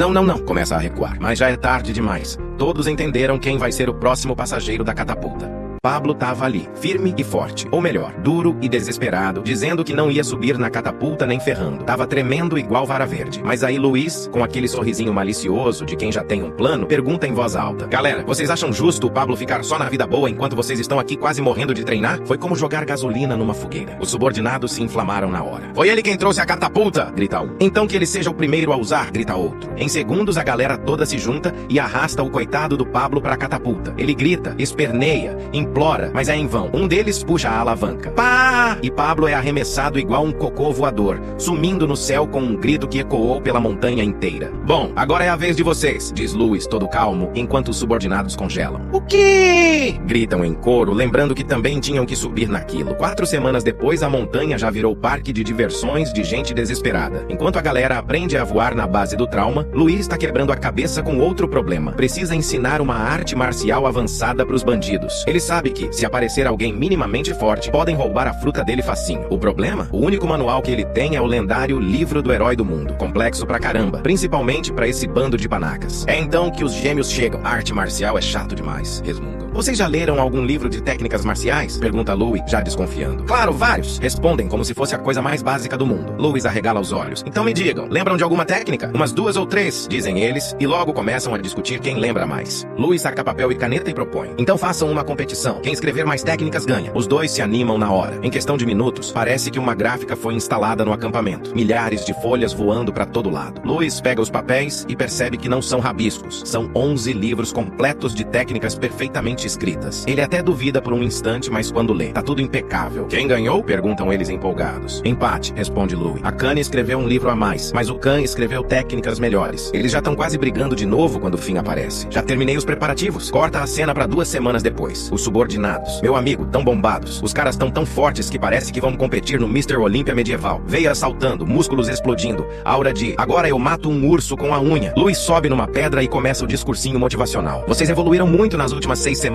Começa a recuar. Mas já é tarde demais. Todos entenderam quem vai ser o próximo passageiro da catapulta. Pablo tava ali, firme e forte, ou melhor, duro e desesperado, dizendo que não ia subir na catapulta nem ferrando. Tava tremendo igual vara verde. Mas aí Louis, com aquele sorrisinho malicioso de quem já tem um plano, pergunta em voz alta. Galera, vocês acham justo o Pablo ficar só na vida boa enquanto vocês estão aqui quase morrendo de treinar? Foi como jogar gasolina numa fogueira. Os subordinados se inflamaram na hora. Foi ele quem trouxe a catapulta, grita um. Então que ele seja o primeiro a usar, grita outro. Em segundos a galera toda se junta e arrasta o coitado do Pablo pra catapulta. Ele grita, esperneia, implora, mas é em vão. Um deles puxa a alavanca. Pá! E Pablo é arremessado igual um cocô voador, sumindo no céu com um grito que ecoou pela montanha inteira. Bom, agora é a vez de vocês, diz Louis todo calmo, enquanto os subordinados congelam. O quê? Gritam em coro, lembrando que também tinham que subir naquilo. 4 semanas depois, a montanha já virou parque de diversões de gente desesperada. Enquanto a galera aprende a voar na base do trauma, Louis está quebrando a cabeça com outro problema. Precisa ensinar uma arte marcial avançada para os bandidos. Ele sabe que, se aparecer alguém minimamente forte, podem roubar a fruta dele facinho. O problema? O único manual que ele tem é o lendário Livro do Herói do Mundo. Complexo pra caramba, principalmente pra esse bando de panacas. É então que os gêmeos chegam. A arte marcial é chato demais, resmungam. Vocês já leram algum livro de técnicas marciais? Pergunta Louis, já desconfiando. Claro, vários! Respondem como se fosse a coisa mais básica do mundo. Louis arregala os olhos. Então me digam, lembram de alguma técnica? Umas 2 ou 3, dizem eles, e logo começam a discutir quem lembra mais. Louis saca papel e caneta e propõe. Então façam uma competição. Quem escrever mais técnicas ganha. Os dois se animam na hora. Em questão de minutos, parece que uma gráfica foi instalada no acampamento. Milhares de folhas voando pra todo lado. Louis pega os papéis e percebe que não são rabiscos. São 11 livros completos de técnicas perfeitamente escritas. Ele até duvida por um instante, mas quando lê, tá tudo impecável. Quem ganhou? Perguntam eles empolgados. Empate, responde Louis. A Kanye escreveu um livro a mais, mas o Khan escreveu técnicas melhores. Eles já estão quase brigando de novo quando o fim aparece. Já terminei os preparativos. Corta a cena pra 2 semanas depois. Os subordinados. Meu amigo, tão bombados. Os caras tão fortes que parece que vão competir no Mr. Olímpia medieval. Veias saltando, músculos explodindo. Aura de, agora eu mato um urso com a unha. Louis sobe numa pedra e começa o discursinho motivacional. Vocês evoluíram muito nas últimas 6 semanas.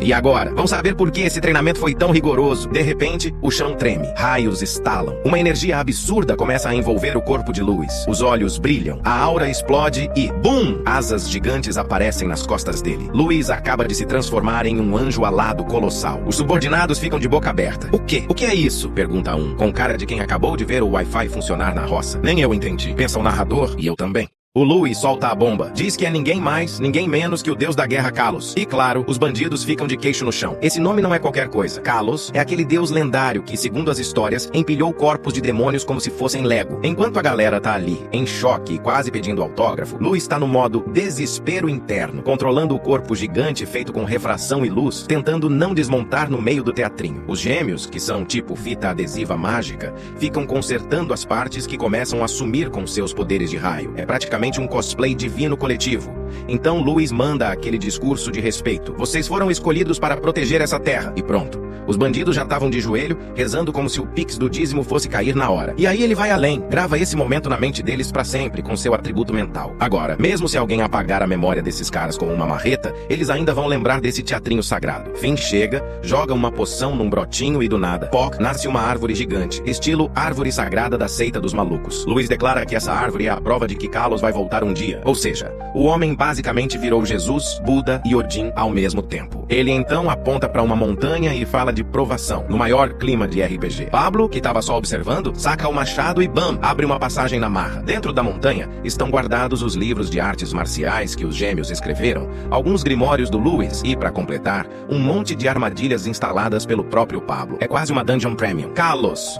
E agora? Vão saber por que esse treinamento foi tão rigoroso. De repente, o chão treme. Raios estalam. Uma energia absurda começa a envolver o corpo de Louis. Os olhos brilham. A aura explode e, BUM! Asas gigantes aparecem nas costas dele. Louis acaba de se transformar em um anjo alado colossal. Os subordinados ficam de boca aberta. O quê? O que é isso? Pergunta um, com cara de quem acabou de ver o Wi-Fi funcionar na roça. Nem eu entendi. Pensa o narrador, e eu também. O Louis solta a bomba. Diz que é ninguém mais, ninguém menos que o deus da guerra Kalos. E claro, os bandidos ficam de queixo no chão. Esse nome não é qualquer coisa. Kalos é aquele deus lendário que, segundo as histórias, empilhou corpos de demônios como se fossem Lego. Enquanto a galera tá ali, em choque e quase pedindo autógrafo, Louis está no modo desespero interno, controlando o corpo gigante feito com refração e luz, tentando não desmontar no meio do teatrinho. Os gêmeos, que são tipo fita adesiva mágica, ficam consertando as partes que começam a sumir com seus poderes de raio. É praticamente um cosplay divino coletivo. Então Louis manda aquele discurso de respeito. Vocês foram escolhidos para proteger essa terra. E pronto. Os bandidos já estavam de joelho, rezando como se o pix do dízimo fosse cair na hora. E aí ele vai além, grava esse momento na mente deles pra sempre, com seu atributo mental. Agora, mesmo se alguém apagar a memória desses caras com uma marreta, eles ainda vão lembrar desse teatrinho sagrado. Finn chega, joga uma poção num brotinho e do nada, poc, nasce uma árvore gigante, estilo árvore sagrada da seita dos malucos. Louis declara que essa árvore é a prova de que Kalos vai voltar um dia. Ou seja, o homem basicamente virou Jesus, Buda e Odin ao mesmo tempo. Ele então aponta pra uma montanha e fala de provação, no maior clima de RPG. Pablo, que estava só observando, saca o machado e bam, abre uma passagem na marra. Dentro da montanha estão guardados os livros de artes marciais que os gêmeos escreveram, alguns grimórios do Louis e, para completar, um monte de armadilhas instaladas pelo próprio Pablo. É quase uma dungeon premium. Kalos,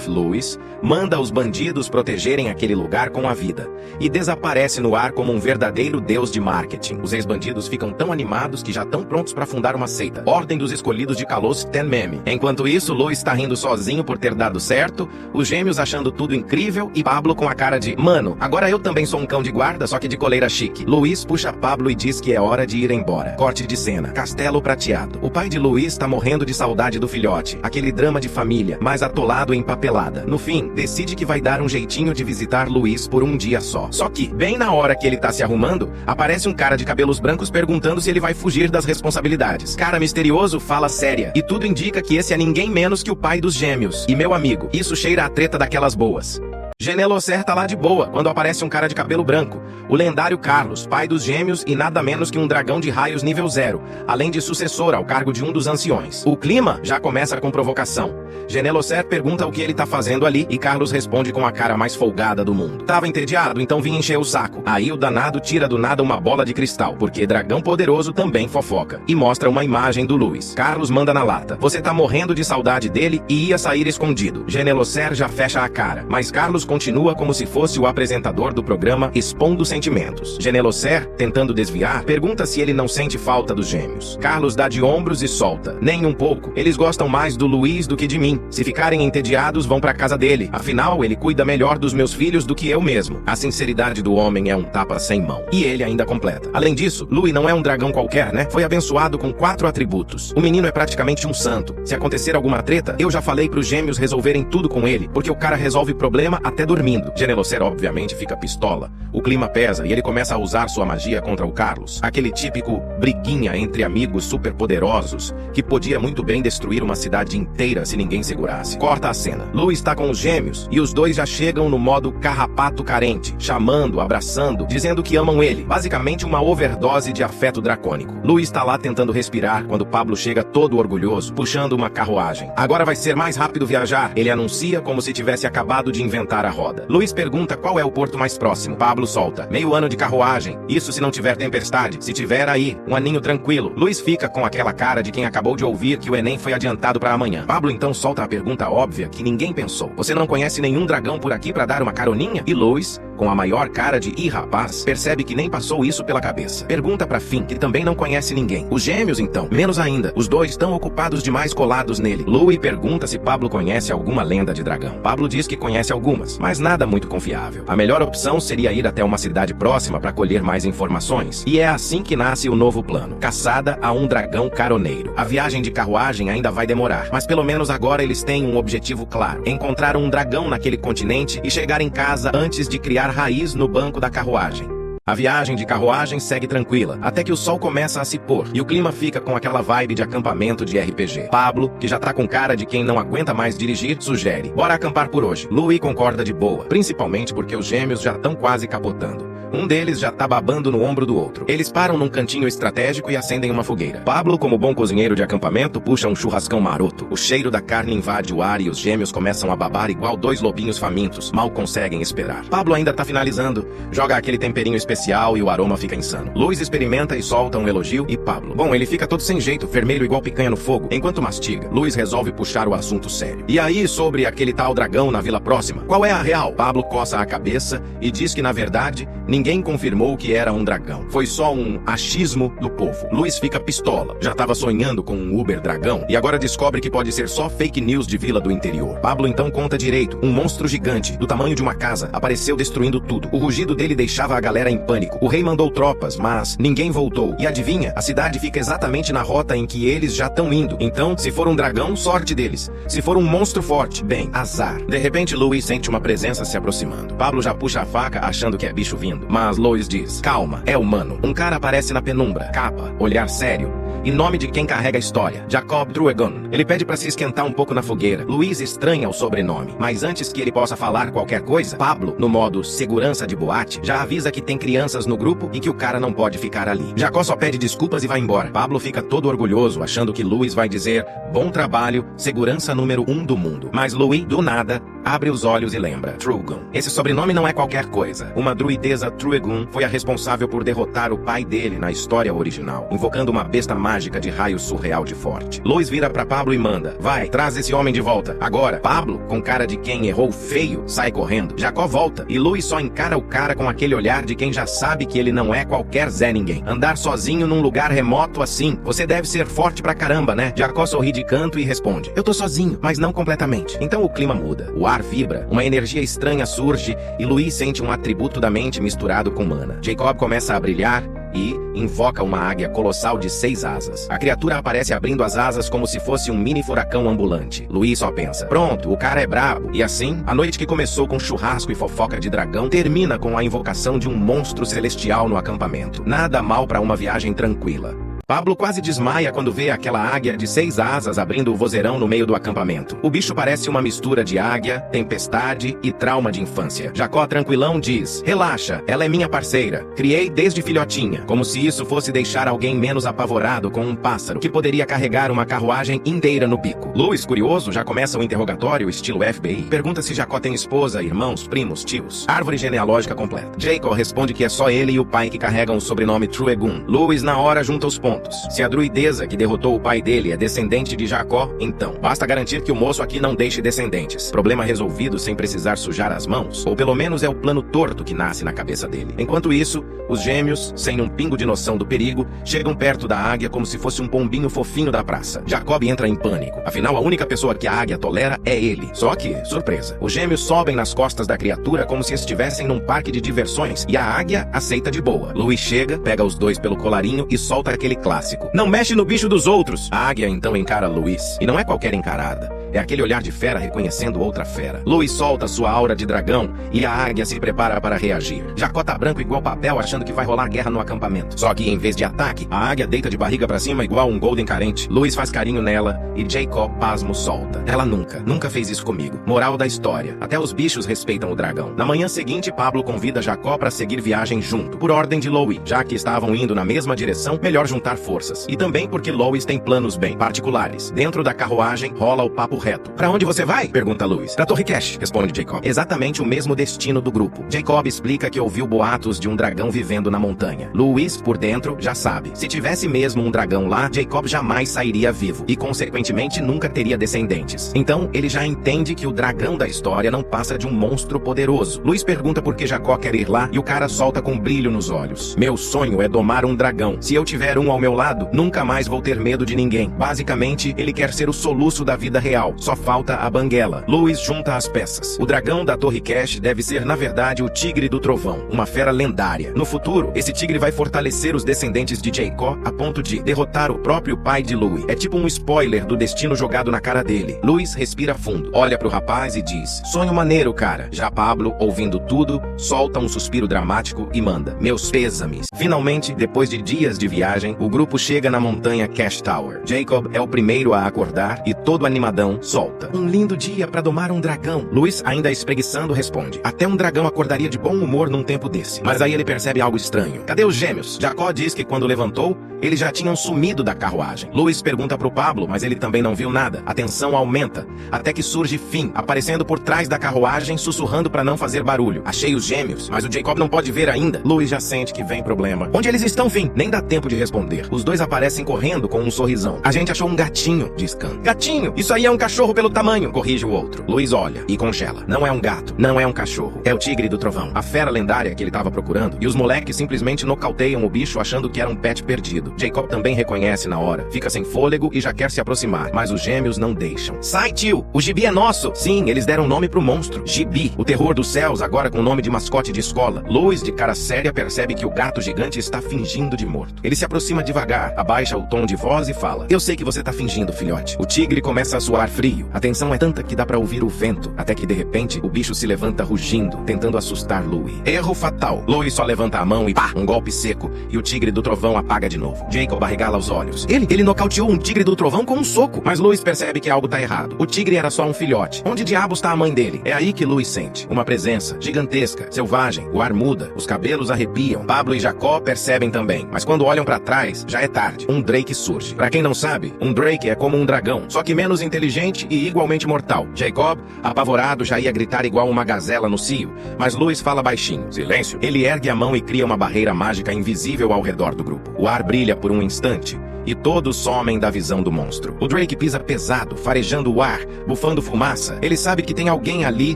Louis, manda os bandidos protegerem aquele lugar com a vida e desaparece no ar como um verdadeiro deus de marketing. Os ex-bandidos ficam tão animados que já estão prontos para fundar uma seita. Ordem dos Escolhidos de Kalos Ten Meme. Enquanto isso, Louis está rindo sozinho por ter dado certo, os gêmeos achando tudo incrível e Pablo com a cara de mano, agora eu também sou um cão de guarda, só que de coleira chique. Louis puxa Pablo e diz que é hora de ir embora. Corte de cena. Castelo Prateado. O pai de Louis está morrendo de saudade do filhote. Aquele drama de família, mas atolado em papelada. No fim, decide que vai dar um jeitinho de visitar Louis por um dia só. Só que, bem na hora que ele tá se arrumando, aparece um cara de cabelos brancos perguntando se ele vai fugir das responsabilidades. Cara misterioso fala séria, e tudo indica que esse é ninguém menos que o pai dos gêmeos. E meu amigo, isso cheira a treta daquelas boas. Genelocer tá lá de boa, quando aparece um cara de cabelo branco, o lendário Carlos, pai dos gêmeos e nada menos que um dragão de raios nível 0, além de sucessor ao cargo de um dos anciões. O clima já começa com provocação. Genelocer pergunta o que ele tá fazendo ali e Carlos responde com a cara mais folgada do mundo. Tava entediado, então vim encher o saco. Aí o danado tira do nada uma bola de cristal, porque dragão poderoso também fofoca, e mostra uma imagem do Louis. Carlos manda na lata. Você tá morrendo de saudade dele e ia sair escondido. Genelocer já fecha a cara, mas Carlos continua como se fosse o apresentador do programa Expondo Sentimentos. Genelocer, tentando desviar, pergunta se ele não sente falta dos gêmeos. Carlos dá de ombros e solta. Nem um pouco. Eles gostam mais do Luiz do que de mim. Se ficarem entediados, vão pra casa dele. Afinal, ele cuida melhor dos meus filhos do que eu mesmo. A sinceridade do homem é um tapa sem mão. E ele ainda completa. Além disso, Louis não é um dragão qualquer, né? Foi abençoado com 4 atributos. O menino é praticamente um santo. Se acontecer alguma treta, eu já falei pros gêmeos resolverem tudo com ele, porque o cara resolve problema até dormindo. Genelocer obviamente fica pistola. O clima pesa e ele começa a usar sua magia contra o Carlos. Aquele típico briguinha entre amigos superpoderosos, que podia muito bem destruir uma cidade inteira se ninguém segurasse. Corta a cena. Louis está com os gêmeos e os dois já chegam no modo carrapato carente, chamando, abraçando, dizendo que amam ele. Basicamente uma overdose de afeto dracônico. Louis está lá tentando respirar quando Pablo chega todo orgulhoso, puxando uma carruagem. Agora vai ser mais rápido viajar, ele anuncia como se tivesse acabado de inventar a roda. Louis pergunta qual é o porto mais próximo. Pablo solta. Meio ano de carruagem. Isso se não tiver tempestade. Se tiver aí, um aninho tranquilo. Louis fica com aquela cara de quem acabou de ouvir que o Enem foi adiantado para amanhã. Pablo então solta a pergunta óbvia que ninguém pensou. Você não conhece nenhum dragão por aqui para dar uma caroninha? E Louis, com a maior cara de "ih rapaz", percebe que nem passou isso pela cabeça. Pergunta pra Finn, que também não conhece ninguém. Os gêmeos então, menos ainda. Os dois estão ocupados demais colados nele. Louis pergunta se Pablo conhece alguma lenda de dragão. Pablo diz que conhece algumas, mas nada muito confiável. A melhor opção seria ir até uma cidade próxima para colher mais informações. E é assim que nasce o novo plano. Caçada a um dragão caroneiro. A viagem de carruagem ainda vai demorar, mas pelo menos agora eles têm um objetivo claro. Encontrar um dragão naquele continente e chegar em casa antes de criar raiz no banco da carruagem. A viagem de carruagem segue tranquila, até que o sol começa a se pôr, e o clima fica com aquela vibe de acampamento de RPG. Pablo, que já tá com cara de quem não aguenta mais dirigir, sugere: bora acampar por hoje. Louis concorda de boa, principalmente porque os gêmeos já estão quase capotando. Um deles já tá babando no ombro do outro. Eles param num cantinho estratégico e acendem uma fogueira. Pablo, como bom cozinheiro de acampamento, puxa um churrascão maroto. O cheiro da carne invade o ar e os gêmeos começam a babar igual dois lobinhos famintos. Mal conseguem esperar. Pablo ainda tá finalizando, joga aquele temperinho especial e o aroma fica insano. Louis experimenta e solta um elogio e Pablo, bom, ele fica todo sem jeito, vermelho igual picanha no fogo. Enquanto mastiga, Louis resolve puxar o assunto sério. E aí, sobre aquele tal dragão na vila próxima, qual é a real? Pablo coça a cabeça e diz que, na verdade, ninguém confirmou que era um dragão. Foi só um achismo do povo. Louis fica pistola. Já tava sonhando com um Uber dragão e agora descobre que pode ser só fake news de vila do interior. Pablo então conta direito. Um monstro gigante, do tamanho de uma casa, apareceu destruindo tudo. O rugido dele deixava a galera em pânico. O rei mandou tropas, mas ninguém voltou. E adivinha? A cidade fica exatamente na rota em que eles já estão indo. Então, se for um dragão, sorte deles. Se for um monstro forte, bem, azar. De repente, Louis sente uma presença se aproximando. Pablo já puxa a faca, achando que é bicho vindo. Mas Louis diz: calma, é humano. Um cara aparece na penumbra. Capa, olhar sério. E nome de quem carrega a história: Jacob Truegon. Ele pede pra se esquentar um pouco na fogueira. Louis estranha o sobrenome, mas antes que ele possa falar qualquer coisa, Pablo, no modo segurança de boate, já avisa que tem crianças no grupo e que o cara não pode ficar ali. Jacó só pede desculpas e vai embora. Pablo fica todo orgulhoso, achando que Louis vai dizer: bom trabalho, segurança número 1 do mundo. Mas Louis, do nada, abre os olhos e lembra: Truegon. Esse sobrenome não é qualquer coisa. Uma druideza Truegon foi a responsável por derrotar o pai dele na história original, invocando uma besta mágica de raio surreal de forte. Louis vira pra Pablo e manda: vai, traz esse homem de volta. Agora, Pablo, com cara de quem errou feio, sai correndo. Jacó volta e Louis só encara o cara com aquele olhar de quem já sabe que ele não é qualquer Zé Ninguém. Andar sozinho num lugar remoto assim, você deve ser forte pra caramba, né? Jacó sorri de canto e responde: eu tô sozinho, mas não completamente. Então o clima muda, o ar vibra, uma energia estranha surge e Louis sente um atributo da mente misturado com mana. Jacob começa a brilhar e invoca uma águia colossal de 6 asas. A criatura aparece abrindo as asas como se fosse um mini furacão ambulante. Louis só pensa: pronto, o cara é brabo. E assim, a noite que começou com churrasco e fofoca de dragão termina com a invocação de um monstro celestial no acampamento. Nada mal para uma viagem tranquila. Pablo quase desmaia quando vê aquela águia de 6 asas abrindo o vozeirão no meio do acampamento. O bicho parece uma mistura de águia, tempestade e trauma de infância. Jacó tranquilão diz: relaxa, ela é minha parceira. Criei desde filhotinha. Como se isso fosse deixar alguém menos apavorado com um pássaro que poderia carregar uma carruagem inteira no bico. Louis, curioso, já começa o interrogatório estilo FBI. Pergunta se Jacó tem esposa, irmãos, primos, tios. Árvore genealógica completa. Jacob responde que é só ele e o pai que carregam o sobrenome Truegon. Louis na hora junta os pontos. pontos. Se a druideza que derrotou o pai dele é descendente de Jacó, então basta garantir que o moço aqui não deixe descendentes. Problema resolvido sem precisar sujar as mãos. Ou pelo menos é o plano torto que nasce na cabeça dele. Enquanto isso, os gêmeos, sem um pingo de noção do perigo, chegam perto da águia como se fosse um pombinho fofinho da praça. Jacob entra em pânico. Afinal, a única pessoa que a águia tolera é ele. Só que, surpresa, os gêmeos sobem nas costas da criatura como se estivessem num parque de diversões e a águia aceita de boa. Louis chega, pega os dois pelo colarinho e solta aquele clássico: "Não mexe no bicho dos outros!" A águia então encara Louis. E não é qualquer encarada. É aquele olhar de fera reconhecendo outra fera. Louis solta sua aura de dragão e a águia se prepara para reagir. Jacó tá branco igual papel, achando que vai rolar guerra no acampamento. Só que em vez de ataque, a águia deita de barriga pra cima igual um golden carente. Louis faz carinho nela e Jacob, pasmo, solta. Ela nunca fez isso comigo. Moral da história: até os bichos respeitam o dragão. Na manhã seguinte, Pablo convida Jacó para seguir viagem junto, por ordem de Louis. Já que estavam indo na mesma direção, melhor juntar forças. E também porque Louis tem planos bem particulares. Dentro da carruagem, rola o papo reto. "Pra onde você vai?" pergunta Louis. "Pra Torre Cash", responde Jacob. Exatamente o mesmo destino do grupo. Jacob explica que ouviu boatos de um dragão vivendo na montanha. Louis, por dentro, já sabe. Se tivesse mesmo um dragão lá, Jacob jamais sairia vivo e, consequentemente, nunca teria descendentes. Então, ele já entende que o dragão da história não passa de um monstro poderoso. Louis pergunta por que Jacó quer ir lá e o cara solta com brilho nos olhos: "Meu sonho é domar um dragão. Se eu tiver um ao meu lado, nunca mais vou ter medo de ninguém." Basicamente, ele quer ser o soluço da vida real. Só falta a banguela. Louis junta as peças. O dragão da Torre Cash deve ser, na verdade, o Tigre do Trovão, uma fera lendária. No futuro, esse tigre vai fortalecer os descendentes de Jacó a ponto de derrotar o próprio pai de Louis. É tipo um spoiler do destino jogado na cara dele. Louis respira fundo, olha pro rapaz e diz: "Sonho maneiro, cara." Já Pablo, ouvindo tudo, solta um suspiro dramático e manda: "Meus pêsames." Finalmente, depois de dias de viagem, o grupo chega na montanha Cash Tower. Jacob é o primeiro a acordar e, todo animadão, solta: "Um lindo dia pra domar um dragão." Louis, ainda espreguiçando, responde: "Até um dragão acordaria de bom humor num tempo desse." Mas aí ele percebe algo estranho. Cadê os gêmeos? Jacó diz que quando levantou, eles já tinham sumido da carruagem. Louis pergunta pro Pablo, mas ele também não viu nada. A tensão aumenta, até que surge Finn, aparecendo por trás da carruagem, sussurrando pra não fazer barulho. "Achei os gêmeos, mas o Jacob não pode ver ainda." Louis já sente que vem problema. "Onde eles estão, Finn?" Nem dá tempo de responder. Os dois aparecem correndo com um sorrisão. "A gente achou um gatinho", diz Khan. "Gatinho? Isso aí é um cachorro pelo tamanho", corrige o outro. Louis olha e congela. Não é um gato, não é um cachorro. É o Tigre do Trovão, a fera lendária que ele tava procurando. E os moleques simplesmente nocauteiam o bicho achando que era um pet perdido. Jacob também reconhece na hora. Fica sem fôlego e já quer se aproximar, mas os gêmeos não deixam. "Sai, tio! O Gibi é nosso!" Sim, eles deram nome pro monstro. Gibi, o terror dos céus, agora com nome de mascote de escola. Louis, de cara séria, percebe que o gato gigante está fingindo de morto. Ele se aproxima devagar, abaixa o tom de voz e fala: "Eu sei que você tá fingindo, filhote." O tigre começa a suar frio. A tensão é tanta que dá pra ouvir o vento, até que de repente o bicho se levanta rugindo, tentando assustar Louis. Erro fatal. Louis só levanta a mão e pá! Um golpe seco, e o Tigre do Trovão apaga de novo. Jacob arregala os olhos. Ele nocauteou um Tigre do Trovão com um soco. Mas Louis percebe que algo tá errado. O tigre era só um filhote. Onde diabos tá a mãe dele? É aí que Louis sente uma presença gigantesca, selvagem. O ar muda, os cabelos arrepiam. Pablo e Jacó percebem também, mas quando olham pra trás, já é tarde. Um Drake surge. Pra quem não sabe, um Drake é como um dragão, só que menos inteligente e igualmente mortal. Jacob, apavorado, já ia gritar igual uma gazela no cio, mas Louis fala baixinho: "Silêncio." Ele ergue a mão e cria uma barreira mágica invisível ao redor do grupo. O ar brilha por um instante e todos somem da visão do monstro. O Drake pisa pesado, farejando o ar, bufando fumaça. Ele sabe que tem alguém ali,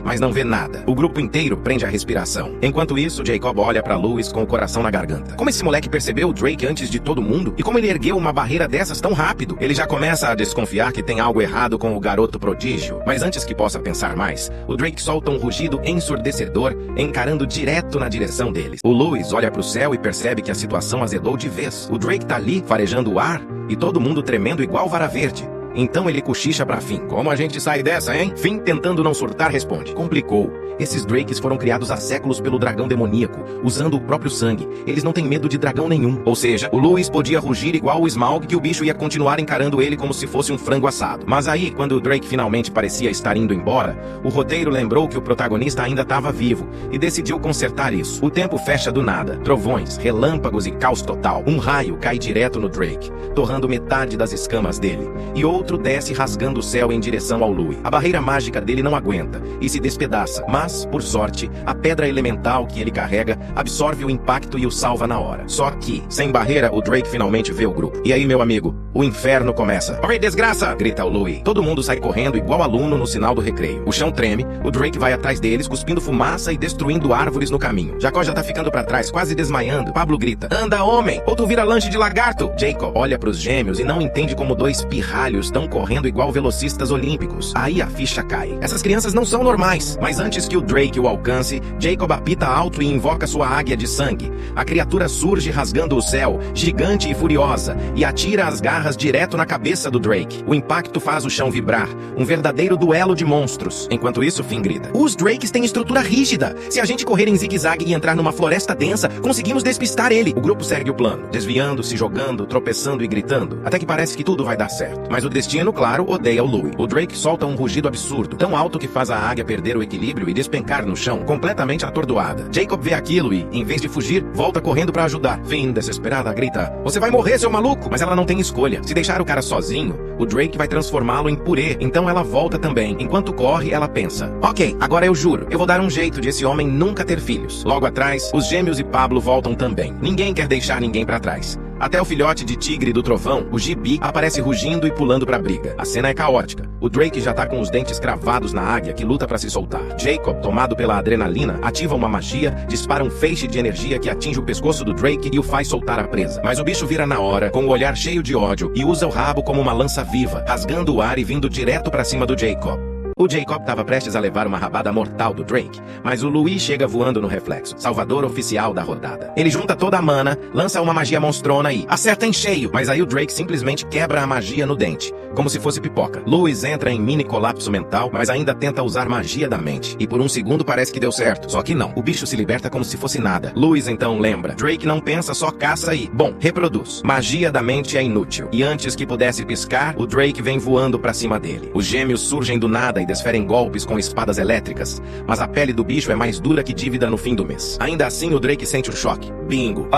mas não vê nada. O grupo inteiro prende a respiração. Enquanto isso, Jacob olha pra Louis com o coração na garganta. Como esse moleque percebeu o Drake antes de todo mundo? E como ele ergueu uma barreira dessas tão rápido? Ele já começa a desconfiar que tem algo errado com o garoto prodígio. Mas antes que possa pensar mais, o Drake solta um rugido ensurdecedor, encarando direto na direção deles. O Louis olha pro céu e percebe que a situação azedou de vez. O Drake tá ali, farejando o ar, e todo mundo tremendo igual vara verde. Então ele cochicha pra Finn: "Como a gente sai dessa, hein?" Finn, tentando não surtar, responde: "Complicou. Esses Drakes foram criados há séculos pelo dragão demoníaco, usando o próprio sangue. Eles não têm medo de dragão nenhum." Ou seja, o Louis podia rugir igual o Smaug, que o bicho ia continuar encarando ele como se fosse um frango assado. Mas aí, quando o Drake finalmente parecia estar indo embora, o roteiro lembrou que o protagonista ainda estava vivo e decidiu consertar isso. O tempo fecha do nada. Trovões, relâmpagos e caos total. Um raio cai direto no Drake, torrando metade das escamas dele, e outro desce rasgando o céu em direção ao Louis. A barreira mágica dele não aguenta e se despedaça, mas Mas, por sorte, a pedra elemental que ele carrega absorve o impacto e o salva na hora. Só que, sem barreira, o Drake finalmente vê o grupo. E aí, meu amigo, o inferno começa. "Oi, desgraça!" grita o Louis. Todo mundo sai correndo igual aluno no sinal do recreio. O chão treme, o Drake vai atrás deles, cuspindo fumaça e destruindo árvores no caminho. Jacó já tá ficando pra trás, quase desmaiando. Pablo grita: "Anda, homem! Ou tu vira lanche de lagarto!" Jacob olha pros gêmeos e não entende como dois pirralhos estão correndo igual velocistas olímpicos. Aí a ficha cai. Essas crianças não são normais. Mas antes que o Drake o alcance, Jacob apita alto e invoca sua águia de sangue. A criatura surge rasgando o céu, gigante e furiosa, e atira as garras direto na cabeça do Drake. O impacto faz o chão vibrar, um verdadeiro duelo de monstros. Enquanto isso, Finn grita: "Os Drakes têm estrutura rígida. Se a gente correr em zigue-zague e entrar numa floresta densa, conseguimos despistar ele." O grupo segue o plano, desviando, se jogando, tropeçando e gritando, até que parece que tudo vai dar certo. Mas o destino, claro, odeia o Louis. O Drake solta um rugido absurdo, tão alto que faz a águia perder o equilíbrio e despencar no chão, completamente atordoada. Jacob vê aquilo e, em vez de fugir, volta correndo pra ajudar. Finn, desesperada, grita: "Você vai morrer, seu maluco!" Mas ela não tem escolha. Se deixar o cara sozinho, o Drake vai transformá-lo em purê. Então ela volta também. Enquanto corre, ela pensa: "Ok, agora eu juro, eu vou dar um jeito de esse homem nunca ter filhos." Logo atrás, os gêmeos e Pablo voltam também. Ninguém quer deixar ninguém pra trás. Até o filhote de tigre do trovão, o Gibi, aparece rugindo e pulando pra briga. A cena é caótica. O Drake já tá com os dentes cravados na águia que luta pra se soltar. Jacob, tomado pela adrenalina, ativa uma magia, dispara um feixe de energia que atinge o pescoço do Drake e o faz soltar a presa. Mas o bicho vira na hora, com o olhar cheio de ódio, e usa o rabo como uma lança viva, rasgando o ar e vindo direto pra cima do Jacob. O Jacob estava prestes a levar uma rabada mortal do Drake, mas o Louis chega voando no reflexo, salvador oficial da rodada. Ele junta toda a mana, lança uma magia monstrona e acerta em cheio, mas aí o Drake simplesmente quebra a magia no dente, como se fosse pipoca. Louis entra em mini colapso mental, mas ainda tenta usar magia da mente, e por um segundo parece que deu certo, só que não. O bicho se liberta como se fosse nada. Louis então lembra: Drake não pensa, só caça e, bom, reproduz. Magia da mente é inútil, e antes que pudesse piscar, o Drake vem voando pra cima dele. Os gêmeos surgem do nada e desferem golpes com espadas elétricas, mas a pele do bicho é mais dura que dívida no fim do mês. Ainda assim, o Drake sente o choque. Bingo!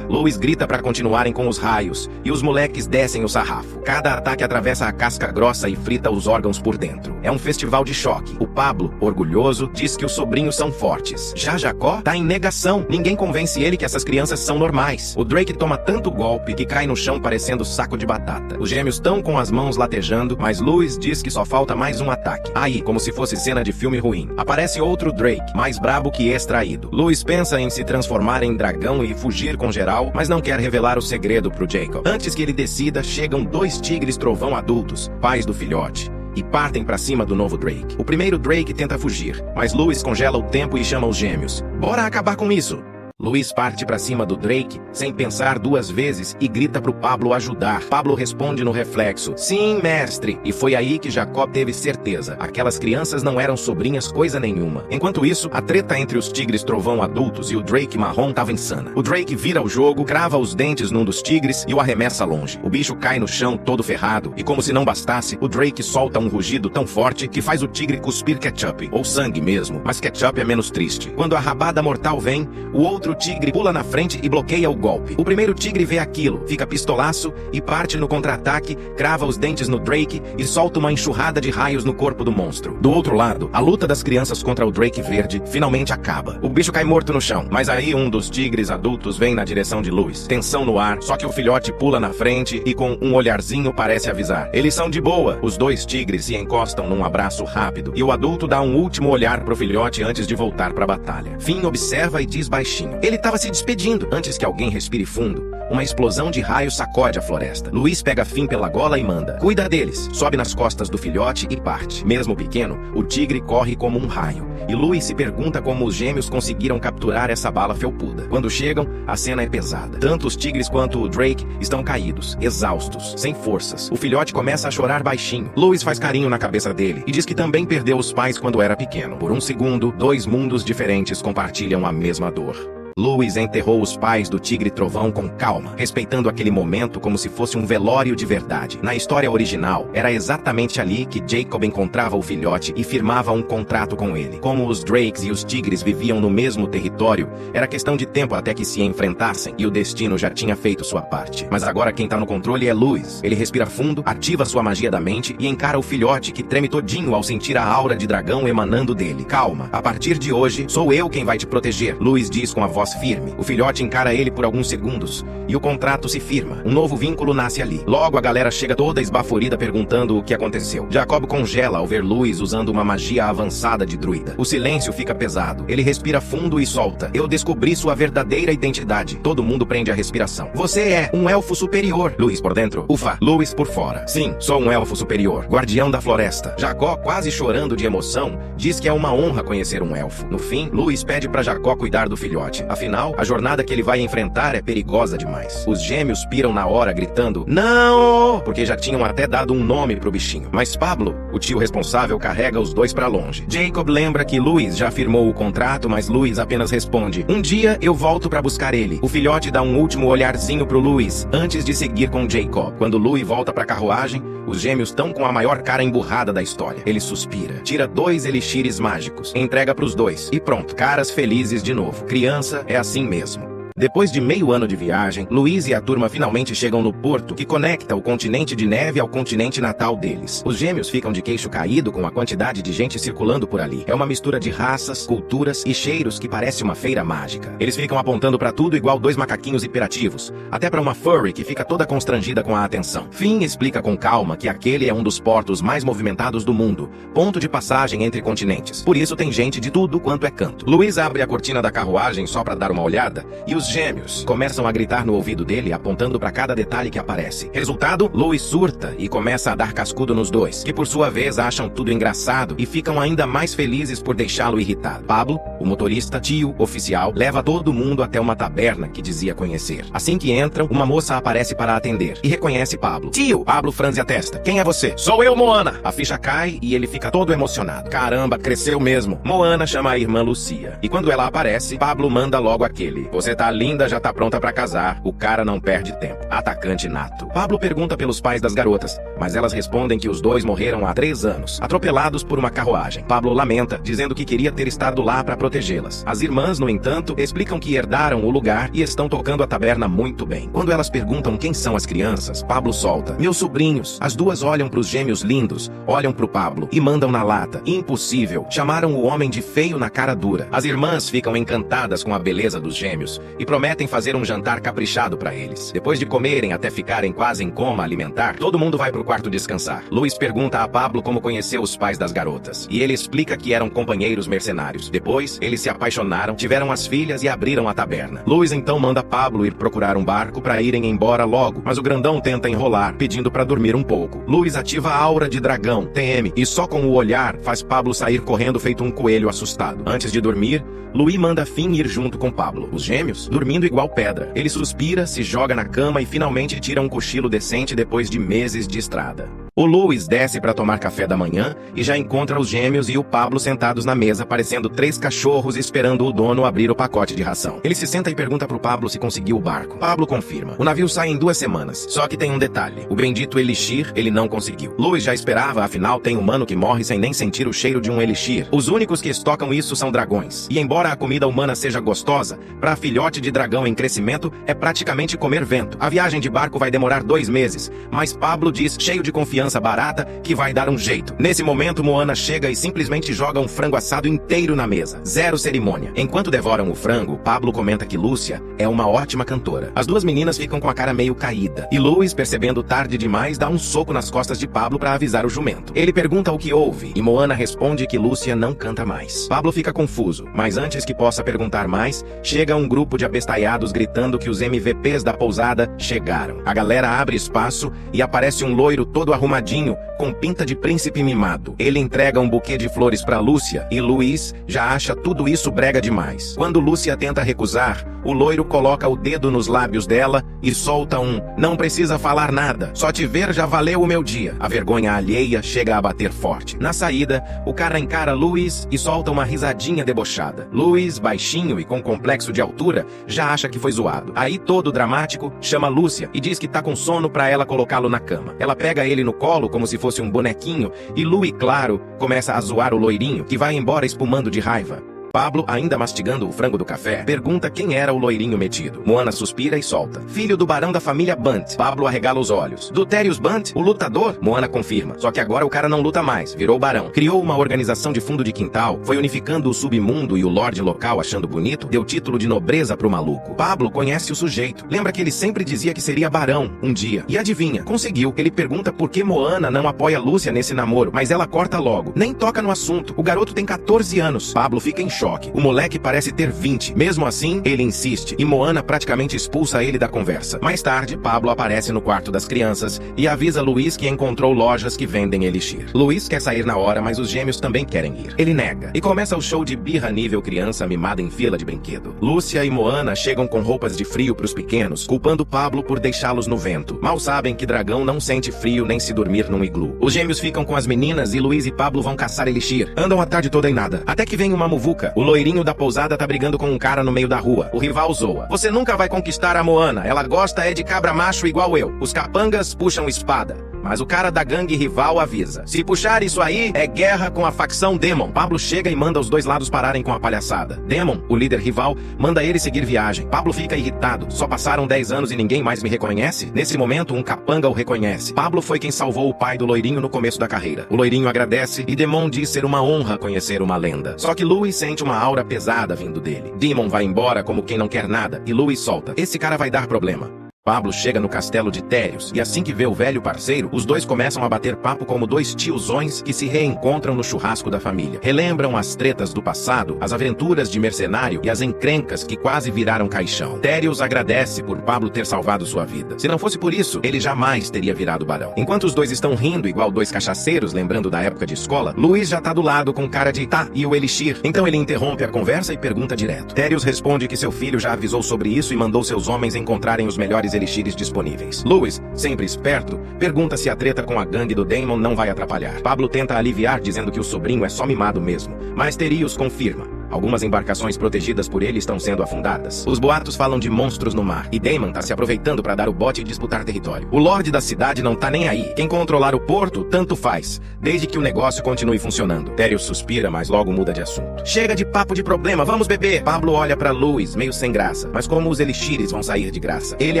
Louis grita pra continuarem com os raios, e os moleques descem o sarrafo. Cada ataque atravessa a casca grossa e frita os órgãos por dentro. É um festival de choque. O Pablo, orgulhoso, diz que os sobrinhos são fortes. Já Jacó tá em negação. Ninguém convence ele que essas crianças são normais. O Drake toma tanto golpe que cai no chão parecendo saco de batata. Os gêmeos estão com as mãos latejando, mas Louis diz que só falta mais um ataque. Aí, como se fosse cena de filme ruim, aparece outro Drake, mais brabo que extraído. Louis pensa em se transformar em dragão e fugir com geral, mas não quer revelar o segredo pro Jacob. Antes que ele decida, chegam dois tigres trovão adultos, pais do filhote, e partem pra cima do novo Drake. O primeiro Drake tenta fugir, mas Louis congela o tempo e chama os gêmeos. "Bora acabar com isso!" Louis parte pra cima do Drake, sem pensar duas vezes, e grita pro Pablo ajudar. Pablo responde no reflexo: "Sim, mestre." E foi aí que Jacob teve certeza. Aquelas crianças não eram sobrinhas coisa nenhuma. Enquanto isso, a treta entre os tigres trovão adultos e o Drake marrom tava insana. O Drake vira o jogo, crava os dentes num dos tigres e o arremessa longe. O bicho cai no chão todo ferrado, e como se não bastasse, o Drake solta um rugido tão forte que faz o tigre cuspir ketchup, ou sangue mesmo, mas ketchup é menos triste. Quando a rabada mortal vem, o outro tigre pula na frente e bloqueia o golpe. O primeiro tigre vê aquilo, fica pistolaço e parte no contra-ataque, crava os dentes no Drake e solta uma enxurrada de raios no corpo do monstro. Do outro lado, a luta das crianças contra o Drake verde finalmente acaba. O bicho cai morto no chão, mas aí um dos tigres adultos vem na direção de Louis. Tensão no ar, só que o filhote pula na frente e com um olharzinho parece avisar: eles são de boa. Os dois tigres se encostam num abraço rápido e o adulto dá um último olhar pro filhote antes de voltar pra batalha. Finn observa e diz baixinho: ele tava se despedindo. Antes que alguém respire fundo, uma explosão de raios sacode a floresta. Louis pega Finn pela gola e manda: cuida deles. Sobe nas costas do filhote e parte. Mesmo pequeno, o tigre corre como um raio. E Louis se pergunta como os gêmeos conseguiram capturar essa bala felpuda. Quando chegam, a cena é pesada. Tanto os tigres quanto o Drake estão caídos, exaustos, sem forças. O filhote começa a chorar baixinho. Louis faz carinho na cabeça dele e diz que também perdeu os pais quando era pequeno. Por um segundo, dois mundos diferentes compartilham a mesma dor. Luis enterrou os pais do Tigre Trovão com calma, respeitando aquele momento como se fosse um velório de verdade. Na história original, era exatamente ali que Jacob encontrava o filhote e firmava um contrato com ele. Como os Drakes e os Tigres viviam no mesmo território, era questão de tempo até que se enfrentassem, e o destino já tinha feito sua parte. Mas agora quem tá no controle é Luis. Ele respira fundo, ativa sua magia da mente e encara o filhote que treme todinho ao sentir a aura de dragão emanando dele. Calma, a partir de hoje, sou eu quem vai te proteger, Luis diz com a voz firme. O filhote encara ele por alguns segundos, e o contrato se firma. Um novo vínculo nasce ali. Logo a galera chega toda esbaforida perguntando o que aconteceu. Jacob congela ao ver Luis usando uma magia avançada de druida. O silêncio fica pesado. Ele respira fundo e solta. Eu descobri sua verdadeira identidade. Todo mundo prende a respiração. Você é um elfo superior. Luis por dentro. Ufa. Luis por fora. Sim, sou um elfo superior. Guardião da floresta. Jacó, quase chorando de emoção, diz que é uma honra conhecer um elfo. No fim, Luis pede pra Jacó cuidar do filhote. Afinal, a jornada que ele vai enfrentar é perigosa demais. Os gêmeos piram na hora gritando "Não!", porque já tinham até dado um nome pro bichinho. Mas Pablo, o tio responsável, carrega os dois pra longe. Jacob lembra que Luis já firmou o contrato, mas Luis apenas responde: "Um dia eu volto pra buscar ele." O filhote dá um último olharzinho pro Luis, antes de seguir com Jacob. Quando Luis volta pra carruagem, os gêmeos estão com a maior cara emburrada da história. Ele suspira, tira 2 elixires mágicos, entrega pros dois e pronto, caras felizes de novo. Criança é assim mesmo. Depois de meio ano de viagem, Luis e a turma finalmente chegam no porto que conecta o continente de neve ao continente natal deles. Os gêmeos ficam de queixo caído com a quantidade de gente circulando por ali. É uma mistura de raças, culturas e cheiros que parece uma feira mágica. Eles ficam apontando pra tudo igual 2 macaquinhos hiperativos, até pra uma furry que fica toda constrangida com a atenção. Finn explica com calma que aquele é um dos portos mais movimentados do mundo, ponto de passagem entre continentes. Por isso tem gente de tudo quanto é canto. Luis abre a cortina da carruagem só pra dar uma olhada, e os gêmeos começam a gritar no ouvido dele, apontando para cada detalhe que aparece. Resultado, Luis surta e começa a dar cascudo nos dois, que por sua vez acham tudo engraçado e ficam ainda mais felizes por deixá-lo irritado. Pablo, o motorista, tio, oficial, leva todo mundo até uma taberna que dizia conhecer. Assim que entram, uma moça aparece para atender e reconhece Pablo. Tio! Pablo franze a testa. Quem é você? Sou eu, Moana! A ficha cai e ele fica todo emocionado. Caramba, cresceu mesmo. Moana chama a irmã Lucia. E quando ela aparece, Pablo manda logo aquele: "Você tá linda, já tá pronta pra casar." O cara não perde tempo. Atacante nato. Pablo pergunta pelos pais das garotas, mas elas respondem que os dois morreram há 3 anos, atropelados por uma carruagem. Pablo lamenta, dizendo que queria ter estado lá pra protegê-las. As irmãs, no entanto, explicam que herdaram o lugar e estão tocando a taberna muito bem. Quando elas perguntam quem são as crianças, Pablo solta: "Meus sobrinhos." As duas olham pros gêmeos lindos, olham pro Pablo e mandam na lata: "Impossível." Chamaram o homem de feio na cara dura. As irmãs ficam encantadas com a beleza dos gêmeos e prometem fazer um jantar caprichado pra eles. Depois de comerem até ficarem quase em coma alimentar, todo mundo vai pro quarto descansar. Luis pergunta a Pablo como conheceu os pais das garotas, e ele explica que eram companheiros mercenários. Depois, eles se apaixonaram, tiveram as filhas e abriram a taberna. Luis então manda Pablo ir procurar um barco pra irem embora logo, mas o grandão tenta enrolar, pedindo pra dormir um pouco. Luis ativa a aura de dragão, TM, e só com o olhar faz Pablo sair correndo feito um coelho assustado. Antes de dormir, Luis manda Finn ir junto com Pablo. Os gêmeos, dormindo igual pedra. Ele suspira, se joga na cama e finalmente tira um cochilo decente depois de meses de estrada. O Luis desce para tomar café da manhã e já encontra os gêmeos e o Pablo sentados na mesa, parecendo 3 cachorros esperando o dono abrir o pacote de ração. Ele se senta e pergunta pro Pablo se conseguiu o barco. Pablo confirma. O navio sai em 2 semanas, só que tem um detalhe: o bendito elixir ele não conseguiu. Luis já esperava, afinal tem humano que morre sem nem sentir o cheiro de um elixir. Os únicos que estocam isso são dragões. E embora a comida humana seja gostosa, para filhote de dragão em crescimento é praticamente comer vento. A viagem de barco vai demorar 2 meses, mas Pablo diz, cheio de confiança barata, que vai dar um jeito. Nesse momento, Moana chega e simplesmente joga um frango assado inteiro na mesa. Zero cerimônia. Enquanto devoram o frango, Pablo comenta que Lúcia é uma ótima cantora. As duas meninas ficam com a cara meio caída. E Luis, percebendo tarde demais, dá um soco nas costas de Pablo para avisar o jumento. Ele pergunta o que houve, e Moana responde que Lúcia não canta mais. Pablo fica confuso, mas antes que possa perguntar mais, chega um grupo de abestalhados gritando que os MVPs da pousada chegaram. A galera abre espaço e aparece um loiro todo arrumadinho mimadinho, com pinta de príncipe mimado. Ele entrega um buquê de flores pra Lúcia, e Luiz já acha tudo isso brega demais. Quando Lúcia tenta recusar, o loiro coloca o dedo nos lábios dela e solta um: "Não precisa falar nada, só te ver já valeu o meu dia." A vergonha alheia chega a bater forte. Na saída, o cara encara Luiz e solta uma risadinha debochada. Luiz, baixinho e com complexo de altura, já acha que foi zoado. Aí, todo dramático, chama Lúcia e diz que tá com sono pra ela colocá-lo na cama. Ela pega ele no colo como se fosse um bonequinho e Luiz, claro, começa a zoar o loirinho, que vai embora espumando de raiva. Pablo, ainda mastigando o frango do café, pergunta quem era o loirinho metido. Moana suspira e solta: "Filho do barão da família Bunt." Pablo arregala os olhos. "Do Terius Bunt, o lutador?" Moana confirma. Só que agora o cara não luta mais, virou barão. Criou uma organização de fundo de quintal, foi unificando o submundo e o lorde local achando bonito, deu título de nobreza pro maluco. Pablo conhece o sujeito. Lembra que ele sempre dizia que seria barão, um dia. E adivinha, conseguiu. Ele pergunta por que Moana não apoia Lúcia nesse namoro, mas ela corta logo. Nem toca no assunto. O garoto tem 14 anos. Pablo fica em choque. O moleque parece ter 20. Mesmo assim, ele insiste, e Moana praticamente expulsa ele da conversa. Mais tarde, Pablo aparece no quarto das crianças e avisa Luiz que encontrou lojas que vendem elixir. Luiz quer sair na hora, mas os gêmeos também querem ir. Ele nega, e começa o show de birra nível criança mimada em fila de brinquedo. Lúcia e Moana chegam com roupas de frio pros pequenos, culpando Pablo por deixá-los no vento. Mal sabem que dragão não sente frio nem se dormir num iglu. Os gêmeos ficam com as meninas e Luiz e Pablo vão caçar elixir. Andam a tarde toda em nada, até que vem uma muvuca. O loirinho da pousada tá brigando com um cara no meio da rua. O rival zoa: "Você nunca vai conquistar a Moana, ela gosta é de cabra macho igual eu." Os capangas puxam espada, mas o cara da gangue rival avisa: "Se puxar isso aí, é guerra com a facção Demon." Pablo chega e manda os dois lados pararem com a palhaçada. Demon, o líder rival, manda ele seguir viagem. Pablo fica irritado: "Só passaram 10 anos e ninguém mais me reconhece?" Nesse momento, um capanga o reconhece. Pablo foi quem salvou o pai do loirinho no começo da carreira. O loirinho agradece e Demon diz ser uma honra conhecer uma lenda. Só que Luiz sente uma aura pesada vindo dele. Demon vai embora como quem não quer nada e Luiz solta: "Esse cara vai dar problema." Pablo chega no castelo de Terius, e assim que vê o velho parceiro, os dois começam a bater papo como dois tiozões que se reencontram no churrasco da família. Relembram as tretas do passado, as aventuras de mercenário e as encrencas que quase viraram caixão. Terius agradece por Pablo ter salvado sua vida. Se não fosse por isso, ele jamais teria virado barão. Enquanto os dois estão rindo igual dois cachaceiros lembrando da época de escola, Luiz já tá do lado com cara de "tá, e o elixir?" Então ele interrompe a conversa e pergunta direto. Terius responde que seu filho já avisou sobre isso e mandou seus homens encontrarem os melhores elixires disponíveis. Luiz, sempre esperto, pergunta se a treta com a gangue do Demon não vai atrapalhar. Pablo tenta aliviar dizendo que o sobrinho é só mimado mesmo, mas Terius confirma: algumas embarcações protegidas por ele estão sendo afundadas. Os boatos falam de monstros no mar, e Damon tá se aproveitando para dar o bote e disputar território. O lorde da cidade não tá nem aí. Quem controlar o porto, tanto faz, desde que o negócio continue funcionando. Terius suspira, mas logo muda de assunto. "Chega de papo de problema, vamos beber." Pablo olha pra Luiz, meio sem graça, mas como os elixires vão sair de graça, ele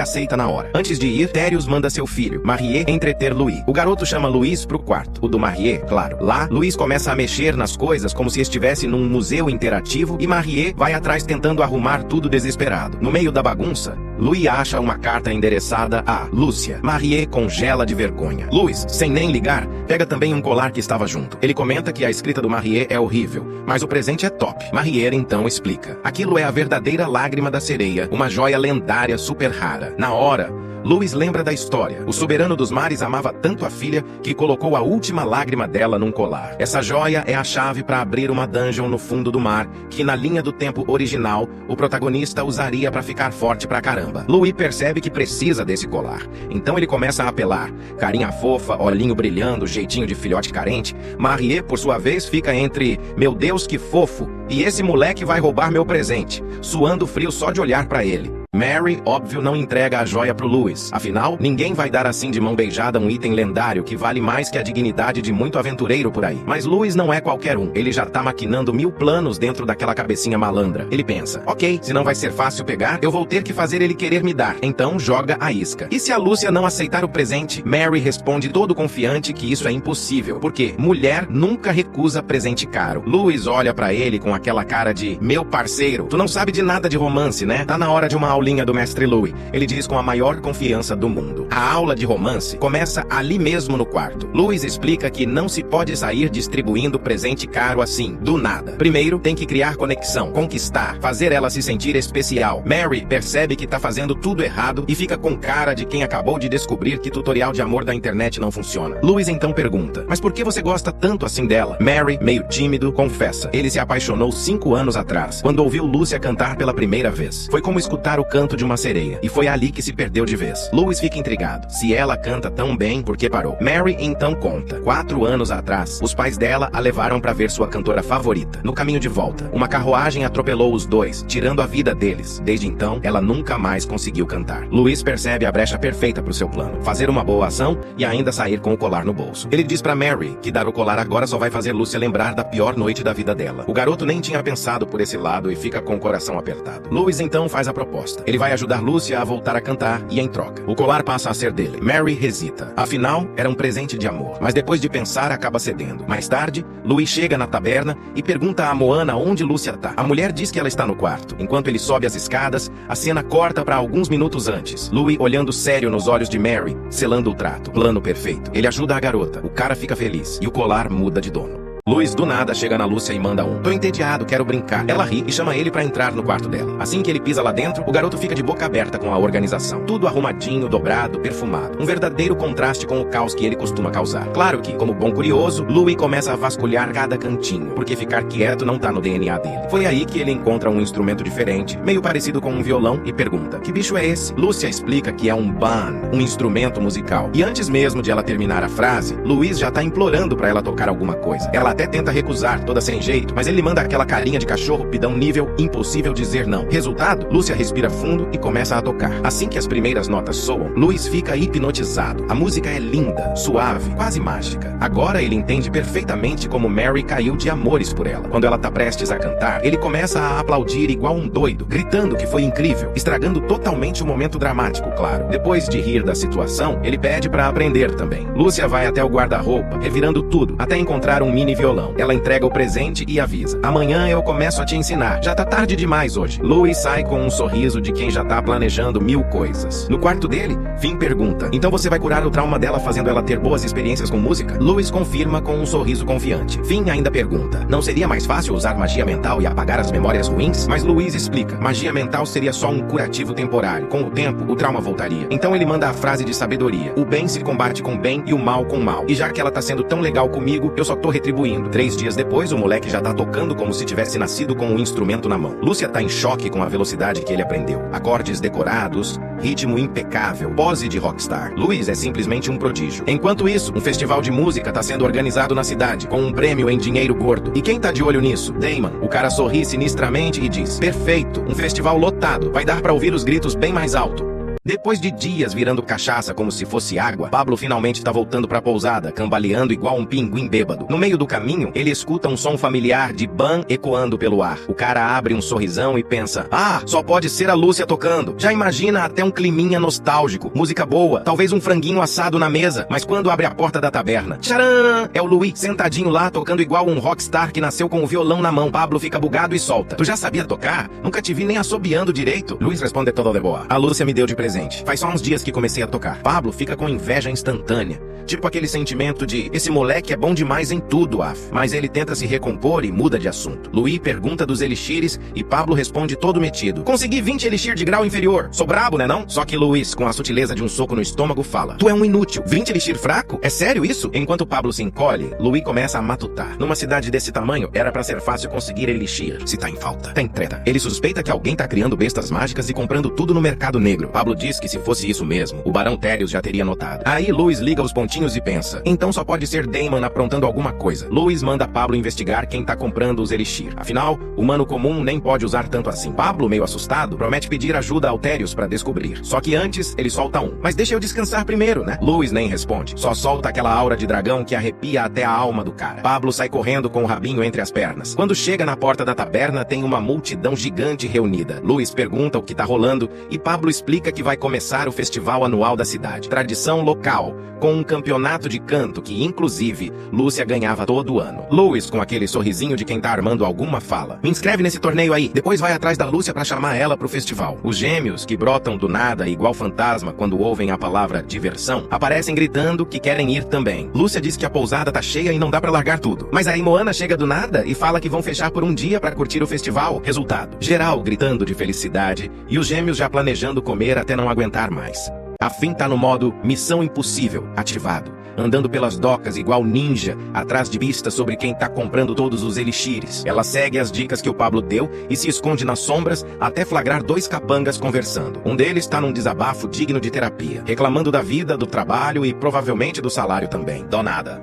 aceita na hora. Antes de ir, Terius manda seu filho, Marie, entreter Luiz. O garoto chama Luiz pro quarto, o do Marie, claro. Lá, Luiz começa a mexer nas coisas como se estivesse num museu interativo, e Marie vai atrás tentando arrumar tudo desesperado. No meio da bagunça, Luiz acha uma carta endereçada a Lúcia. Marie congela de vergonha. Luiz, sem nem ligar, pega também um colar que estava junto. Ele comenta que a escrita do Marie é horrível, mas o presente é top. Marie então explica: aquilo é a verdadeira lágrima da sereia, uma joia lendária super rara. Na hora, Luiz lembra da história. O soberano dos mares amava tanto a filha que colocou a última lágrima dela num colar. Essa joia é a chave para abrir uma dungeon no fundo do mar, que na linha do tempo original, o protagonista usaria para ficar forte pra caramba. Luiz percebe que precisa desse colar. Então ele começa a apelar. Carinha fofa, olhinho brilhando, jeitinho de filhote carente. Marie, por sua vez, fica entre "meu Deus, que fofo" e "esse moleque vai roubar meu presente", suando frio só de olhar pra ele. Mary, óbvio, não entrega a joia pro Luiz. Afinal, ninguém vai dar assim de mão beijada um item lendário que vale mais que a dignidade de muito aventureiro por aí. Mas Luiz não é qualquer um. Ele já tá maquinando 1000 planos dentro daquela cabecinha malandra. Ele pensa: ok, se não vai ser fácil pegar, eu vou ter que fazer ele querer me dar. Então joga a isca. E se a Lúcia não aceitar o presente? Mary responde todo confiante que isso é impossível, porque mulher nunca recusa presente caro. Luiz olha pra ele com aquela cara de: meu parceiro, tu não sabe de nada de romance, né? Tá na hora de uma aula aulinha do mestre Louis. Ele diz com a maior confiança do mundo. A aula de romance começa ali mesmo no quarto. Louis explica que não se pode sair distribuindo presente caro assim, do nada. Primeiro, tem que criar conexão, conquistar, fazer ela se sentir especial. Mary percebe que tá fazendo tudo errado e fica com cara de quem acabou de descobrir que tutorial de amor da internet não funciona. Louis então pergunta, mas por que você gosta tanto assim dela? Mary, meio tímido, confessa. Ele se apaixonou 5 anos atrás, quando ouviu Lúcia cantar pela primeira vez. Foi como escutar o canto de uma sereia, e foi ali que se perdeu de vez. Louis fica intrigado. Se ela canta tão bem, por que parou? Mary então conta. 4 anos atrás, os pais dela a levaram para ver sua cantora favorita. No caminho de volta, uma carruagem atropelou os dois, tirando a vida deles. Desde então, ela nunca mais conseguiu cantar. Louis percebe a brecha perfeita para o seu plano: fazer uma boa ação e ainda sair com o colar no bolso. Ele diz para Mary que dar o colar agora só vai fazer Lúcia lembrar da pior noite da vida dela. O garoto nem tinha pensado por esse lado e fica com o coração apertado. Louis então faz a proposta. Ele vai ajudar Lúcia a voltar a cantar e, em troca, o colar passa a ser dele. Mary hesita. Afinal, era um presente de amor, mas depois de pensar, acaba cedendo. Mais tarde, Louis chega na taberna e pergunta a Moana onde Lúcia tá. A mulher diz que ela está no quarto. Enquanto ele sobe as escadas, a cena corta para alguns minutos antes. Louis olhando sério nos olhos de Mary, selando o trato. Plano perfeito. Ele ajuda a garota. O cara fica feliz e o colar muda de dono. Louis do nada chega na Lúcia e manda um: tô entediado, quero brincar. Ela ri e chama ele pra entrar no quarto dela. Assim que ele pisa lá dentro, o garoto fica de boca aberta com a organização. Tudo arrumadinho, dobrado, perfumado. Um verdadeiro contraste com o caos que ele costuma causar. Claro que, como bom curioso, Louis começa a vasculhar cada cantinho, porque ficar quieto não tá no DNA dele. Foi aí que ele encontra um instrumento diferente, meio parecido com um violão, e pergunta: que bicho é esse? Lúcia explica que é um ban, um instrumento musical. E antes mesmo de ela terminar a frase, Louis já tá implorando pra ela tocar alguma coisa. Ela até tenta recusar, toda sem jeito, mas ele manda aquela carinha de cachorro pidão nível impossível dizer não. Resultado, Lúcia respira fundo e começa a tocar. Assim que as primeiras notas soam, Louis fica hipnotizado. A música é linda, suave, quase mágica. Agora ele entende perfeitamente como Mary caiu de amores por ela. Quando ela tá prestes a cantar, ele começa a aplaudir igual um doido, gritando que foi incrível, estragando totalmente o momento dramático, claro. Depois de rir da situação, ele pede pra aprender também. Lúcia vai até o guarda-roupa, revirando tudo, até encontrar um mini violão. Ela entrega o presente e avisa: amanhã eu começo a te ensinar. Já tá tarde demais hoje. Louis sai com um sorriso de quem já tá planejando 1000 coisas. No quarto dele, Finn pergunta: então você vai curar o trauma dela fazendo ela ter boas experiências com música? Louis confirma com um sorriso confiante. Finn ainda pergunta: não seria mais fácil usar magia mental e apagar as memórias ruins? Mas Louis explica: magia mental seria só um curativo temporário. Com o tempo, o trauma voltaria. Então ele manda a frase de sabedoria: o bem se combate com bem e o mal com mal. E já que ela tá sendo tão legal comigo, eu só tô retribuindo. 3 dias depois, o moleque já tá tocando como se tivesse nascido com um instrumento na mão. Lúcia tá em choque com a velocidade que ele aprendeu. Acordes decorados, ritmo impecável, pose de rockstar. Louis é simplesmente um prodígio. Enquanto isso, um festival de música tá sendo organizado na cidade, com um prêmio em dinheiro gordo. E quem tá de olho nisso? Damon. O cara sorri sinistramente e diz: perfeito, um festival lotado, vai dar pra ouvir os gritos bem mais alto. Depois de dias virando cachaça como se fosse água, Pablo finalmente tá voltando pra pousada, cambaleando igual um pinguim bêbado. No meio do caminho, ele escuta um som familiar de ban ecoando pelo ar. O cara abre um sorrisão e pensa: ah, só pode ser a Lúcia tocando. Já imagina até um climinha nostálgico, música boa, talvez um franguinho assado na mesa. Mas quando abre a porta da taberna, tcharam! É o Louis, sentadinho lá, tocando igual um rockstar que nasceu com o violão na mão. Pablo fica bugado e solta: tu já sabia tocar? Nunca te vi nem assobiando direito. Louis responde todo de boa: a Lúcia me deu de presente. Faz só uns dias que comecei a tocar. Pablo fica com inveja instantânea. Tipo aquele sentimento de: esse moleque é bom demais em tudo, af. Mas ele tenta se recompor e muda de assunto. Louis pergunta dos elixires e Pablo responde todo metido: consegui 20 elixir de grau inferior. Sou brabo, né não? Só que Louis, com a sutileza de um soco no estômago, fala: tu é um inútil. 20 elixir fraco? É sério isso? Enquanto Pablo se encolhe, Louis começa a matutar. Numa cidade desse tamanho, era pra ser fácil conseguir elixir. Se tá em falta, tem treta. Ele suspeita que alguém tá criando bestas mágicas e comprando tudo no mercado negro. Pablo diz que se fosse isso mesmo, o Barão Térios já teria notado. Aí Louis liga os pontinhos e pensa: então só pode ser Damon aprontando alguma coisa. Louis manda Pablo investigar quem tá comprando os elixir. Afinal, humano comum nem pode usar tanto assim. Pablo, meio assustado, promete pedir ajuda ao Térios pra descobrir. Só que antes, ele solta um: mas deixa eu descansar primeiro, né? Louis nem responde. Só solta aquela aura de dragão que arrepia até a alma do cara. Pablo sai correndo com o rabinho entre as pernas. Quando chega na porta da taberna, tem uma multidão gigante reunida. Louis pergunta o que tá rolando e Pablo explica que vai vai começar o festival anual da cidade. Tradição local, com um campeonato de canto que, inclusive, Lúcia ganhava todo ano. Louis, com aquele sorrisinho de quem tá armando alguma fala: me inscreve nesse torneio aí, depois vai atrás da Lúcia pra chamar ela pro festival. Os gêmeos, que brotam do nada igual fantasma quando ouvem a palavra diversão, aparecem gritando que querem ir também. Lúcia diz que a pousada tá cheia e não dá pra largar tudo. Mas aí Moana chega do nada e fala que vão fechar por um dia pra curtir o festival. Resultado: geral gritando de felicidade e os gêmeos já planejando comer até não aguentar mais. A Finn tá no modo Missão Impossível ativado, andando pelas docas igual ninja, atrás de pistas sobre quem tá comprando todos os elixires. Ela segue as dicas que o Pablo deu e se esconde nas sombras até flagrar dois capangas conversando. Um deles tá num desabafo digno de terapia, reclamando da vida, do trabalho e provavelmente do salário também. Donada.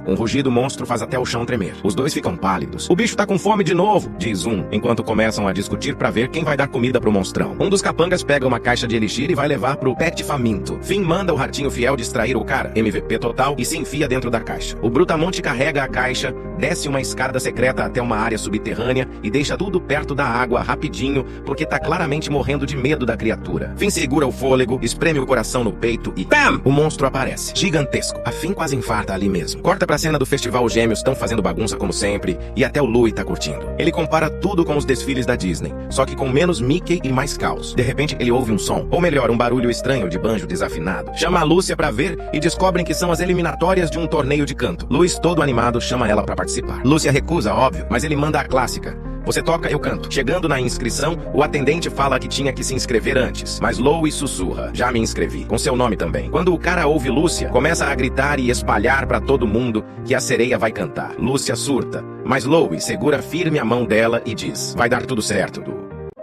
Um rugido monstro faz até o chão tremer. Os dois ficam pálidos. O bicho tá com fome de novo, diz um, enquanto começam a discutir pra ver quem vai dar comida pro monstrão. Um dos capangas pega uma caixa de elixir e vai levar pro pet faminto. Finn manda o ratinho fiel distrair o cara, MVP total, e se enfia dentro da caixa. O Brutamonte carrega a caixa, desce uma escada secreta até uma área subterrânea e deixa tudo perto da água rapidinho, porque tá claramente morrendo de medo da criatura. Finn segura o fôlego, espreme o coração no peito e BAM! O monstro aparece, gigantesco. A Finn quase infarta ali mesmo. Corta pra cena do festival, os gêmeos estão fazendo bagunça como sempre, e até o Louie tá curtindo. Ele compara tudo com os desfiles da Disney, só que com menos Mickey e mais caos. De repente ele ouve um som, ou melhor, um barulho estranho de banjo desafinado. Chama a Lúcia pra ver e descobrem que são as eliminatórias de um torneio de canto. Louis, todo animado, chama ela pra participar. Lúcia recusa, óbvio, mas ele manda a clássica: você toca, eu canto. Chegando na inscrição, o atendente fala que tinha que se inscrever antes, mas Louis sussurra: já me inscrevi, com seu nome também. Quando o cara ouve Lúcia, começa a gritar e espalhar pra todo mundo que a sereia vai cantar. Lúcia surta, mas Louis segura firme a mão dela e diz: vai dar tudo certo, Du.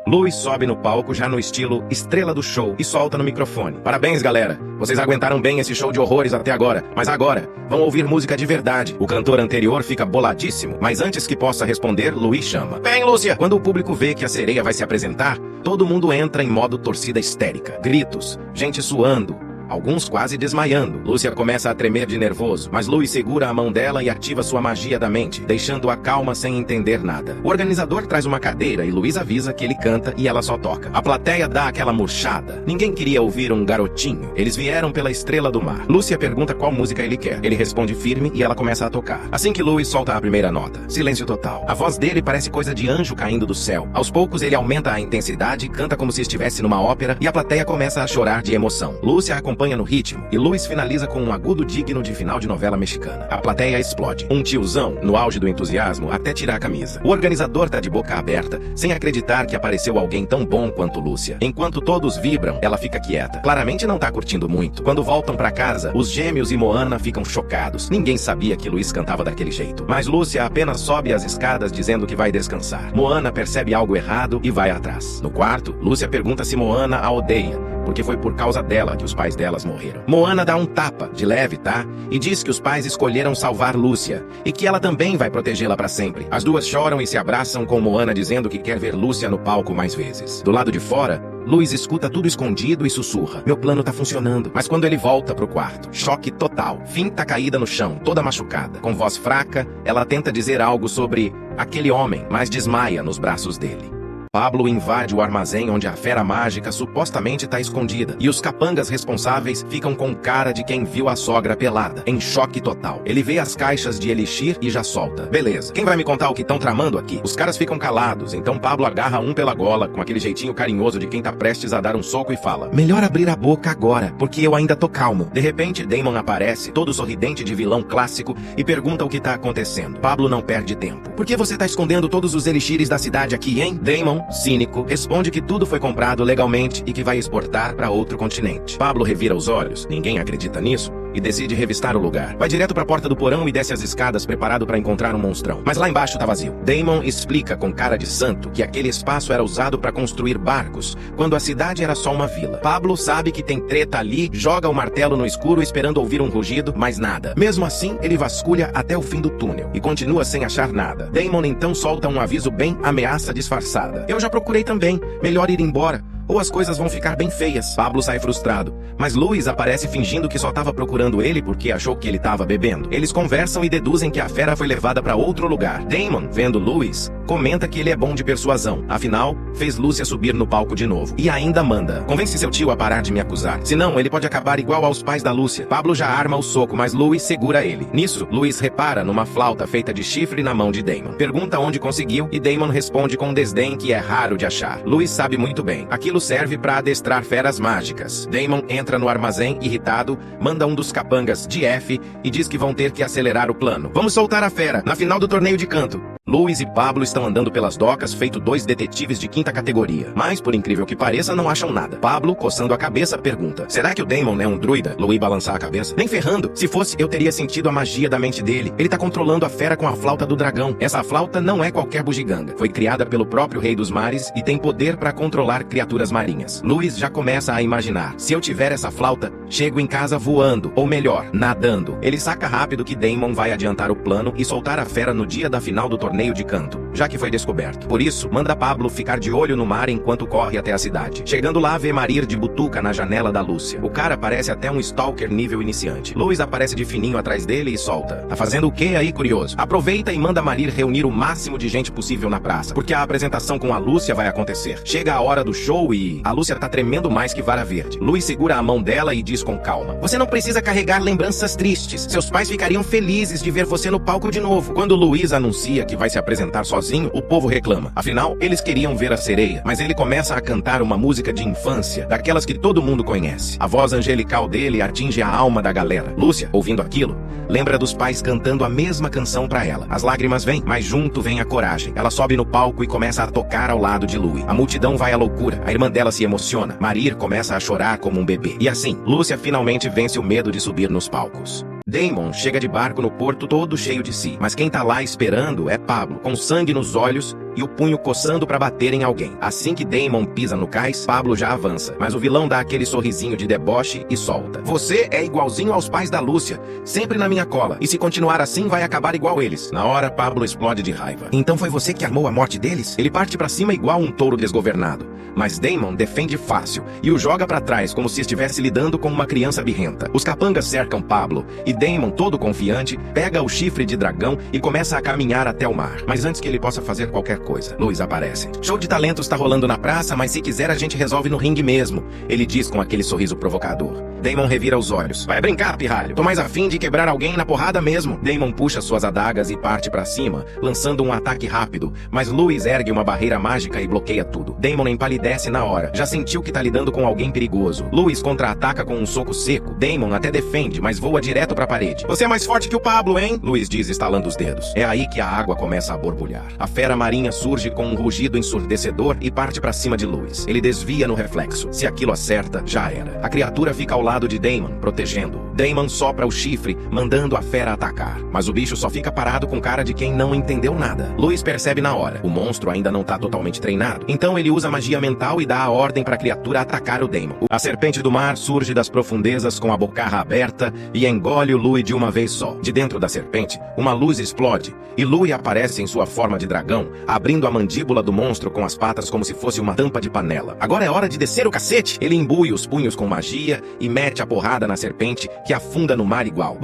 Louis sobe no palco já no estilo estrela do show e solta no microfone: parabéns, galera, vocês aguentaram bem esse show de horrores até agora, mas agora vão ouvir música de verdade. O cantor anterior fica boladíssimo, mas antes que possa responder, Louis chama: bem, Lúcia! Quando o público vê que a sereia vai se apresentar, todo mundo entra em modo torcida histérica. Gritos, gente suando, alguns quase desmaiando. Lúcia começa a tremer de nervoso, mas Louis segura a mão dela e ativa sua magia da mente, deixando-a calma sem entender nada. O organizador traz uma cadeira e Louis avisa que ele canta e ela só toca. A plateia dá aquela murchada. Ninguém queria ouvir um garotinho. Eles vieram pela estrela do mar. Lúcia pergunta qual música ele quer. Ele responde firme e ela começa a tocar. Assim que Louis solta a primeira nota, silêncio total. A voz dele parece coisa de anjo caindo do céu. Aos poucos ele aumenta a intensidade, canta como se estivesse numa ópera e a plateia começa a chorar de emoção. Lúcia acompanha no ritmo e Louis finaliza com um agudo digno de final de novela mexicana. A plateia explode. Um tiozão, no auge do entusiasmo, até tira a camisa. O organizador tá de boca aberta, sem acreditar que apareceu alguém tão bom quanto Lúcia. Enquanto todos vibram, ela fica quieta. Claramente não tá curtindo muito. Quando voltam pra casa, os gêmeos e Moana ficam chocados. Ninguém sabia que Louis cantava daquele jeito. Mas Lúcia apenas sobe as escadas dizendo que vai descansar. Moana percebe algo errado e vai atrás. No quarto, Lúcia pergunta se Moana a odeia, porque foi por causa dela que os pais delas morreram. Moana dá um tapa, de leve, tá? E diz que os pais escolheram salvar Lúcia, e que ela também vai protegê-la pra sempre. As duas choram e se abraçam com Moana dizendo que quer ver Lúcia no palco mais vezes. Do lado de fora, Louis escuta tudo escondido e sussurra: meu plano tá funcionando. Mas quando ele volta pro quarto, choque total. Finn tá caída no chão, toda machucada. Com voz fraca, ela tenta dizer algo sobre aquele homem, mas desmaia nos braços dele. Pablo invade o armazém onde a fera mágica supostamente está escondida, e os capangas responsáveis ficam com cara de quem viu a sogra pelada, em choque total. Ele vê as caixas de elixir e já solta: beleza, quem vai me contar o que estão tramando aqui? Os caras ficam calados, então Pablo agarra um pela gola, com aquele jeitinho carinhoso de quem tá prestes a dar um soco e fala: melhor abrir a boca agora, porque eu ainda tô calmo. De repente, Damon aparece, todo sorridente de vilão clássico, e pergunta o que tá acontecendo. Pablo não perde tempo: por que você tá escondendo todos os elixires da cidade aqui, hein? Damon, cínico, responde que tudo foi comprado legalmente e que vai exportar para outro continente. Pablo revira os olhos, ninguém acredita nisso, e decide revistar o lugar. Vai direto para a porta do porão e desce as escadas preparado para encontrar um monstrão. Mas lá embaixo tá vazio. Damon explica com cara de santo que aquele espaço era usado para construir barcos, quando a cidade era só uma vila. Pablo sabe que tem treta ali, joga o martelo no escuro esperando ouvir um rugido, mas nada. Mesmo assim, ele vasculha até o fim do túnel e continua sem achar nada. Damon então solta um aviso bem ameaça disfarçada: eu já procurei também, melhor ir embora. ou as coisas vão ficar bem feias. Pablo sai frustrado, mas Louis aparece fingindo que só tava procurando ele porque achou que ele tava bebendo. Eles conversam e deduzem que a fera foi levada para outro lugar. Damon, vendo Louis, comenta que ele é bom de persuasão. Afinal, fez Lúcia subir no palco de novo. E ainda manda: convence seu tio a parar de me acusar, senão ele pode acabar igual aos pais da Lúcia. Pablo já arma o soco, mas Louis segura ele. Nisso, Louis repara numa flauta feita de chifre na mão de Damon. Pergunta onde conseguiu e Damon responde com desdém que é raro de achar. Louis sabe muito bem. Aquilo serve para adestrar feras mágicas. Damon entra no armazém irritado, manda um dos capangas de F e diz que vão ter que acelerar o plano. Vamos soltar a fera na final do torneio de canto. Louis e Pablo estão andando pelas docas feito dois detetives de quinta categoria. Mas, por incrível que pareça, não acham nada. Pablo, coçando a cabeça, pergunta: será que o Damon é um druida? Louis balança a cabeça: nem ferrando. Se fosse, eu teria sentido a magia da mente dele. Ele tá controlando a fera com a flauta do dragão. Essa flauta não é qualquer bugiganga. Foi criada pelo próprio rei dos mares e tem poder para controlar criaturas marinhas. Louis já começa a imaginar: se eu tiver essa flauta, chego em casa voando, ou melhor, nadando. Ele saca rápido que Damon vai adiantar o plano e soltar a fera no dia da final do torneio de canto, já que foi descoberto. Por isso, manda Pablo ficar de olho no mar enquanto corre até a cidade. Chegando lá, vê Marir de butuca na janela da Lúcia. O cara parece até um stalker nível iniciante. Louis aparece de fininho atrás dele e solta: tá fazendo o quê aí, curioso? Aproveita e manda Marir reunir o máximo de gente possível na praça, porque a apresentação com a Lúcia vai acontecer. Chega a hora do show e a Lúcia tá tremendo mais que vara verde. Louis segura a mão dela e diz com calma: você não precisa carregar lembranças tristes. Seus pais ficariam felizes de ver você no palco de novo. Quando Louis anuncia que vai se apresentar sozinho, o povo reclama. Afinal, eles queriam ver a sereia, mas ele começa a cantar uma música de infância, daquelas que todo mundo conhece. A voz angelical dele atinge a alma da galera. Lúcia, ouvindo aquilo, lembra dos pais cantando a mesma canção pra ela. As lágrimas vêm, mas junto vem a coragem. Ela sobe no palco e começa a tocar ao lado de Louis. A multidão vai à loucura. A irmã dela se emociona. Marir começa a chorar como um bebê. E assim, Lúcia finalmente vence o medo de subir nos palcos. Damon chega de barco no porto todo cheio de si, mas quem tá lá esperando é Pablo, com sangue nos olhos e o punho coçando pra bater em alguém. Assim que Damon pisa no cais, Pablo já avança, mas o vilão dá aquele sorrisinho de deboche e solta: você é igualzinho aos pais da Lúcia, sempre na minha cola, e se continuar assim vai acabar igual eles. Na hora, Pablo explode de raiva: então foi você que armou a morte deles? Ele parte pra cima igual um touro desgovernado, mas Damon defende fácil e o joga pra trás como se estivesse lidando com uma criança birrenta. Os capangas cercam Pablo e Damon, todo confiante, pega o chifre de dragão e começa a caminhar até o mar. Mas antes que ele possa fazer qualquer coisa, Louis aparece. Show de talentos tá rolando na praça, mas se quiser a gente resolve no ringue mesmo, ele diz com aquele sorriso provocador. Damon revira os olhos: vai brincar, pirralho? Tô mais afim de quebrar alguém na porrada mesmo. Damon puxa suas adagas e parte pra cima, lançando um ataque rápido, mas Louis ergue uma barreira mágica e bloqueia tudo. Damon empalidece na hora, já sentiu que tá lidando com alguém perigoso. Louis contra-ataca com um soco seco. Damon até defende, mas voa direto pra parede. Você é mais forte que o Pablo, hein? Louis diz estalando os dedos. É aí que a água começa a borbulhar. A fera marinha surge com um rugido ensurdecedor e parte pra cima de Louis. Ele desvia no reflexo. Se aquilo acerta, já era. A criatura fica ao lado de Damon, protegendo-o. Damon sopra o chifre, mandando a fera atacar. Mas o bicho só fica parado com cara de quem não entendeu nada. Louis percebe na hora: o monstro ainda não tá totalmente treinado. Então ele usa magia mental e dá a ordem pra criatura atacar o Damon. A serpente do mar surge das profundezas com a bocarra aberta e engole o Louis de uma vez só. De dentro da serpente, uma luz explode e Louis aparece em sua forma de dragão, abrindo a mandíbula do monstro com as patas como se fosse uma tampa de panela. Agora é hora de descer o cacete! Ele imbui os punhos com magia e mete a porrada na serpente, que afunda no mar igual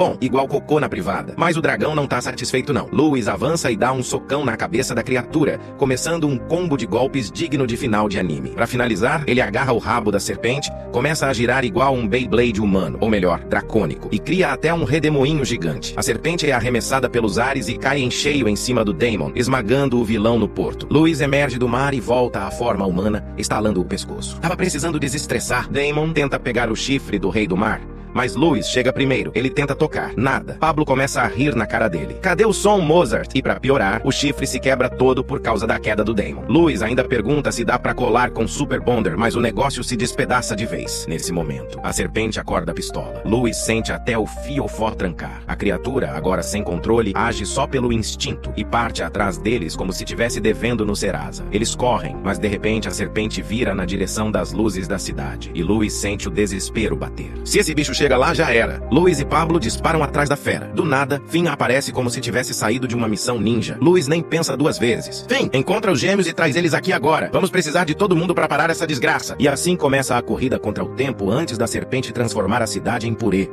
cocô na privada. Mas o dragão não tá satisfeito não. Louis avança e dá um socão na cabeça da criatura, começando um combo de golpes digno de final de anime. Pra finalizar, ele agarra o rabo da serpente, começa a girar igual um Beyblade humano, ou melhor, dracônico, e cria até um redemoinho gigante. A serpente é arremessada pelos ares e cai em cheio em cima do Damon, esmagando o vilão no porto. Louis emerge do mar e volta à forma humana, estalando o pescoço. Tava precisando desestressar. Damon tenta pegar o chifre do rei do mar, mas Louis chega primeiro. Ele tenta tocar. Nada. Pablo começa a rir na cara dele. Cadê o som, Mozart? E pra piorar, o chifre se quebra todo por causa da queda do Damon. Louis ainda pergunta se dá pra colar com Super Bonder, mas o negócio se despedaça de vez. Nesse momento, a serpente acorda a pistola. Louis sente até o fiofó trancar. A criatura, agora sem controle, age só pelo instinto e parte atrás deles como se tivesse devendo no Serasa. Eles correm, mas de repente a serpente vira na direção das luzes da cidade e Louis sente o desespero bater. Se esse bicho chega chega lá, já era. Luis e Pablo disparam atrás da fera. Do nada, Finn aparece como se tivesse saído de uma missão ninja. Luis nem pensa duas vezes. Finn, encontra os gêmeos e traz eles aqui agora. Vamos precisar de todo mundo para parar essa desgraça. E assim começa a corrida contra o tempo antes da serpente transformar a cidade em purê.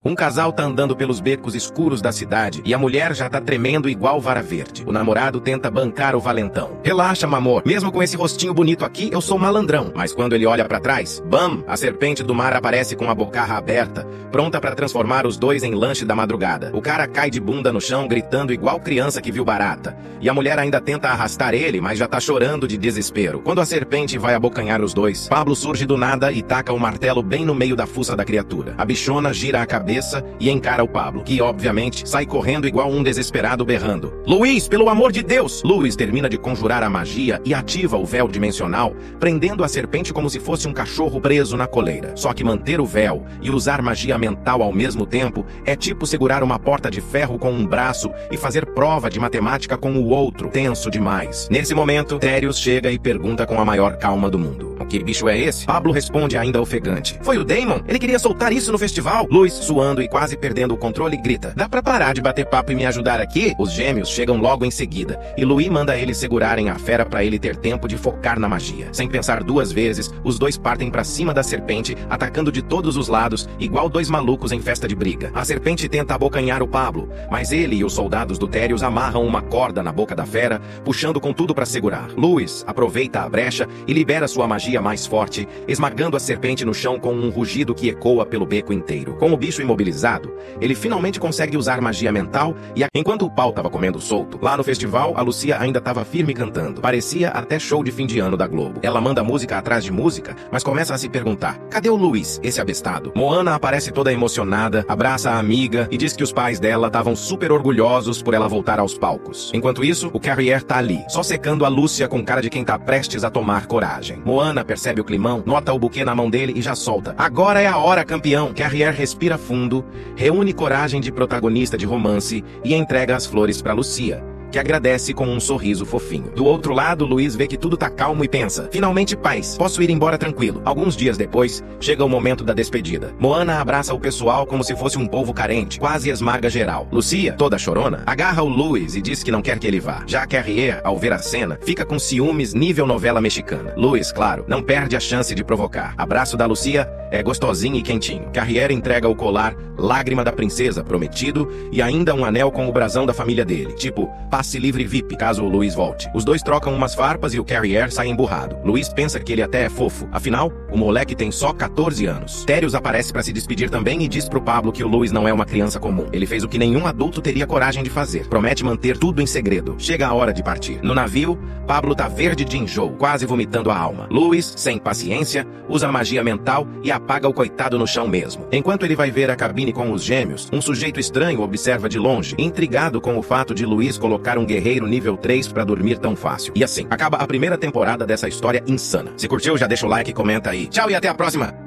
Um casal tá andando pelos becos escuros da cidade e a mulher já tá tremendo igual vara verde. O namorado tenta bancar o valentão. Relaxa, mamor. Mesmo com esse rostinho bonito aqui, eu sou malandrão. Mas quando ele olha pra trás, bam! A serpente do mar aparece com a bocarra aberta, pronta pra transformar os dois em lanche da madrugada. O cara cai de bunda no chão, gritando igual criança que viu barata. E a mulher ainda tenta arrastar ele, mas já tá chorando de desespero. Quando a serpente vai abocanhar os dois, Pablo surge do nada e taca o martelo bem no meio da fuça da criatura. A bichona gira a cabeça e encara o Pablo, que obviamente sai correndo igual um desesperado berrando. Luis, pelo amor de Deus! Luis termina de conjurar a magia e ativa o véu dimensional, prendendo a serpente como se fosse um cachorro preso na coleira. Só que manter o véu e usar magia mental ao mesmo tempo é tipo segurar uma porta de ferro com um braço e fazer prova de matemática com o outro. Tenso demais. Nesse momento, Terios chega e pergunta com a maior calma do mundo: "Que bicho é esse?" Pablo responde ainda ofegante: "Foi o Damon? Ele queria soltar isso no festival?" Luis, suando e quase perdendo o controle, grita: "Dá pra parar de bater papo e me ajudar aqui?" Os gêmeos chegam logo em seguida, e Luis manda eles segurarem a fera pra ele ter tempo de focar na magia. Sem pensar duas vezes, os dois partem pra cima da serpente, atacando de todos os lados, igual dois malucos em festa de briga. A serpente tenta abocanhar o Pablo, mas ele e os soldados do Terios amarram uma corda na boca da fera, puxando com tudo pra segurar. Luis aproveita a brecha e libera sua magia mais forte, esmagando a serpente no chão com um rugido que ecoa pelo beco inteiro. Com o bicho imobilizado, ele finalmente consegue usar magia mental e enquanto o pau tava comendo solto, lá no festival, a Lucia ainda tava firme cantando. Parecia até show de fim de ano da Globo. Ela manda música atrás de música, mas começa a se perguntar: cadê o Luis, esse abestado? Moana aparece toda emocionada, abraça a amiga e diz que os pais dela estavam super orgulhosos por ela voltar aos palcos. Enquanto isso, o Carrier tá ali, só secando a Lúcia com cara de quem tá prestes a tomar coragem. Moana percebe o climão, nota o buquê na mão dele e já solta: "Agora é a hora, campeão!" Carrier respira fundo, reúne coragem de protagonista de romance e entrega as flores pra Lucia, que agradece com um sorriso fofinho. Do outro lado, Luis vê que tudo tá calmo e pensa: finalmente paz, posso ir embora tranquilo. Alguns dias depois, chega o momento da despedida. Moana abraça o pessoal como se fosse um povo carente, quase esmaga geral. Lucia, toda chorona, agarra o Luis e diz que não quer que ele vá. Já Carrier, ao ver a cena, fica com ciúmes nível novela mexicana. Luis, claro, não perde a chance de provocar. Abraço da Lucia é gostosinho e quentinho. Carrier entrega o colar Lágrima da Princesa prometido e ainda um anel com o brasão da família dele, tipo passe livre VIP, caso o Luis volte. Os dois trocam umas farpas e o Carrier sai emburrado. Luis pensa que ele até é fofo, afinal, o moleque tem só 14 anos. Terios aparece pra se despedir também e diz pro Pablo que o Luis não é uma criança comum. Ele fez o que nenhum adulto teria coragem de fazer. Promete manter tudo em segredo. Chega a hora de partir. No navio, Pablo tá verde de enjoo, quase vomitando a alma. Luis, sem paciência, usa magia mental e apaga o coitado no chão mesmo. Enquanto ele vai ver a cabine com os gêmeos, um sujeito estranho observa de longe, intrigado com o fato de Luis colocar um guerreiro nível 3 pra dormir tão fácil. E assim, acaba a primeira temporada dessa história insana. Se curtiu, já deixa o like e comenta aí. Tchau e até a próxima!